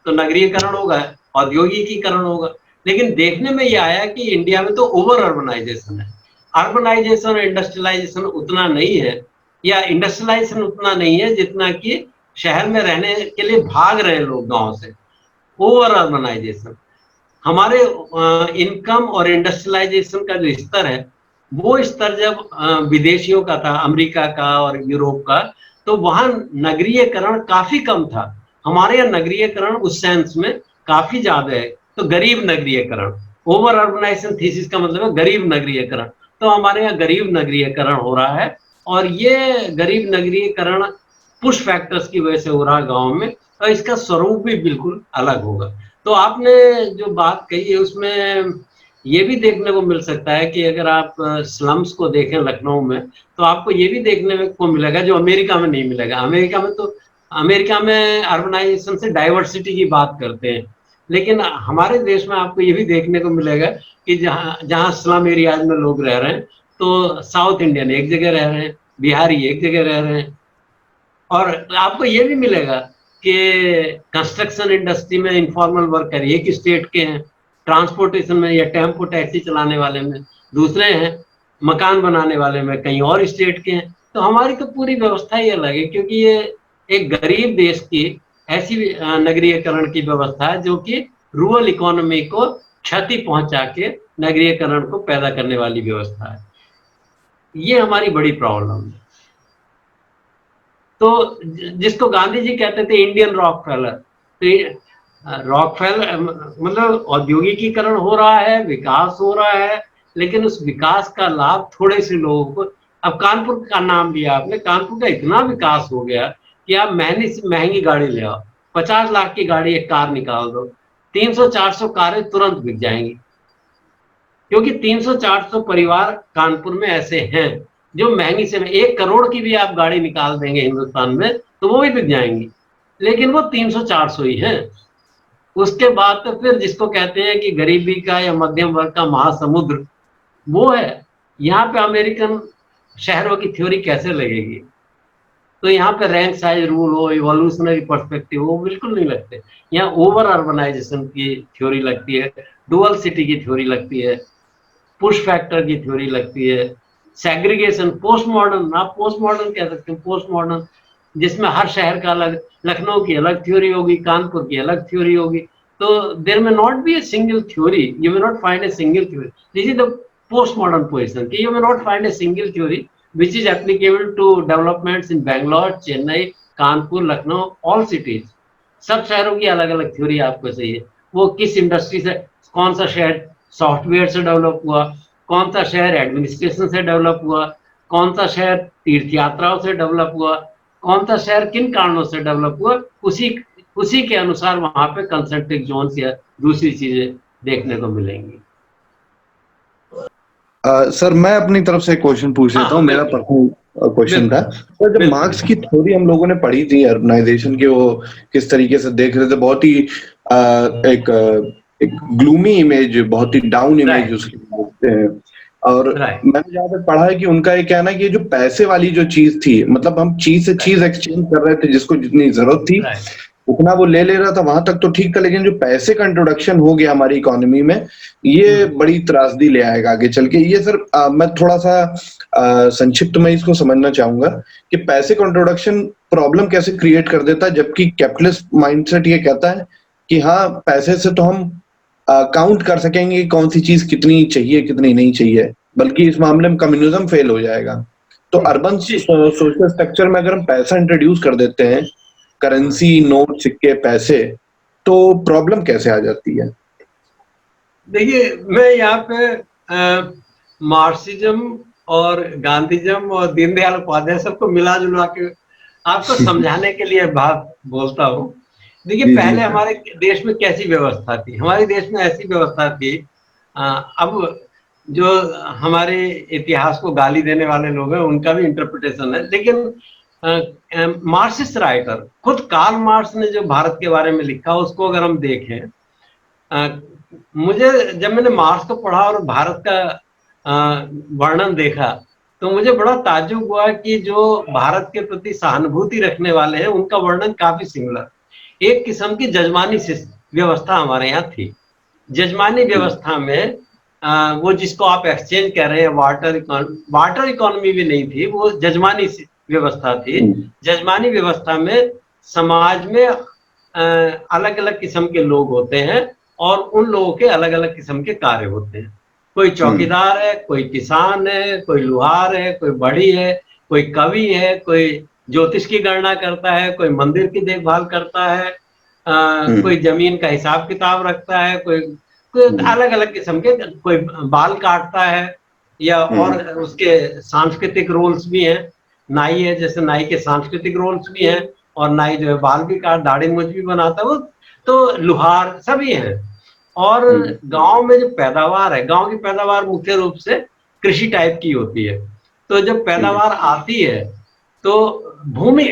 तो नगरीकरण होगा, औद्योगिकीकरण होगा। लेकिन देखने में ये आया कि इंडिया में तो ओवर अर्बनाइजेशन है। अर्बनाइजेशन और इंडस्ट्रियलाइजेशन उतना नहीं है, या इंडस्ट्रियलाइजेशन उतना नहीं है जितना कि शहर में रहने के लिए भाग रहे लोग गांव से। ओवर अर्बनाइजेशन, हमारे इनकम और इंडस्ट्रियलाइजेशन का जो स्तर है, वो स्तर जब विदेशियों का था, अमेरिका का और यूरोप का, तो वहां नगरीयकरण काफी कम था। हमारे यहाँ नगरीयकरण उस सेंस में काफी ज्यादा है। तो गरीब नगरीयकरण, ओवर अर्बनाइजेशन थीसिस का मतलब है गरीब नगरीयकरण। तो हमारे यहाँ गरीब नगरीयकरण हो रहा है, और ये गरीब नगरीयकरण पुश फैक्टर्स की वजह से हो रहा है गाँव में, और इसका स्वरूप भी बिल्कुल अलग होगा। तो आपने जो बात कही है उसमें ये भी देखने को मिल सकता है कि अगर आप स्लम्स को देखें लखनऊ में, तो आपको ये भी देखने को मिलेगा जो अमेरिका में नहीं मिलेगा। अमेरिका में अर्बनाइजेशन से डाइवर्सिटी की बात करते हैं, लेकिन हमारे देश में आपको ये भी देखने को मिलेगा कि जहाँ स्लम एरियाज में लोग रह रहे हैं, तो साउथ इंडियन एक जगह रह रहे हैं, बिहारी एक जगह रह रहे हैं। और आपको ये भी मिलेगा कि कंस्ट्रक्शन इंडस्ट्री में इनफॉर्मल वर्कर एक स्टेट के हैं, ट्रांसपोर्टेशन में या टेम्पो टैक्सी चलाने वाले में दूसरे हैं, मकान बनाने वाले में कहीं और स्टेट के हैं। तो हमारी तो पूरी व्यवस्था ही अलग है, क्योंकि ये एक गरीब देश की ऐसी नगरीयकरण की व्यवस्था है जो कि रूरल इकोनॉमी को क्षति पहुंचा के नगरीयकरण को पैदा करने वाली व्यवस्था है। ये हमारी बड़ी प्रॉब्लम है। तो जिसको गांधी जी कहते थे इंडियन रॉकफेलर, तो रॉकफेलर मतलब औद्योगिकीकरण हो रहा है, विकास हो रहा है, लेकिन उस विकास का लाभ थोड़े से लोगों को। अब कानपुर का नाम लिया आपने, कानपुर का इतना विकास हो गया कि आप महंगी से महंगी गाड़ी ले आओ, 50 लाख की गाड़ी एक कार निकाल दो, 300-400 कारें तुरंत बिक जाएंगी, क्योंकि 300-400 परिवार कानपुर में ऐसे हैं जो महंगी से 1 करोड़ की भी आप गाड़ी निकाल देंगे हिंदुस्तान में तो वो भी बिक जाएंगी, लेकिन वो 300-400 ही हैं। उसके बाद तो फिर जिसको कहते हैं कि गरीबी का या मध्यम वर्ग का महासमुद्र, वो है। यहाँ पे अमेरिकन शहरों की थ्योरी कैसे लगेगी? तो यहाँ पे रैंक साइज रूल हो, इवोल्यूशनरी पर्सपेक्टिव हो, बिल्कुल नहीं लगते। यहाँ ओवर अर्बनाइजेशन की थ्योरी लगती है, डुअल सिटी की थ्योरी लगती है, पुश फैक्टर की थ्योरी लगती है, सेग्रीगेशन, पोस्ट मॉडर्न, आप पोस्ट मॉडर्न कह सकते हैं, पोस्ट मॉडर्न जिसमें हर शहर का अलग, लखनऊ की अलग थ्योरी होगी, कानपुर की अलग थ्योरी होगी। तो there may not be a single theory, you may not find a single theory. This is the post modern position. You may not find a single theory which is applicable to developments in Bangalore, Chennai, Kanpur, Lucknow, all cities. सब शहरों की अलग अलग theory आपको चाहिए. वो किस industry से, कौन सा शहर सॉफ्टवेयर से डेवलप हुआ, कौन सा शहर एडमिनिस्ट्रेशन से डेवलप हुआ, कौन सा शहर तीर्थ यात्राओं से डेवलप हुआ, कौन सा शहर किन कारणों से डेवलप हुआ, उसी के अनुसार वहां पे कंसेंट्रिक जोन्स या दूसरी चीजें देखने को मिलेंगी. सर मैं अपनी तरफ से क्वेश्चन पूछ लेता हूँ. मेरा पर्सनल क्वेश्चन था तो जब मार्क्स की थ्योरी हम लोगों ने पढ़ी थी अर्बनाइजेशन की, वो किस तरीके से देख रहे थे, बहुत ही एक ग्लूमी इमेज, बहुत ही डाउन इमेज उसकी देखते हैं. और मैंने जहाँ तक पढ़ा है कि उनका ये कहना है कि जो पैसे वाली जो चीज थी, मतलब हम चीज से चीज एक्सचेंज कर रहे थे, जिसको जितनी जरूरत थी उतना वो ले रहा था, वहां तक तो ठीक था, लेकिन जो पैसे का इंट्रोडक्शन हो गया हमारी इकोनॉमी में, ये बड़ी त्रासदी ले आएगा आगे चल के. ये सर मैं थोड़ा सा संक्षिप्त में इसको समझना चाहूंगा कि पैसे का इंट्रोडक्शन प्रॉब्लम कैसे क्रिएट कर देता है, जबकि कैपिटलिस्ट माइंडसेट ये कहता है कि हाँ पैसे से तो हम काउंट कर सकेंगे कि कौन सी चीज कितनी चाहिए कितनी नहीं चाहिए, बल्कि इस मामले में कम्युनिज्म फेल हो जाएगा. तो अर्बन सोशल स्ट्रक्चर में अगर हम पैसा इंट्रोड्यूस कर देते हैं, करेंसी, नोट, सिक्के, पैसे, तो प्रॉब्लम कैसे आ जाती है? देखिए, मैं यहाँ पे मार्क्सिज्म और गांधीज्म और दीनदयाल उपाध्याय सबको मिला जुला के आपको समझाने के लिए बात बोलता हूँ. देखिए, पहले हमारे देश में कैसी व्यवस्था थी. हमारे देश में ऐसी व्यवस्था थी, अब जो हमारे इतिहास को गाली देने वाले लोग हैं उनका भी इंटरप्रिटेशन है, लेकिन मार्क्सिस्ट राइटर खुद कार्ल मार्क्स ने जो भारत के बारे में लिखा उसको अगर हम देखें, मुझे जब मैंने मार्क्स को पढ़ा और भारत का वर्णन देखा तो मुझे बड़ा ताज्जुब हुआ कि जो भारत के प्रति सहानुभूति रखने वाले हैं उनका वर्णन काफी सिमिलर. एक किस्म की जजमानी व्यवस्था हमारे यहाँ थी. जजमानी व्यवस्था में वो जिसको आप एक्सचेंज कह रहे हैं, वाटर इकोनॉमी भी नहीं थी, वो जजमानी व्यवस्था थी. जजमानी व्यवस्था में समाज में अलग अलग किस्म के लोग होते हैं और उन लोगों के अलग अलग किस्म के कार्य होते हैं. कोई चौकीदार है, कोई किसान है, कोई लुहार है, कोई बढ़ी है, कोई कवि है, कोई ज्योतिष की गणना करता है, कोई मंदिर की देखभाल करता है, कोई जमीन का हिसाब किताब रखता है, कोई अलग अलग किस्म के, कोई बाल काटता है, या और उसके सांस्कृतिक रोल्स भी हैं. नाई है, जैसे नाई के सांस्कृतिक रोल्स भी हैं, और नाई जो है बाल भी काट, दाढ़ी मूंछ भी बनाता है, वो तो लुहार सभी हैं. और गांव में जो पैदावार है, गांव की पैदावार मुख्य रूप से कृषि टाइप की होती है. तो जब पैदावार आती है तो भूमि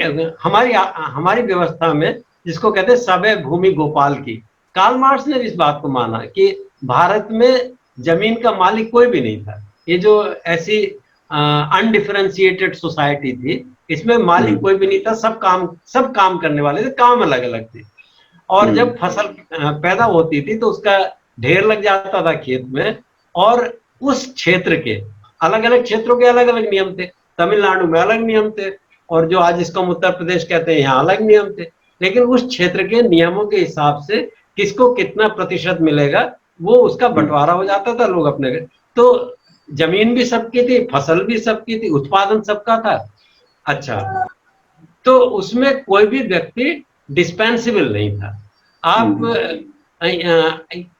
हमारी व्यवस्था में जिसको कहते हैं सबे भूमि गोपाल की, कार्ल मार्क्स ने इस बात को माना कि भारत में जमीन का मालिक कोई भी नहीं था. ये जो ऐसी अनडिफरेंशिएटेड सोसाइटी थी, इसमें मालिक कोई भी नहीं था, सब काम करने वाले थे, काम अलग अलग थे. और जब फसल पैदा होती थी तो उसका ढेर लग जाता था खेत में, और उस क्षेत्र के अलग अलग क्षेत्रों के अलग अलग नियम थे. तमिलनाडु में अलग नियम थे, और जो आज इसको हम उत्तर प्रदेश कहते हैं यहाँ अलग नियम थे. लेकिन उस क्षेत्र के नियमों के हिसाब से किसको कितना प्रतिशत मिलेगा वो उसका बंटवारा हो जाता था. लोग अपने, तो जमीन भी सबकी थी, फसल भी सबकी थी, उत्पादन सबका था. अच्छा, तो उसमें कोई भी व्यक्ति डिस्पेंसिबल नहीं था. आप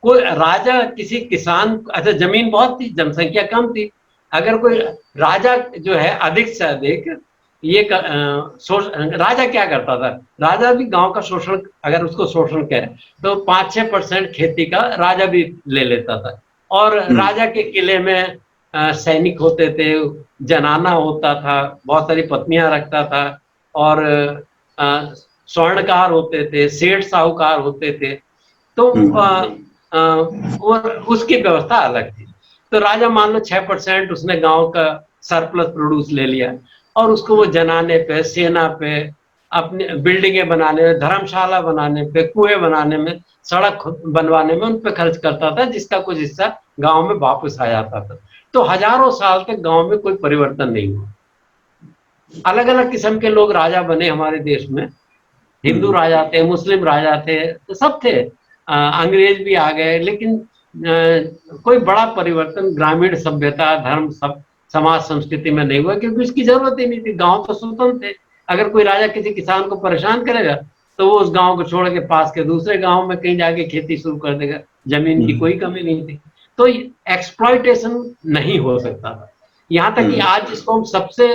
कोई राजा किसी किसान, अच्छा जमीन बहुत थी, जनसंख्या कम थी, अगर कोई राजा जो है अधिक से अधिक ये राजा क्या करता था, राजा भी गांव का शोषण, अगर उसको शोषण कहे तो 5-6% खेती का राजा भी ले लेता था. और राजा के किले में सैनिक होते थे, जनाना होता था, बहुत सारी पत्नियां रखता था, और स्वर्णकार होते थे, सेठ साहूकार होते थे. तो और उसकी व्यवस्था अलग थी. तो राजा मान लो 6% उसने गांव का सरप्लस प्रोड्यूस ले लिया, और उसको वो जनाने पे, सेना पे, अपने बिल्डिंगें बनाने में, धर्मशाला बनाने पे, कुएं बनाने में, सड़क बनवाने में उन पे खर्च करता था, जिसका कुछ हिस्सा गांव में वापस आ जाता था. तो हजारों साल तक गांव में कोई परिवर्तन नहीं हुआ. अलग अलग किस्म के लोग राजा बने हमारे देश में. हिंदू राजा थे, मुस्लिम राजा थे, तो सब थे, अंग्रेज भी आ गए, लेकिन कोई बड़ा परिवर्तन ग्रामीण सभ्यता, धर्म, सब समाज, संस्कृति में नहीं हुआ, क्योंकि उसकी जरूरत ही नहीं थी। गांव तो स्वतंत्र थे। अगर कोई राजा किसी किसान को परेशान करेगा तो वो उस गांव को छोड़ के पास के दूसरे गांव में कहीं जाके खेती शुरू कर देगा। जमीन की कोई कमी नहीं थी, तो एक्सप्लॉइटेशन नहीं हो सकता था। यहाँ तक कि आज जिसको हम सबसे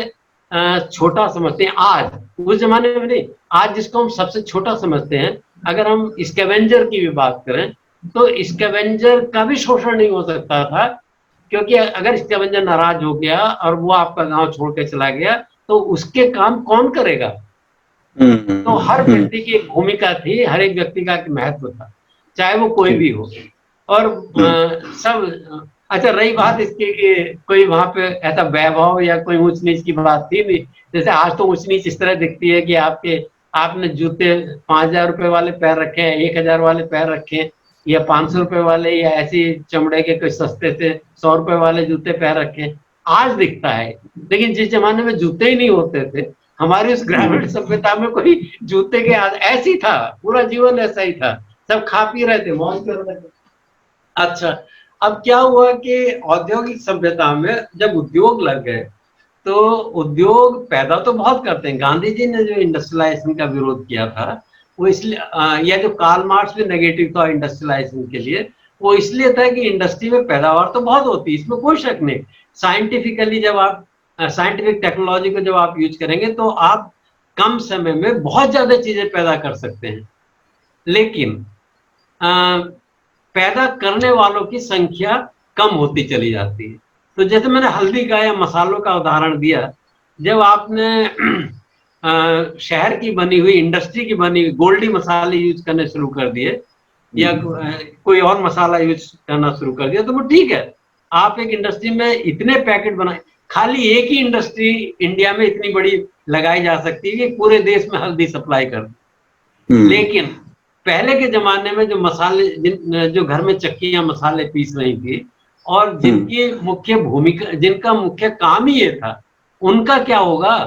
छोटा समझते हैं, आज, उस जमाने में नहीं, आज जिसको हम सबसे छोटा समझते हैं, अगर हम स्कैवेंजर की भी बात करें तो स्कैवेंजर का भी शोषण नहीं हो सकता था, क्योंकि अगर स्कैवेंजर नाराज हो गया और वो आपका गांव छोड़ के चला गया तो उसके काम कौन करेगा? तो हर व्यक्ति की एक भूमिका थी, हर एक व्यक्ति का एक महत्व था, चाहे वो कोई भी हो। और सब अच्छा, रही बात इसकी कि कोई वहां पे ऐसा वैभव या कोई ऊंच नीच की बात थी नहीं। जैसे आज तो ऊंच नीच इस तरह दिखती है कि आपने जूते 5,000 रुपए वाले पैर रखे हैं, 1,000 वाले पैर रखे हैं, या 500 रुपए वाले, या ऐसी चमड़े के कोई सस्ते से 100 रुपए वाले जूते पैर रखे हैं, आज दिखता है। लेकिन जिस जमाने में जूते ही नहीं होते थे, हमारी उस ग्रामीण सभ्यता में कोई जूते के ऐसी था, पूरा जीवन ऐसा ही था, सब खा पी रहे थे, मौज कर रहे थे। अच्छा, अब क्या हुआ कि औद्योगिक सभ्यता में जब उद्योग लग गए तो उद्योग पैदा तो बहुत करते हैं। गांधी जी ने जो इंडस्ट्रियलाइजेशन का विरोध किया था वो इसलिए, या जो कार्ल मार्क्स भी नेगेटिव था इंडस्ट्रियलाइजेशन के लिए, वो इसलिए था कि इंडस्ट्री में पैदावार तो बहुत होती है, इसमें कोई शक नहीं। साइंटिफिकली जब आप साइंटिफिक टेक्नोलॉजी को जब आप यूज करेंगे तो आप कम समय में बहुत ज्यादा चीजें पैदा कर सकते हैं, लेकिन पैदा करने वालों की संख्या कम होती चली जाती है। तो जैसे मैंने हल्दी का या मसालों का उदाहरण दिया, जब आपने शहर की बनी हुई, इंडस्ट्री की बनी हुई गोल्डी मसाले यूज करने शुरू कर दिए या कोई और मसाला यूज करना शुरू कर दिया तो वो ठीक है। आप एक इंडस्ट्री में इतने पैकेट बनाए, खाली एक ही इंडस्ट्री इंडिया में इतनी बड़ी लगाई जा सकती है कि पूरे देश में हल्दी सप्लाई कर। लेकिन पहले के जमाने में जो मसाले, जो घर में चक्कियां मसाले पीस रही थी और जिनकी मुख्य भूमिका, जिनका मुख्य काम ही ये था, उनका क्या होगा?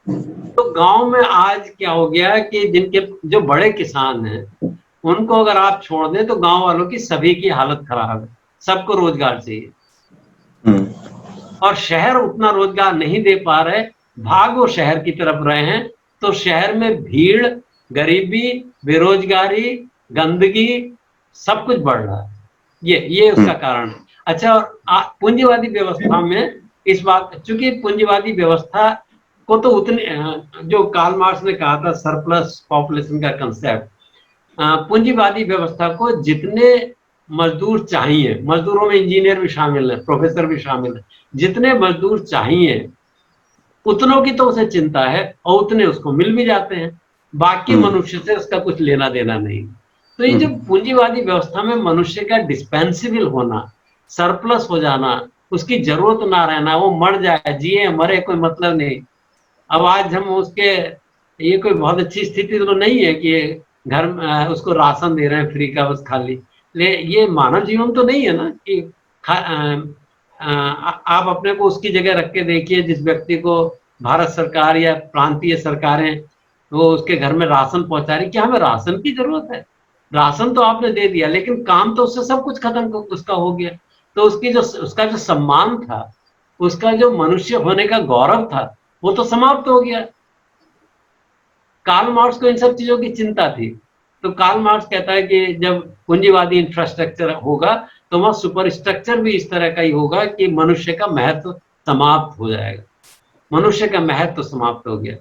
तो गांव में आज क्या हो गया कि जिनके जो बड़े किसान हैं उनको अगर आप छोड़ दें तो गांव वालों की सभी की हालत खराब है, सबको रोजगार चाहिए और शहर उतना रोजगार नहीं दे पा रहे, भाग वो शहर की तरफ रहे हैं। तो शहर में भीड़, गरीबी, बेरोजगारी, गंदगी, सब कुछ बढ़ रहा है। ये उसका कारण है। अच्छा, और पूंजीवादी व्यवस्था में इस बात, चूंकि पूंजीवादी व्यवस्था को तो उतने, जो कार्ल मार्क्स ने कहा था सरप्लस पॉपुलेशन का कंसेप्ट, पूंजीवादी व्यवस्था को जितने मजदूर चाहिए, मजदूरों में इंजीनियर भी शामिल है, प्रोफेसर भी शामिल है, जितने मजदूर चाहिए उतनों की तो उसे चिंता है और उतने उसको मिल भी जाते हैं, बाकी मनुष्य से उसका कुछ लेना देना नहीं। तो ये जो पूंजीवादी व्यवस्था में मनुष्य का डिस्पेंसिबल होना, सरप्लस हो जाना, उसकी जरूरत ना रहना, वो मर जाए, जिए मरे कोई मतलब नहीं। अब आज हम उसके, ये कोई बहुत अच्छी स्थिति तो नहीं है कि घर उसको राशन दे रहे हैं फ्री का बस खाली, ये मानव जीवन तो नहीं है ना कि आप अपने को उसकी जगह रख के देखिए जिस व्यक्ति को भारत सरकार या प्रांतीय सरकारें वो उसके घर में राशन पहुंचा रही, क्या हमें राशन की जरूरत है? राशन तो आपने दे दिया लेकिन काम तो उससे सब कुछ खत्म उसका हो गया। तो उसका जो सम्मान था, उसका जो मनुष्य होने का गौरव था, वो तो समाप्त हो गया। कार्ल मार्क्स को इन सब चीजों की चिंता थी, तो कार्ल मार्क्स कहता है कि जब पूंजीवादी इंफ्रास्ट्रक्चर होगा तो वह सुपर स्ट्रक्चर भी इस तरह का ही होगा कि मनुष्य का महत्व समाप्त हो जाएगा। मनुष्य का महत्व समाप्त हो गया।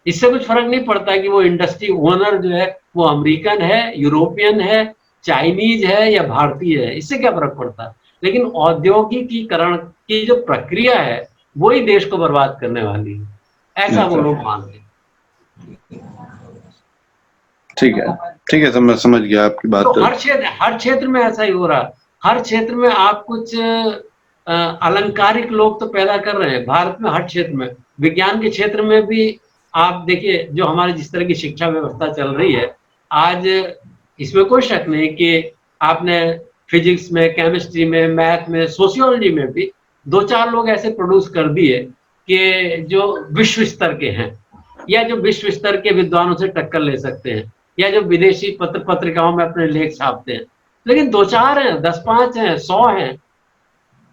इससे कुछ फर्क नहीं पड़ता कि वो इंडस्ट्री ओनर जो है वो अमेरिकन है, यूरोपियन है, चाइनीज है या भारतीय है, इससे क्या फर्क पड़ता? लेकिन औद्योगिकीकरण की जो प्रक्रिया है वही देश को बर्बाद करने वाली है, ऐसा वो लोग मानते हैं। ठीक है, समझ गया आपकी बात। तो हर क्षेत्र में ऐसा ही हो रहा है। हर क्षेत्र में आप कुछ अलंकारिक लोग तो पैदा कर रहे हैं भारत में, हर क्षेत्र में। विज्ञान के क्षेत्र में भी आप देखिए, जो हमारी जिस तरह की शिक्षा व्यवस्था चल रही है आज, इसमें कोई शक नहीं कि आपने फिजिक्स में, केमिस्ट्री में, मैथ में, सोशियोलॉजी में भी 2-4 लोग ऐसे प्रोड्यूस कर दिए कि जो विश्व स्तर के हैं या जो विश्व स्तर के विद्वानों से टक्कर ले सकते हैं या जो विदेशी पत्रिकाओं में अपने लेख छापते हैं। लेकिन 2-4 हैं, 10-5 हैं, 100 हैं।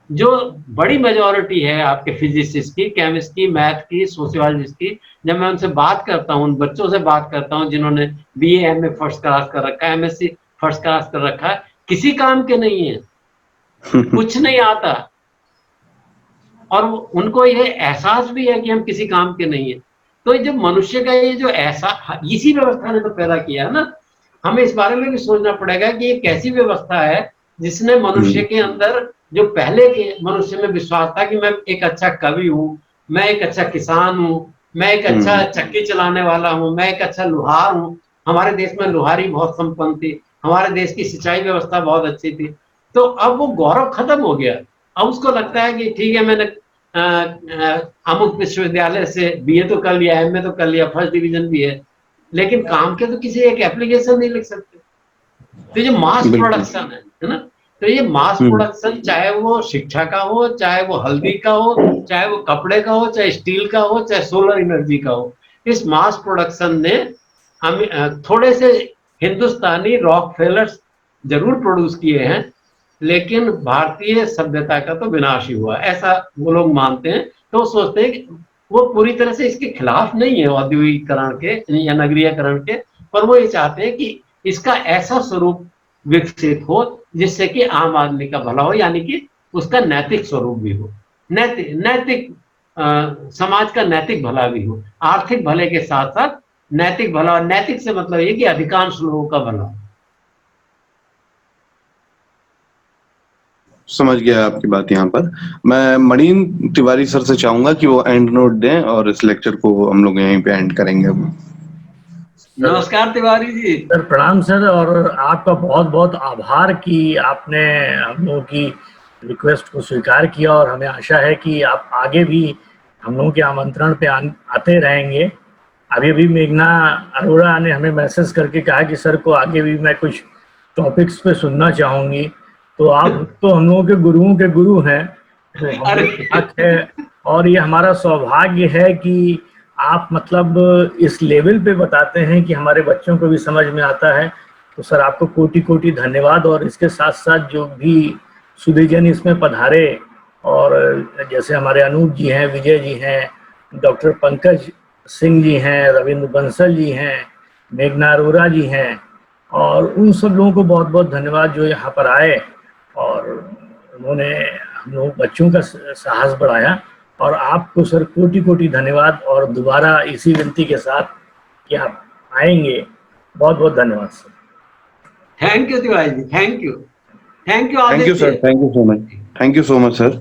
जो बड़ी मेजॉरिटी है आपके फिजिसिस्ट की, केमिस्ट की, मैथ की, सोशियोलॉजिस्ट की, जब मैं उनसे बात करता हूँ, उन बच्चों से बात करता हूँ जिन्होंने बीए एमए फर्स्ट क्लास कर रखा है, एमएससी फर्स्ट क्लास कर रखा है, किसी काम के नहीं है, कुछ नहीं आता, और उनको ये एहसास भी है कि हम किसी काम के नहीं है। तो जब मनुष्य का ये जो ऐसा, इसी व्यवस्था ने तो पैदा किया है ना, हमें इस बारे में भी सोचना पड़ेगा कि ये कैसी व्यवस्था है जिसने मनुष्य के अंदर, जो पहले के मनुष्य में विश्वास था कि मैं एक अच्छा कवि हूँ, मैं एक अच्छा किसान हूँ, मैं एक अच्छा चक्की चलाने वाला हूँ, मैं एक अच्छा लुहार हूँ। हमारे देश में लुहारी बहुत संपन्न थी, हमारे देश की सिंचाई व्यवस्था बहुत अच्छी थी। तो अब वो गौरव खत्म हो गया। अब उसको लगता है कि ठीक है, मैंने अमुक विश्वविद्यालय से बीए तो कर लिया, एमए तो कर लिया, फर्स्ट डिवीजन भी है, लेकिन काम के तो किसी एक एप्लीकेशन नहीं लिख सकते। तो ये मास प्रोडक्शन है ना। तो ये मास प्रोडक्शन, चाहे वो शिक्षा का हो, चाहे वो हल्दी का हो, चाहे वो कपड़े का हो, चाहे स्टील का हो, चाहे सोलर एनर्जी का हो, इस मास प्रोडक्शन ने हम थोड़े से हिंदुस्तानी रॉकफेलर्स जरूर प्रोड्यूस किए हैं, लेकिन भारतीय सभ्यता का तो विनाश ही हुआ, ऐसा वो लोग मानते हैं। तो वो सोचते हैं कि वो पूरी तरह से इसके खिलाफ नहीं है औद्योगिकरण के या नगरीयकरण के, पर वो ये चाहते हैं कि इसका ऐसा स्वरूप विकसित हो जिससे कि आम आदमी का भला हो, यानी कि उसका नैतिक स्वरूप भी हो, नैतिक समाज का नैतिक भला भी हो, आर्थिक भले के साथ साथ नैतिक भला। और नैतिक से मतलब ये कि अधिकांश लोगों का भला हो। समझ गया आपकी बात। यहाँ पर मैं मणीन तिवारी सर से चाहूंगा कि वो एंड नोट दें और इस लेक्चर को हम लोग यहीं पे एंड करेंगे। नमस्कार तिवारी जी। सर प्रणाम सर, और आपका बहुत बहुत आभार कि आपने हम लोगों की रिक्वेस्ट को स्वीकार किया, और हमें आशा है कि आप आगे भी हम लोगों के आमंत्रण पे आते रहेंगे। अभी भी मेघना अरोड़ा ने हमें मैसेज करके कहा कि सर को आगे भी मैं कुछ टॉपिक्स पे सुनना चाहूँगी। तो आप तो हम लोगों के गुरुओं के गुरु हैं, तो हक है, और ये हमारा सौभाग्य है कि आप मतलब इस लेवल पे बताते हैं कि हमारे बच्चों को भी समझ में आता है। तो सर आपको कोटि कोटि धन्यवाद। और इसके साथ साथ जो भी सुधीजन इसमें पधारे, और जैसे हमारे अनूप जी हैं, विजय जी हैं, डॉक्टर पंकज सिंह जी हैं, रविंद्र बंसल जी हैं, मेघना अरोड़ा जी हैं, और उन सब लोगों को बहुत बहुत धन्यवाद जो यहाँ पर आए और उन्होंने हम लोग बच्चों का साहस बढ़ाया। और आपको सर कोटि कोटि धन्यवाद, और दोबारा इसी विनती के साथ कि आप आएंगे। बहुत बहुत धन्यवाद sir. Thank you Tiwari ji, thank you, thank you sir, thank you so much, thank you so much sir.